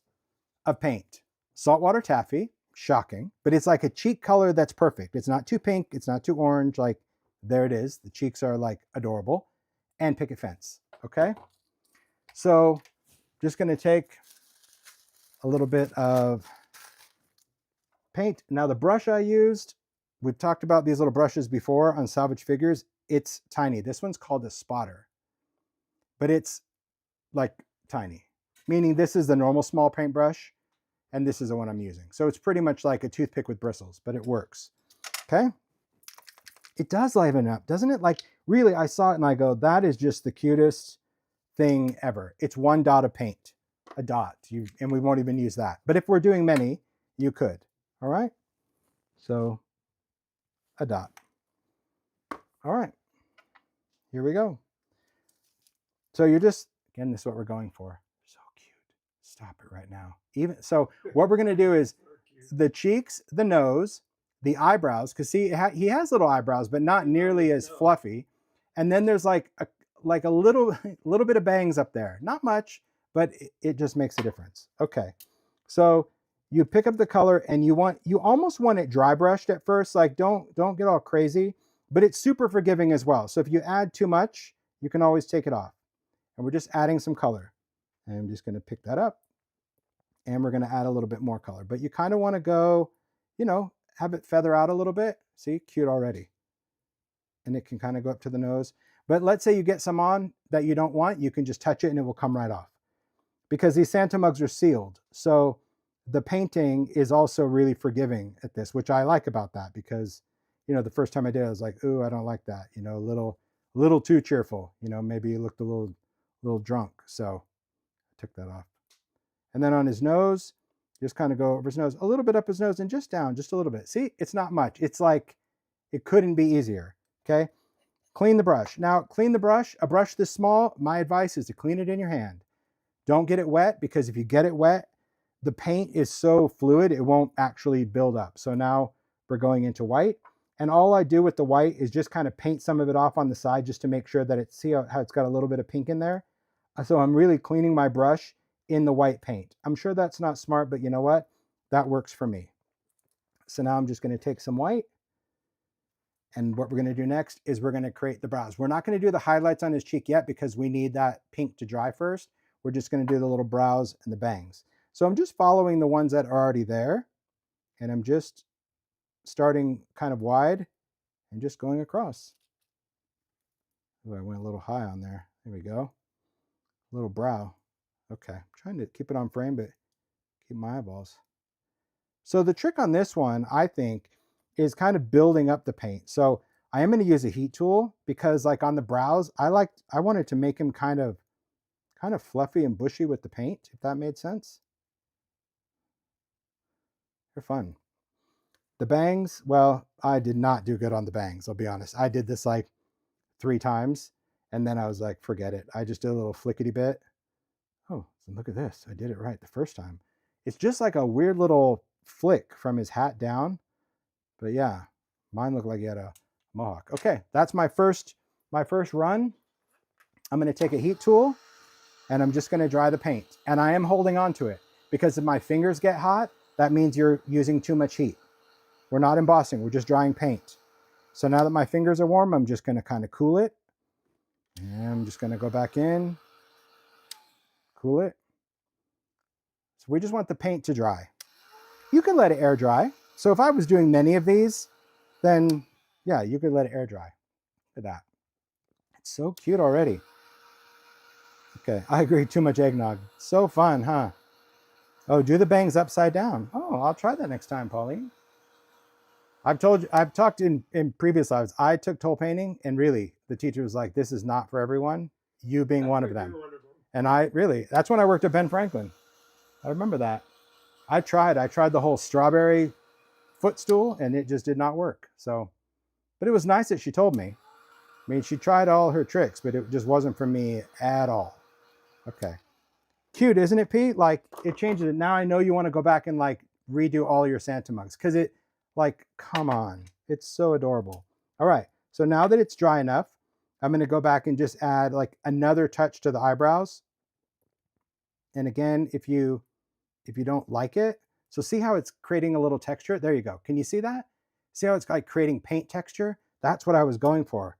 of paint. Saltwater taffy, shocking, but it's like a cheek color that's perfect. It's not too pink, it's not too orange, like there it is. The cheeks are like adorable. And picket fence, okay? So just gonna take a little bit of paint. Now the brush I used, we've talked about these little brushes before on salvage figures. It's tiny. This one's called a spotter, but it's like tiny, meaning this is the normal small paintbrush, and this is the one I'm using. So it's pretty much like a toothpick with bristles, but it works, okay? It does liven up, doesn't it? Like, really, I saw it and I go, that is just the cutest thing ever. It's 1 dot of paint, a dot, and we won't even use that. But if we're doing many, you could, all right? So a dot. All right, here we go. So you're just, again, this is what we're going for. So cute. Stop it right now. Even so, what we're gonna do is the cheeks, the nose, the eyebrows, because see, he has little eyebrows, but not nearly as fluffy. And then there's like a little bit of bangs up there. Not much, but it just makes a difference. Okay, so you pick up the color and you almost want it dry brushed at first. Like don't get all crazy, but it's super forgiving as well. So if you add too much, you can always take it off. And we're just adding some color. And I'm just going to pick that up, and we're going to add a little bit more color. But you kind of want to go, you know, have it feather out a little bit. See, cute already. And it can kind of go up to the nose. But let's say you get some on that you don't want, you can just touch it and it will come right off. Because these Santa mugs are sealed. So the painting is also really forgiving at this, which I like about that, because, you know, the first time I did it, I was like, ooh, I don't like that. You know, a little too cheerful. You know, maybe he looked a little drunk. So I took that off. And then on his nose, just kind of go over his nose, a little bit up his nose and just down, just a little bit. See, it's not much. It's like, it couldn't be easier, okay? Clean the brush. Now, clean the brush, a brush this small, my advice is to clean it in your hand. Don't get it wet, because if you get it wet, the paint is so fluid, it won't actually build up. So now we're going into white. And all I do with the white is just kind of paint some of it off on the side just to make sure that see how it's got a little bit of pink in there. So I'm really cleaning my brush in the white paint. I'm sure that's not smart, but you know what? That works for me. So now I'm just going to take some white. And what we're going to do next is we're going to create the brows. We're not going to do the highlights on his cheek yet because we need that pink to dry first. We're just going to do the little brows and the bangs. So I'm just following the ones that are already there. And I'm just starting kind of wide and just going across. Oh, I went a little high on there. There we go. Little brow. Okay, I'm trying to keep it on frame, but keep my eyeballs. So the trick on this one, I think, is kind of building up the paint. So I am going to use a heat tool because, like, on the brows, I wanted to make him kind of fluffy and bushy with the paint, if that made sense. They're fun. The bangs, well, I did not do good on the bangs, I'll be honest. I did this like 3 times, and then I was like, forget it. I just did a little flickety bit. Oh, look at this. I did it right the first time. It's just like a weird little flick from his hat down. But yeah, mine looked like he had a mohawk. Okay, that's my first run. I'm going to take a heat tool, and I'm just going to dry the paint. And I am holding on to it, because if my fingers get hot, that means you're using too much heat. We're not embossing, we're just drying paint. So now that my fingers are warm, I'm just going to kind of cool it. And I'm just going to go back in, cool it. So we just want the paint to dry. You can let it air dry. So if I was doing many of these, then yeah, you could let it air dry. Look at that. It's so cute already. Okay, I agree. Too much eggnog. So fun, huh? Oh, do the bangs upside down. Oh, I'll try that next time, Pauline. I've told you, I've talked in previous lives. I took toll painting, and really, the teacher was like, "This is not for everyone." You being one of them. And I really, that's when I worked at Ben Franklin. I remember that. I tried the whole strawberry footstool, and it just did not work. So, but it was nice that she told me. I mean, she tried all her tricks, but it just wasn't for me at all. Okay. Cute, isn't it, Pete? Like, it changes it. Now I know you want to go back and like redo all your Santa mugs because it, like, come on. It's so adorable. All right. So now that it's dry enough, I'm going to go back and just add like another touch to the eyebrows. And again, if you don't like it, so see how it's creating a little texture? There you go. Can you see that? See how it's like creating paint texture? That's what I was going for.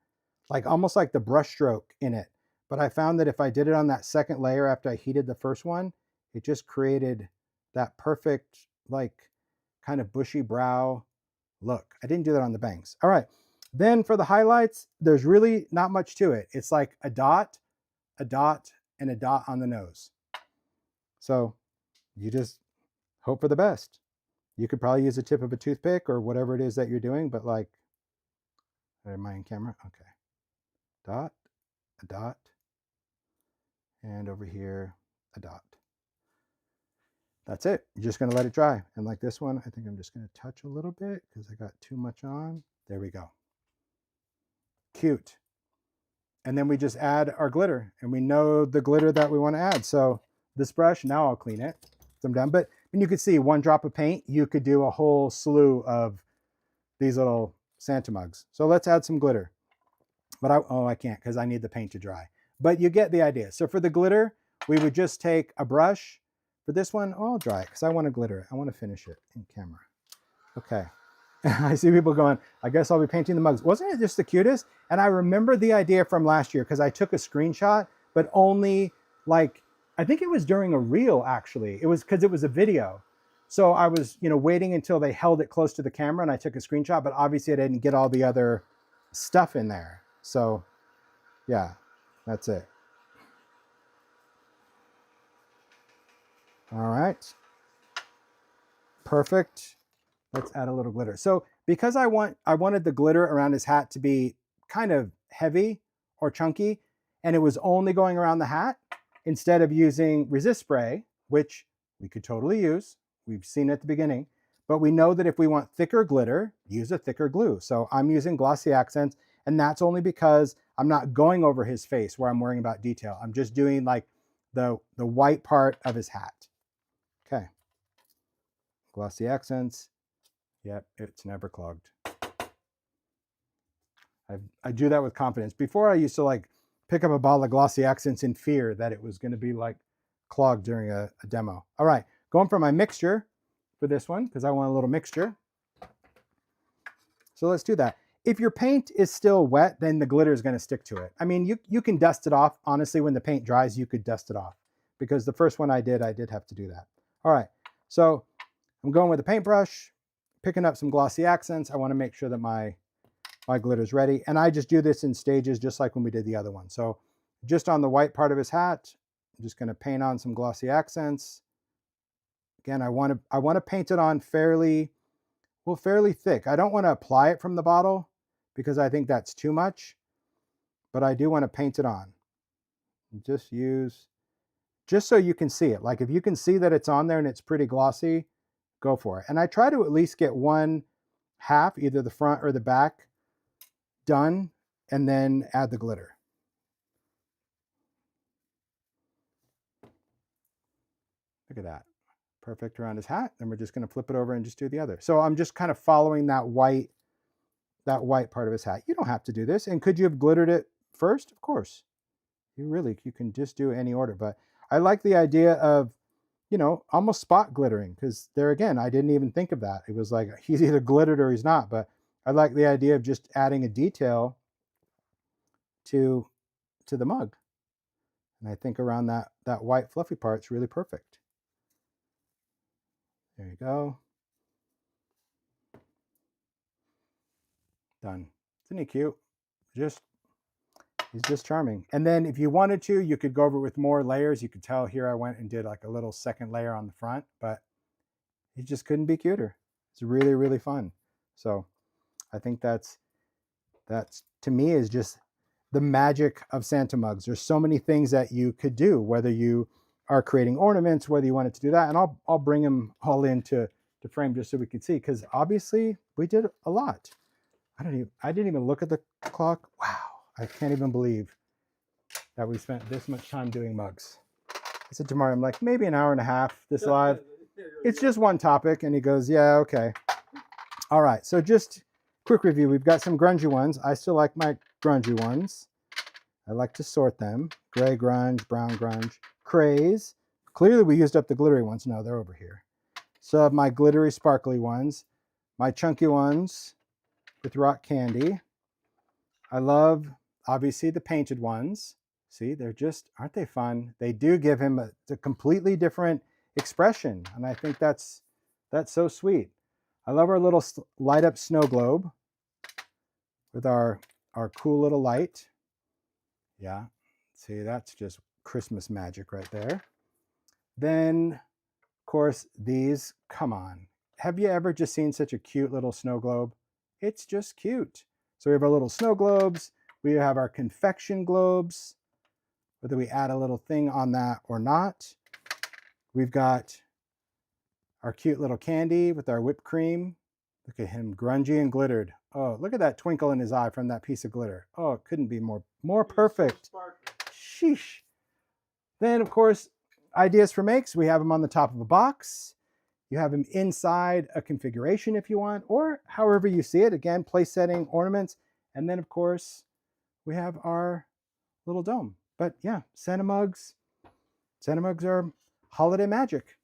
Like almost like the brush stroke in it. But I found that if I did it on that second layer after I heated the first one, it just created that perfect, like kind of bushy brow look. I didn't do that on the bangs. All right. Then for the highlights, there's really not much to it. It's like a dot, and a dot on the nose. So you just hope for the best. You could probably use the tip of a toothpick or whatever it is that you're doing, but like, am I in camera? Okay. Dot, a dot, and over here, a dot. That's it. You're just going to let it dry. And like this one, I think I'm just going to touch a little bit because I got too much on. There we go. Cute. And then we just add our glitter, and we know the glitter that we want to add. So this brush, now I'll clean it. So I'm done. But and you could see one drop of paint, you could do a whole slew of these little Santa mugs. So let's add some glitter. But I can't because I need the paint to dry. But you get the idea. So for the glitter, we would just take a brush. For this one, I'll dry it because I want to glitter it. I want to finish it in camera. Okay. I see people going, I guess I'll be painting the mugs. Wasn't it just the cutest? And I remember the idea from last year because I took a screenshot, but only like, I think it was during a reel actually. It was because it was a video. So I was, waiting until they held it close to the camera and I took a screenshot, but obviously I didn't get all the other stuff in there. So yeah, that's it. All right. Perfect. Let's add a little glitter. So because I wanted the glitter around his hat to be kind of heavy or chunky, and it was only going around the hat, instead of using resist spray, which we could totally use, we've seen at the beginning, but we know that if we want thicker glitter, use a thicker glue. So I'm using Glossy Accents, and that's only because I'm not going over his face where I'm worrying about detail. I'm just doing like the white part of his hat. Okay. Glossy Accents. Yep, it's never clogged. I do that with confidence. Before I used to like pick up a bottle of Glossy Accents in fear that it was going to be like clogged during a demo. All right, going for my mixture for this one because I want a little mixture. So let's do that. If your paint is still wet, then the glitter is going to stick to it. I mean, you can dust it off. Honestly, when the paint dries, you could dust it off because the first one I did have to do that. All right, so I'm going with a paintbrush, picking up some Glossy Accents. I want to make sure that my glitter is ready. And I just do this in stages, just like when we did the other one. So just on the white part of his hat, I'm just going to paint on some Glossy Accents. Again, I want to paint it on fairly thick. I don't want to apply it from the bottle because I think that's too much, but I do want to paint it on. Just so you can see it. Like if you can see that it's on there and it's pretty glossy, go for it. And I try to at least get one half, either the front or the back, done, and then add the glitter. Look at that. Perfect around his hat. Then we're just going to flip it over and just do the other. So I'm just kind of following that white part of his hat. You don't have to do this. And could you have glittered it first? Of course. You can just do any order. But I like the idea of, almost spot glittering because there again, I didn't even think of that. It was like he's either glittered or he's not. But I like the idea of just adding a detail to the mug. And I think around that white fluffy part is really perfect. There you go. Done. Isn't he cute? Just he's just charming. And then if you wanted to, you could go over with more layers. You could tell here I went and did like a little second layer on the front, but he just couldn't be cuter. It's really, really fun. So I think that's to me is just the magic of Santa mugs. There's so many things that you could do, whether you are creating ornaments, whether you wanted to do that. And I'll bring them all into to frame just so we can see, because obviously we did a lot. I didn't even look at the clock. Wow, I can't even believe that we spent this much time doing mugs. I said to Mario, I'm like, maybe an hour and a half this live. It's just one topic. And he goes, yeah, okay. All right, so just quick review. We've got some grungy ones. I still like my grungy ones. I like to sort them. Gray grunge, brown grunge, craze. Clearly we used up the glittery ones. No, they're over here. So my glittery, sparkly ones, my chunky ones with rock candy. I love, obviously, the painted ones. See, they're just, aren't they fun? They do give him a completely different expression. And I think that's so sweet. I love our little light up snow globe with our cool little light. Yeah, see, that's just Christmas magic right there. Then, of course, these, come on. Have you ever just seen such a cute little snow globe? It's just cute. So we have our little snow globes. We have our confection globes, whether we add a little thing on that or not. We've got our cute little candy with our whipped cream. Look at him, grungy and glittered. Oh, look at that twinkle in his eye from that piece of glitter. Oh, it couldn't be more perfect. Sheesh. Then, of course, ideas for makes. We have them on the top of a box. You have them inside a configuration if you want, or however you see it. Again, place setting, ornaments. And then, of course, we have our little dome. But yeah, Santa mugs are holiday magic.